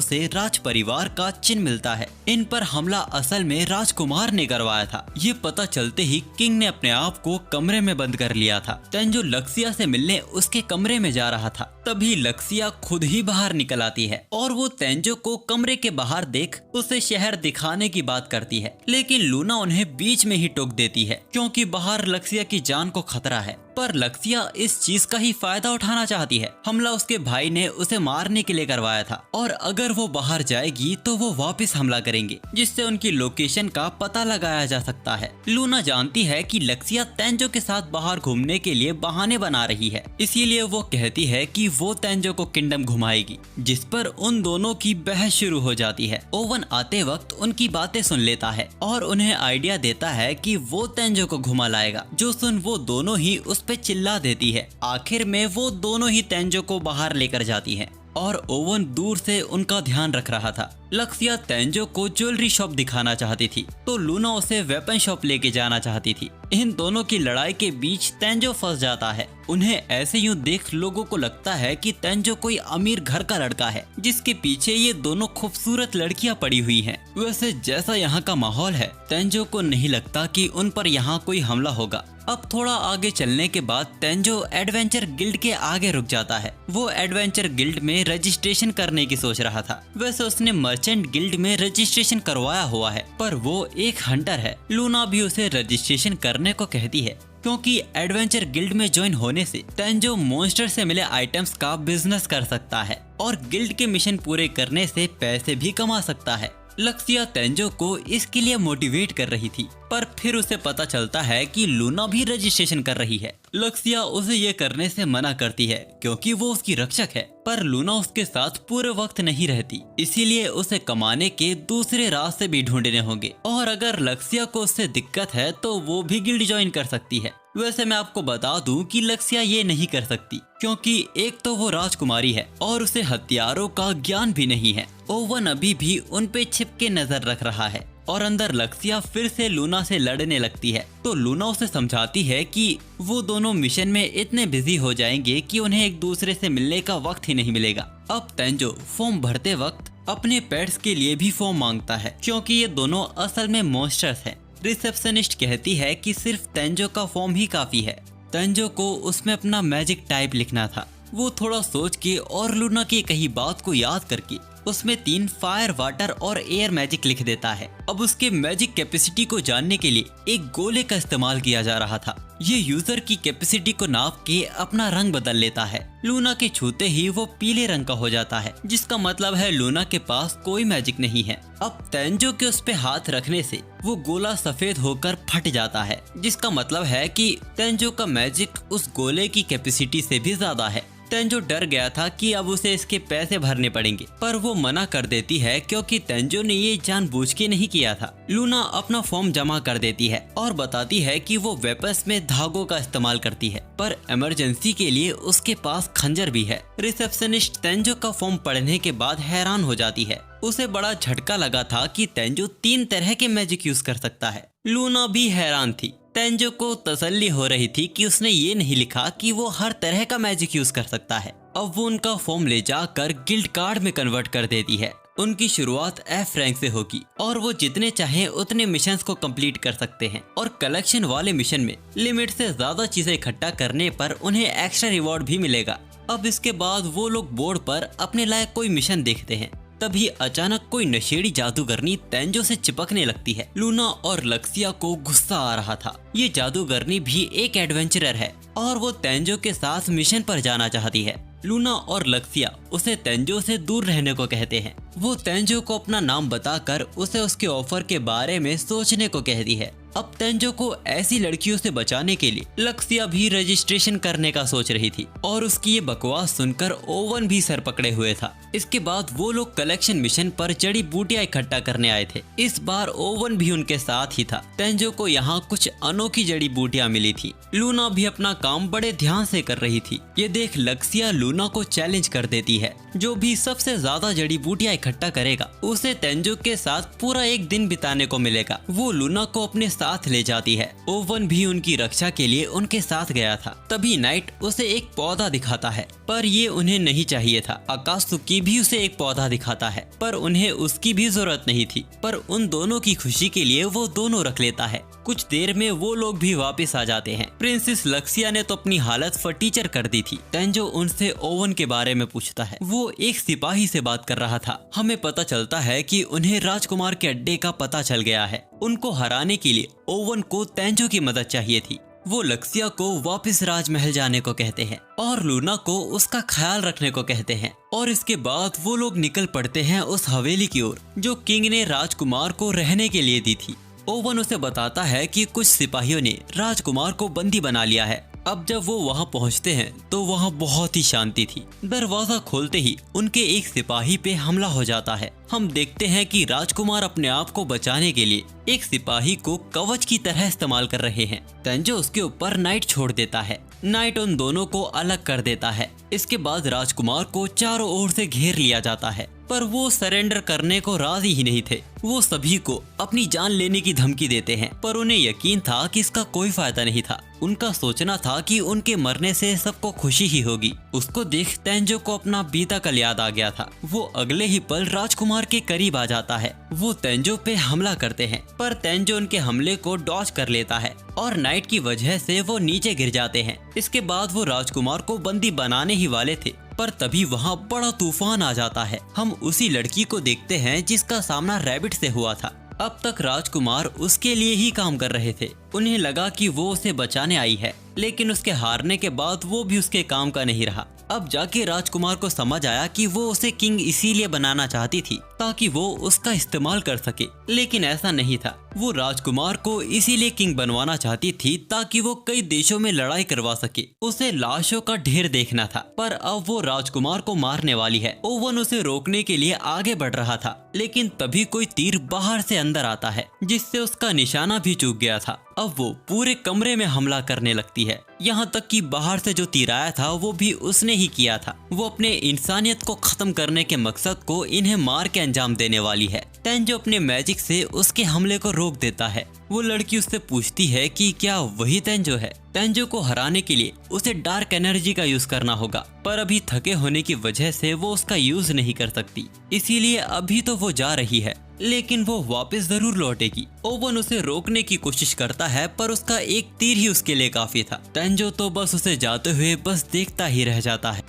से राज परिवार का चिन्ह मिलता है। इन पर हमला असल में राजकुमार ने करवाया था। ये पता चलते ही किंग ने अपने आप को कमरे में बंद कर लिया था। तेंजो लक्सिया से मिलने उसके कमरे में जा रहा था। तभी लक्सिया खुद ही बाहर निकल आती है और वो तेंजो को कमरे के बाहर देख उसे शहर दिखाने की बात करती है, लेकिन लूना उन्हें बीच में ही टोक देती है क्योंकि बाहर लक्सिया की जान को खतरा है। पर लक्सिया इस चीज का ही फायदा उठाना चाहती है। हमला उसके भाई ने उसे मारने के लिए करवाया था और अगर वो बाहर जाएगी तो वो वापस हमला करेंगे जिससे उनकी लोकेशन का पता लगाया जा सकता है। लूना जानती है कि लक्सिया तेंजो के साथ बाहर घूमने के लिए बहाने बना रही है, इसीलिए वो कहती है कि वो तेंजो को किंगडम घुमाएगी, जिस पर उन दोनों की बहस शुरू हो जाती है। ओवन आते वक्त उनकी बातें सुन लेता है और उन्हें आइडिया देता है कि वो तेंजो को घुमा लाएगा। जो सुन वो दोनों ही उस पे चिल्ला देती है। आखिर में वो दोनों ही तेंजो को बाहर लेकर जाती हैं और ओवन दूर से उनका ध्यान रख रहा था। लक्सिया तेंजो को ज्वेलरी शॉप दिखाना चाहती थी तो लूना उसे वेपन शॉप लेके जाना चाहती थी। इन दोनों की लड़ाई के बीच तेंजो फंस जाता है। उन्हें ऐसे यूं देख लोगों को लगता है कि तेंजो कोई अमीर घर का लड़का है जिसके पीछे ये दोनों खूबसूरत लड़कियां पड़ी हुई हैं। वैसे जैसा यहाँ का माहौल है, तेंजो को नहीं लगता कि उन पर यहाँ कोई हमला होगा। अब थोड़ा आगे चलने के बाद तेंजो एडवेंचर गिल्ड के आगे रुक जाता है। वो एडवेंचर गिल्ड में रजिस्ट्रेशन करने की सोच रहा था। वैसे उसने मर्चेंट गिल्ड में रजिस्ट्रेशन करवाया हुआ है, पर वो एक हंटर है। लूना भी उसे रजिस्ट्रेशन करने को कहती है क्योंकि एडवेंचर गिल्ड में ज्वाइन होने से तेंजो मॉन्स्टर से मिले आइटम्स का बिजनेस कर सकता है और गिल्ड के मिशन पूरे करने से पैसे भी कमा सकता है। लक्सिया तेंजो को इसके लिए मोटिवेट कर रही थी, पर फिर उसे पता चलता है कि लूना भी रजिस्ट्रेशन कर रही है। लक्सिया उसे ये करने से मना करती है क्योंकि वो उसकी रक्षक है, पर लूना उसके साथ पूरे वक्त नहीं रहती, इसीलिए उसे कमाने के दूसरे रास्ते भी ढूंढने होंगे और अगर लक्सिया को उससे दिक्कत है तो वो भी गिल्ड ज्वाइन कर सकती है। वैसे मैं आपको बता दूं कि लक्सिया ये नहीं कर सकती क्योंकि एक तो वो राजकुमारी है और उसे हथियारों का ज्ञान भी नहीं है। ओवन अभी भी उन पे छिपके नजर रख रहा है और अंदर लक्सिया फिर से लूना से लड़ने लगती है तो लूना उसे समझाती है कि वो दोनों मिशन में इतने बिजी हो जाएंगे कि उन्हें एक दूसरे से मिलने का वक्त ही नहीं मिलेगा। अब तेंजो फॉर्म भरते वक्त अपने पेट्स के लिए भी फॉर्म मांगता है क्योंकि ये दोनों असल में मॉन्स्टर्स हैं। रिसेप्शनिस्ट कहती है कि सिर्फ तेंजो का फॉर्म ही काफी है तेंजो को उसमें अपना मैजिक टाइप लिखना था। वो थोड़ा सोच के और लूना की कही बात को याद करके उसमें 3 फायर, वाटर और एयर मैजिक लिख देता है। अब उसके मैजिक कैपेसिटी को जानने के लिए एक गोले का इस्तेमाल किया जा रहा था। ये यूजर की कैपेसिटी को नाप के अपना रंग बदल लेता है। लूना के छूते ही वो पीले रंग का हो जाता है, जिसका मतलब है लूना के पास कोई मैजिक नहीं है। अब तेंजो के उस पे हाथ रखने से वो गोला सफेद होकर फट जाता है, जिसका मतलब है कि तेंजो का मैजिक उस गोले की कैपेसिटी से भी ज्यादा है। तेंजो डर गया था कि अब उसे इसके पैसे भरने पड़ेंगे, पर वो मना कर देती है क्योंकि तेंजो ने ये जानबूझ के नहीं किया था। लूना अपना फॉर्म जमा कर देती है और बताती है कि वो वेपन्स में धागों का इस्तेमाल करती है, पर इमरजेंसी के लिए उसके पास खंजर भी है। रिसेप्शनिस्ट तेंजो का फॉर्म पढ़ने के बाद हैरान हो जाती है। उसे बड़ा झटका लगा था कि तेंजो 3 तरह के मैजिक यूज कर सकता है। लूना भी हैरान थी। तेंजो को तसल्ली हो रही थी कि उसने ये नहीं लिखा कि वो हर तरह का मैजिक यूज कर सकता है। अब वो उनका फॉर्म ले जाकर गिल्ड कार्ड में कन्वर्ट कर देती है। उनकी शुरुआत F रैंक से होगी और वो जितने चाहे उतने मिशंस को कंप्लीट कर सकते हैं, और कलेक्शन वाले मिशन में लिमिट से ज्यादा चीजें इकट्ठा करने पर उन्हें एक्स्ट्रा रिवॉर्ड भी मिलेगा। अब इसके बाद वो लोग बोर्ड पर अपने लायक कोई मिशन देखते हैं। तभी अचानक कोई नशेड़ी जादूगरनी तेंजो से चिपकने लगती है। लूना और लक्सिया को गुस्सा आ रहा था। ये जादूगरनी भी एक एडवेंचरर है और वो तेंजो के साथ मिशन पर जाना चाहती है। लूना और लक्सिया उसे तेंजो से दूर रहने को कहते हैं। वो तेंजो को अपना नाम बताकर उसे उसके ऑफर के बारे में सोचने को कहती है। अब तेंजो को ऐसी लड़कियों से बचाने के लिए लक्सिया भी रजिस्ट्रेशन करने का सोच रही थी, और उसकी ये बकवास सुनकर ओवन भी सर पकड़े हुए था। इसके बाद वो लोग कलेक्शन मिशन पर जड़ी बूटियां इकट्ठा करने आए थे। इस बार ओवन भी उनके साथ ही था। तेंजो को यहाँ कुछ अनोखी जड़ी बूटियां मिली थी। लूना भी अपना काम बड़े ध्यान से कर रही थी। ये देख लक्सिया लूना को चैलेंज कर देती है। जो भी सबसे ज्यादा जड़ी बूटियां इकट्ठा करेगा उसे तेंजो के साथ पूरा एक दिन बिताने को मिलेगा। वो लूना को अपने साथ ले जाती है। ओवन भी उनकी रक्षा के लिए उनके साथ गया था। तभी नाइट उसे एक पौधा दिखाता है, पर ये उन्हें नहीं चाहिए था। अकात्सुकी भी उसे एक पौधा दिखाता है, पर उन्हें उसकी भी जरूरत नहीं थी। पर उन दोनों की खुशी के लिए वो दोनों रख लेता है। कुछ देर में वो लोग भी वापस आ जाते हैं। प्रिंसेस लक्सिया ने तो अपनी हालत फटीचर कर दी थी। तेंजो उनसे ओवन के बारे में पूछता है। वो एक सिपाही से बात कर रहा था। हमें पता चलता है कि उन्हें राजकुमार के अड्डे का पता चल गया है। उनको हराने के लिए ओवन को तेंजो की मदद चाहिए थी। वो लक्सिया को वापस राजमहल जाने को कहते हैं और लूना को उसका ख्याल रखने को कहते हैं, और इसके बाद वो लोग निकल पड़ते हैं उस हवेली की ओर जो किंग ने राजकुमार को रहने के लिए दी थी। ओवन उसे बताता है कि कुछ सिपाहियों ने राजकुमार को बंदी बना लिया है। अब जब वो वहाँ पहुँचते हैं तो वहाँ बहुत ही शांति थी। दरवाजा खोलते ही उनके एक सिपाही पे हमला हो जाता है। हम देखते हैं कि राजकुमार अपने आप को बचाने के लिए एक सिपाही को कवच की तरह इस्तेमाल कर रहे हैं। तेंजो उसके ऊपर नाइट छोड़ देता है। नाइट उन दोनों को अलग कर देता है। इसके बाद राजकुमार को चारों ओर से घेर लिया जाता है, पर वो सरेंडर करने को राजी ही नहीं थे। वो सभी को अपनी जान लेने की धमकी देते हैं, पर उन्हें यकीन था कि इसका कोई फायदा नहीं था। उनका सोचना था कि उनके मरने से सबको खुशी ही होगी। उसको देख तेंजो को अपना बीता कल याद आ गया था। वो अगले ही पल राजकुमार के करीब आ जाता है। वो तेंजो पे हमला करते हैं, पर तेंजो उनके हमले को डॉज कर लेता है और नाइट की वजह से वो नीचे गिर जाते हैं। इसके बाद वो राजकुमार को बंदी बनाने ही वाले थे, पर तभी वहाँ बड़ा तूफान आ जाता है। हम उसी लड़की को देखते हैं जिसका सामना रैबिट से हुआ था। अब तक राजकुमार उसके लिए ही काम कर रहे थे। उन्हें लगा कि वो उसे बचाने आई है, लेकिन उसके हारने के बाद वो भी उसके काम का नहीं रहा। अब जाके राजकुमार को समझ आया कि वो उसे किंग इसीलिए बनाना चाहती थी ताकि वो उसका इस्तेमाल कर सके, लेकिन ऐसा नहीं था। वो राजकुमार को इसीलिए किंग बनवाना चाहती थी ताकि वो कई देशों में लड़ाई करवा सके। उसे लाशों का ढेर देखना था, पर अब वो राजकुमार को मारने वाली है। ओवन उसे रोकने के लिए आगे बढ़ रहा था, लेकिन तभी कोई तीर बाहर से अंदर आता है जिससे उसका निशाना भी चूक गया था। अब वो पूरे कमरे में हमला करने लगती है। यहाँ तक कि बाहर से जो तीर आया था वो भी उसने ही किया था। वो अपने इंसानियत को खत्म करने के मकसद को इन्हें मार के अंजाम देने वाली है। तेंजो अपने मैजिक से उसके हमले को रोक देता है। वो लड़की उससे पूछती है कि क्या वही तेंजो है। तेंजो को हराने के लिए उसे डार्क एनर्जी का यूज करना होगा, पर अभी थके होने की वजह से वो उसका यूज नहीं कर सकती, इसीलिए अभी तो वो जा रही है। लेकिन वो वापस जरूर लौटेगी। ओवन उसे रोकने की कोशिश करता है पर उसका एक तीर ही उसके लिए काफी था। तेंजो तो बस उसे जाते हुए बस देखता ही रह जाता है।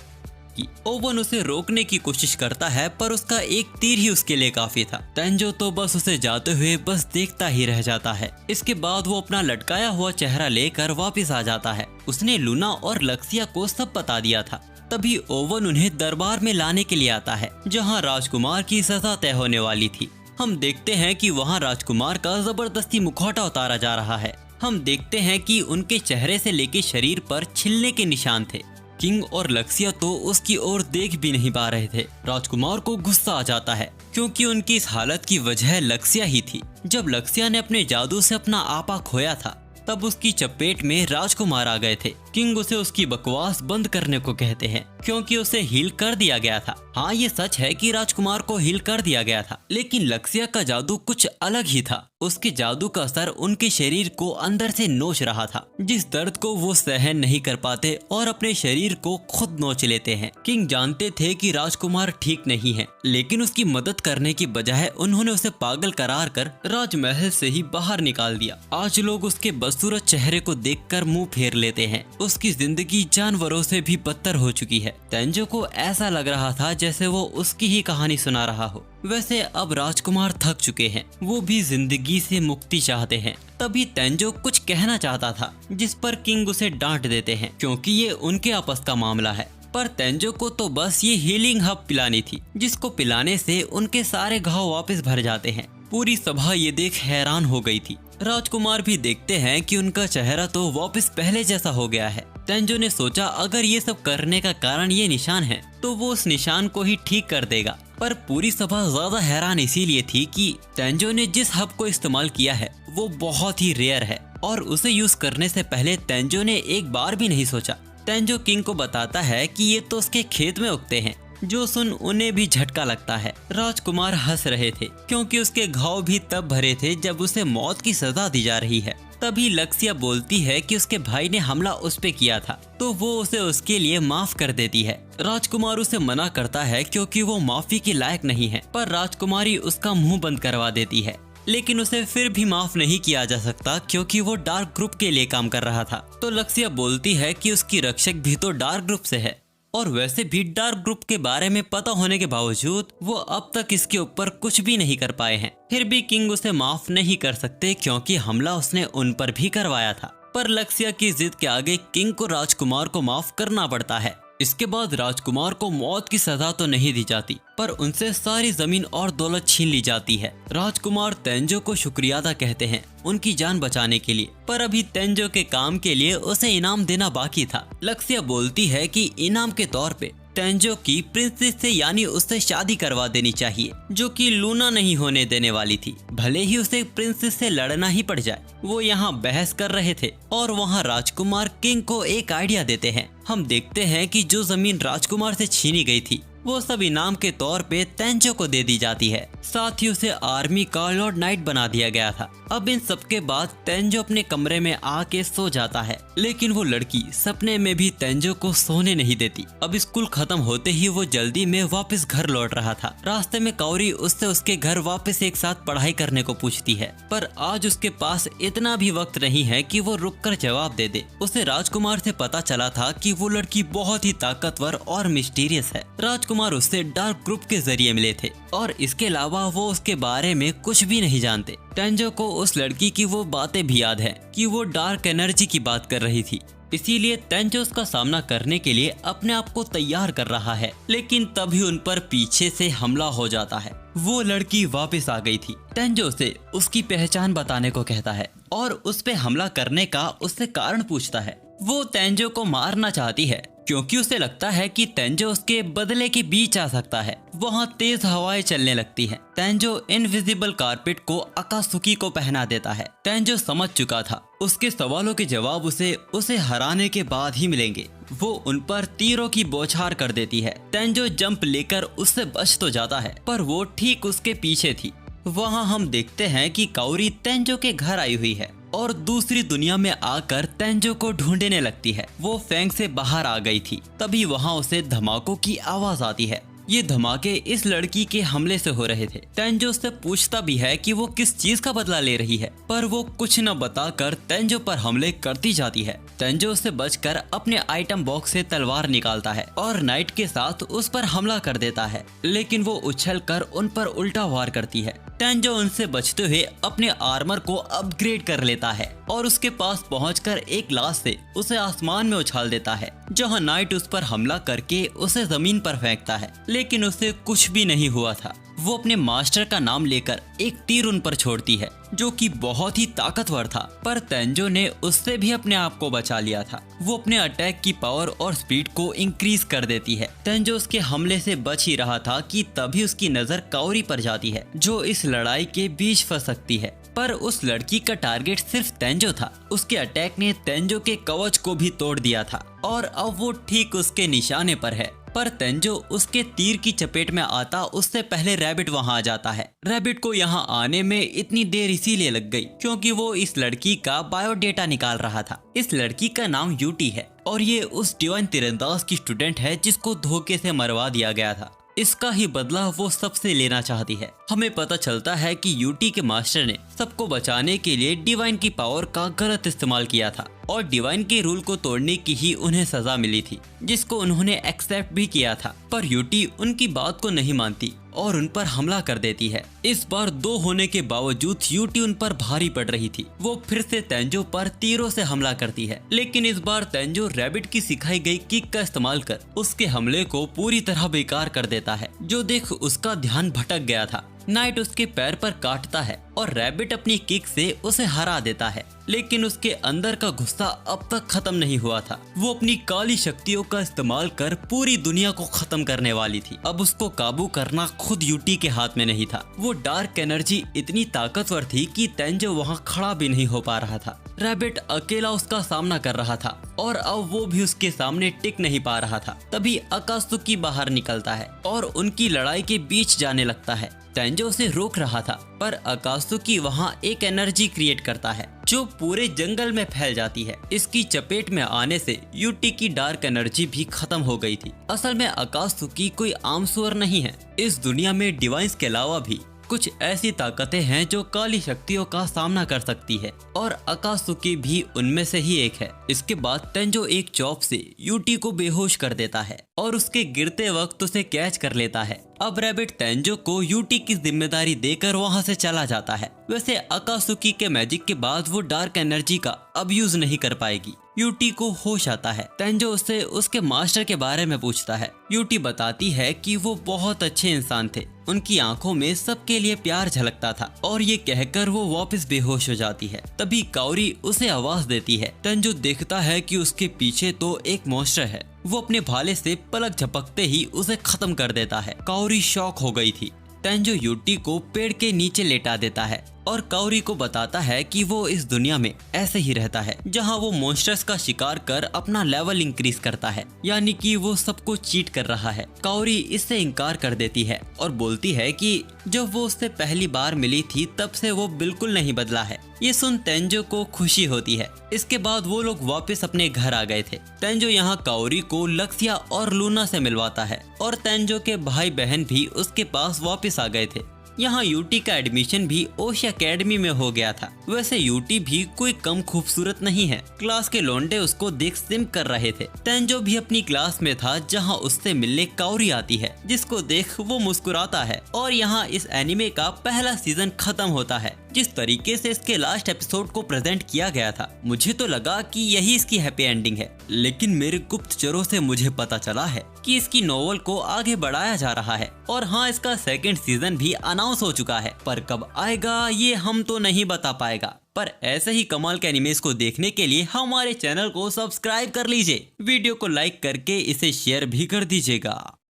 ओवन उसे रोकने की कोशिश करता है पर उसका एक तीर ही उसके लिए काफी था। तेंजो तो बस उसे जाते हुए बस देखता ही रह जाता है। इसके बाद वो अपना लटकाया हुआ चेहरा लेकर वापस आ जाता है। उसने लूना और लक्सिया को सब बता दिया था। तभी ओवन उन्हें दरबार में लाने के लिए आता है जहाँ राजकुमार की सजा तय होने वाली थी। हम देखते हैं कि वहाँ राजकुमार का जबरदस्ती मुखौटा उतारा जा रहा है। हम देखते हैं कि उनके चेहरे से लेके शरीर पर छिलने के निशान थे। किंग और लक्सिया तो उसकी ओर देख भी नहीं पा रहे थे। राजकुमार को गुस्सा आ जाता है क्योंकि उनकी इस हालत की वजह लक्सिया ही थी। जब लक्सिया ने अपने जादू से अपना आपा खोया था तब उसकी चपेट में राजकुमार आ गए थे। किंग उसे उसकी बकवास बंद करने को कहते हैं क्योंकि उसे हील कर दिया गया था। हाँ, ये सच है कि राजकुमार को हील कर दिया गया था, लेकिन लक्सिया का जादू कुछ अलग ही था। उसके जादू का असर उनके शरीर को अंदर से नोच रहा था, जिस दर्द को वो सहन नहीं कर पाते और अपने शरीर को खुद नोच लेते हैं। किंग जानते थे कि राजकुमार ठीक नहीं है, लेकिन उसकी मदद करने की बजाय उन्होंने उसे पागल करार कर राजमहल से ही बाहर निकाल दिया। आज लोग उसके बदसूरत चेहरे को देखकर मुंह फेर लेते हैं। उसकी जिंदगी जानवरों से भी बदतर हो चुकी है। तेंजो को ऐसा लग रहा था जैसे वो उसकी ही कहानी सुना रहा हो। वैसे अब राजकुमार थक चुके हैं, वो भी जिंदगी से मुक्ति चाहते हैं। तभी तेंजो कुछ कहना चाहता था जिस पर किंग उसे डांट देते हैं क्योंकि ये उनके आपस का मामला है। पर तेंजो को तो बस ये हीलिंग हब पिलानी थी जिसको पिलाने से उनके सारे घाव वापस भर जाते हैं। पूरी सभा ये देख हैरान हो गई थी। राजकुमार भी देखते हैं कि उनका चेहरा तो वापस पहले जैसा हो गया है। तेंजो ने सोचा अगर ये सब करने का कारण ये निशान है तो वो उस निशान को ही ठीक कर देगा। पर पूरी सभा ज्यादा हैरान इसीलिए थी कि तेंजो ने जिस हब को इस्तेमाल किया है वो बहुत ही रेयर है और उसे यूज करने से पहले तेंजो ने एक बार भी नहीं सोचा। तेंजो किंग को बताता है कि ये तो उसके खेत में उगते हैं, जो सुन उन्हें भी झटका लगता है। राजकुमार हंस रहे थे क्योंकि उसके घाव भी तब भरे थे जब उसे मौत की सजा दी जा रही है। तभी लक्सिया बोलती है कि उसके भाई ने हमला उस पे किया था तो वो उसे उसके लिए माफ कर देती है। राजकुमार उसे मना करता है क्योंकि वो माफी के लायक नहीं है, पर राजकुमारी उसका मुंह बंद करवा देती है। लेकिन उसे फिर भी माफ नहीं किया जा सकता क्योंकि वो डार्क ग्रुप के लिए काम कर रहा था। तो लक्सिया बोलती है कि उसकी रक्षक भी तो डार्क ग्रुप से है और वैसे भी डार्क ग्रुप के बारे में पता होने के बावजूद वो अब तक इसके ऊपर कुछ भी नहीं कर पाए हैं। फिर भी किंग उसे माफ नहीं कर सकते क्योंकि हमला उसने उन पर भी करवाया था। पर लक्सिया की जिद के आगे किंग को राजकुमार को माफ करना पड़ता है। इसके बाद राजकुमार को मौत की सजा तो नहीं दी जाती पर उनसे सारी जमीन और दौलत छीन ली जाती है। राजकुमार तेंजो को शुक्रिया अदा कहते हैं उनकी जान बचाने के लिए, पर अभी तेंजो के काम के लिए उसे इनाम देना बाकी था। लक्सिया बोलती है कि इनाम के तौर पे तेंजो की प्रिंसेस से यानी उससे शादी करवा देनी चाहिए, जो कि लूना नहीं होने देने वाली थी, भले ही उसे प्रिंसेस से लड़ना ही पड़ जाए। वो यहाँ बहस कर रहे थे और वहाँ राजकुमार किंग को एक आइडिया देते हैं। हम देखते हैं कि जो जमीन राजकुमार से छीनी गई थी वो सब इनाम के तौर पे तेंजो को दे दी जाती है। साथ ही उसे आर्मी का लॉर्ड नाइट बना दिया गया था। अब इन सब के बाद तेंजो अपने कमरे में आके सो जाता है, लेकिन वो लड़की सपने में भी तेंजो को सोने नहीं देती। अब स्कूल खत्म होते ही वो जल्दी में वापस घर लौट रहा था। रास्ते में काउरी उससे उसके घर वापस एक साथ पढ़ाई करने को पूछती है, पर आज उसके पास इतना भी वक्त नहीं है कि वो रुककर जवाब दे दे। उसे राजकुमार से पता चला था कि वो लड़की बहुत ही ताकतवर और मिस्टीरियस है। राजकुमार उससे डार्क ग्रुप के जरिए मिले थे और इसके अलावा वो उसके बारे में कुछ भी नहीं जानते। तेंजो को उस लड़की की वो बातें भी याद है कि वो डार्क एनर्जी की बात कर रही थी, इसीलिए तेंजो उसका सामना करने के लिए अपने आप को तैयार कर रहा है। लेकिन तभी उन पर पीछे से हमला हो जाता है। वो लड़की वापस आ गई थी। तेंजो से उसकी पहचान बताने को कहता है और उस पे हमला करने का उससे कारण पूछता है। वो तेंजो को मारना चाहती है क्योंकि उसे लगता है कि तेंजो उसके बदले के बीच आ सकता है। वहाँ तेज हवाएं चलने लगती हैं। तेंजो इनविजिबल कारपेट को अकासुकी को पहना देता है। तेंजो समझ चुका था उसके सवालों के जवाब उसे हराने के बाद ही मिलेंगे। वो उन पर तीरों की बौछार कर देती है। तेंजो जंप लेकर उससे बच तो जाता है, पर वो ठीक उसके पीछे थी। वहाँ हम देखते हैं कि काउरी तेंजो के घर आई हुई है और दूसरी दुनिया में आकर तेंजो को ढूंढने लगती है। वो फैंग से बाहर आ गई थी। तभी वहाँ उसे धमाकों की आवाज आती है। ये धमाके इस लड़की के हमले से हो रहे थे। तेंजो उससे पूछता भी है कि वो किस चीज का बदला ले रही है, पर वो कुछ न बताकर तेंजो पर हमले करती जाती है। तेंजो उससे बचकर अपने आइटम बॉक्स से तलवार निकालता है और नाइट के साथ उस पर हमला कर देता है, लेकिन वो उछलकर उन पर उल्टा वार करती है। तेंजो उनसे बचते हुए अपने आर्मर को अपग्रेड कर लेता है और उसके पास पहुंचकर एक लाश से उसे आसमान में उछाल देता है, जहां नाइट उस पर हमला करके उसे जमीन पर फेंकता है, लेकिन उसे कुछ भी नहीं हुआ था। वो अपने मास्टर का नाम लेकर एक तीर उन पर छोड़ती है, जो कि बहुत ही ताकतवर था, पर तेंजो ने उससे भी अपने आप को बचा लिया था। वो अपने अटैक की पावर और स्पीड को इंक्रीज कर देती है। तेंजो उसके हमले से बच ही रहा था कि तभी उसकी नजर काओरी पर जाती है, जो इस लड़ाई के बीच फंस सकती है। पर उस लड़की का टारगेट सिर्फ तेंजो था। उसके अटैक ने तेंजो के कवच को भी तोड़ दिया था और अब वो ठीक उसके निशाने पर है। पर तेंजो उसके तीर की चपेट में आता उससे पहले रैबिट वहां आ जाता है। रैबिट को यहां आने में इतनी देर इसीलिए लग गई क्योंकि वो इस लड़की का बायोडेटा निकाल रहा था। इस लड़की का नाम यूटी है और ये उस डिवाइन तीरंदाज की स्टूडेंट है जिसको धोखे से मरवा दिया गया था। इसका ही बदला वो सबसे लेना चाहती है। हमें पता चलता है कि यूटी के मास्टर ने सबको बचाने के लिए डिवाइन की पावर का गलत इस्तेमाल किया था और डिवाइन के रूल को तोड़ने की ही उन्हें सजा मिली थी, जिसको उन्होंने एक्सेप्ट भी किया था। पर यूटी उनकी बात को नहीं मानती और उन पर हमला कर देती है। इस बार 2 होने के बावजूद यूटी उन पर भारी पड़ रही थी। वो फिर से तेंजो पर तीरों से हमला करती है, लेकिन इस बार तेंजो रैबिट की सिखाई गई किक का इस्तेमाल कर उसके हमले को पूरी तरह बेकार कर देता है, जो देख उसका ध्यान भटक गया था। नाइट उसके पैर पर काटता है और रैबिट अपनी किक से उसे हरा देता है, लेकिन उसके अंदर का गुस्सा अब तक खत्म नहीं हुआ था। वो अपनी काली शक्तियों का इस्तेमाल कर पूरी दुनिया को खत्म करने वाली थी। अब उसको काबू करना खुद यूटी के हाथ में नहीं था। वो डार्क एनर्जी इतनी ताकतवर थी कि तेंजो वहां खड़ा भी नहीं हो पा रहा था। रैबिट अकेला उसका सामना कर रहा था और अब वो भी उसके सामने टिक नहीं पा रहा था। तभी अकात्सुकी बाहर निकलता है और उनकी लड़ाई के बीच जाने लगता है। तेंजो उसे रोक रहा था, पर अकात्सुकी वहां एक एनर्जी क्रिएट करता है जो पूरे जंगल में फैल जाती है। इसकी चपेट में आने से यूटी की डार्क एनर्जी भी खत्म हो गई थी। असल में अकात्सुकी कोई आम सुअर नहीं है। इस दुनिया में डिवाइन्स के अलावा भी कुछ ऐसी ताकतें हैं जो काली शक्तियों का सामना कर सकती है और अकात्सुकी भी उनमें से ही एक है। इसके बाद तेंजो एक चॉप से यूटी को बेहोश कर देता है और उसके गिरते वक्त उसे कैच कर लेता है। अब रैबिट तेंजो को यूटी की जिम्मेदारी देकर वहां से चला जाता है। वैसे अकात्सुकी के मैजिक के बाद वो डार्क एनर्जी का अब यूज नहीं कर पाएगी। यूटी को होश आता है। तेंजो उससे उसके मास्टर के बारे में पूछता है। यूटी बताती है कि वो बहुत अच्छे इंसान थे, उनकी आंखों में सबके लिए प्यार झलकता था, और ये कहकर वो वापस बेहोश हो जाती है। तभी काओरी उसे आवाज देती है। तेंजो देखता है कि उसके पीछे तो एक मॉन्स्टर है। वो अपने भाले से पलक झपकते ही उसे खत्म कर देता है। काओरी शॉक हो गई थी। तेंजो यूटी को पेड़ के नीचे लेटा देता है और काओरी को बताता है कि वो इस दुनिया में ऐसे ही रहता है जहां वो मॉन्स्टर्स का शिकार कर अपना लेवल इंक्रीज करता है, यानी कि वो सबको चीट कर रहा है। काओरी इससे इनकार कर देती है और बोलती है कि जब वो उससे पहली बार मिली थी तब से वो बिल्कुल नहीं बदला है। ये सुन तेंजो को खुशी होती है। इसके बाद वो लोग वापस अपने घर आ गए थे। तेंजो यहाँ काओरी को लक्ष्या और लूना से मिलवाता है और तेंजो के भाई बहन भी उसके पास वापस आ गए थे। यहाँ यूटी का एडमिशन भी ओशी एकेडमी में हो गया था। वैसे यूटी भी कोई कम खूबसूरत नहीं है। क्लास के लौंडे उसको देख सिम कर रहे थे। तेंजो भी अपनी क्लास में था जहाँ उससे मिलने काओरी आती है, जिसको देख वो मुस्कुराता है। और यहाँ इस एनिमे का पहला सीजन खत्म होता है। जिस तरीके से इसके लास्ट एपिसोड को प्रेजेंट किया गया था, मुझे तो लगा कि यही इसकी हैप्पी एंडिंग है, लेकिन मेरे गुप्तचरों से मुझे पता चला है कि इसकी नोवेल को आगे बढ़ाया जा रहा है। और हाँ, इसका सेकंड सीजन भी अनाउंस हो चुका है, पर कब आएगा ये हम तो नहीं बता पाएगा। पर ऐसे ही कमाल के एनिमेस को देखने के लिए हमारे चैनल को सब्सक्राइब कर लीजिए। वीडियो को लाइक करके इसे शेयर भी कर दीजिएगा।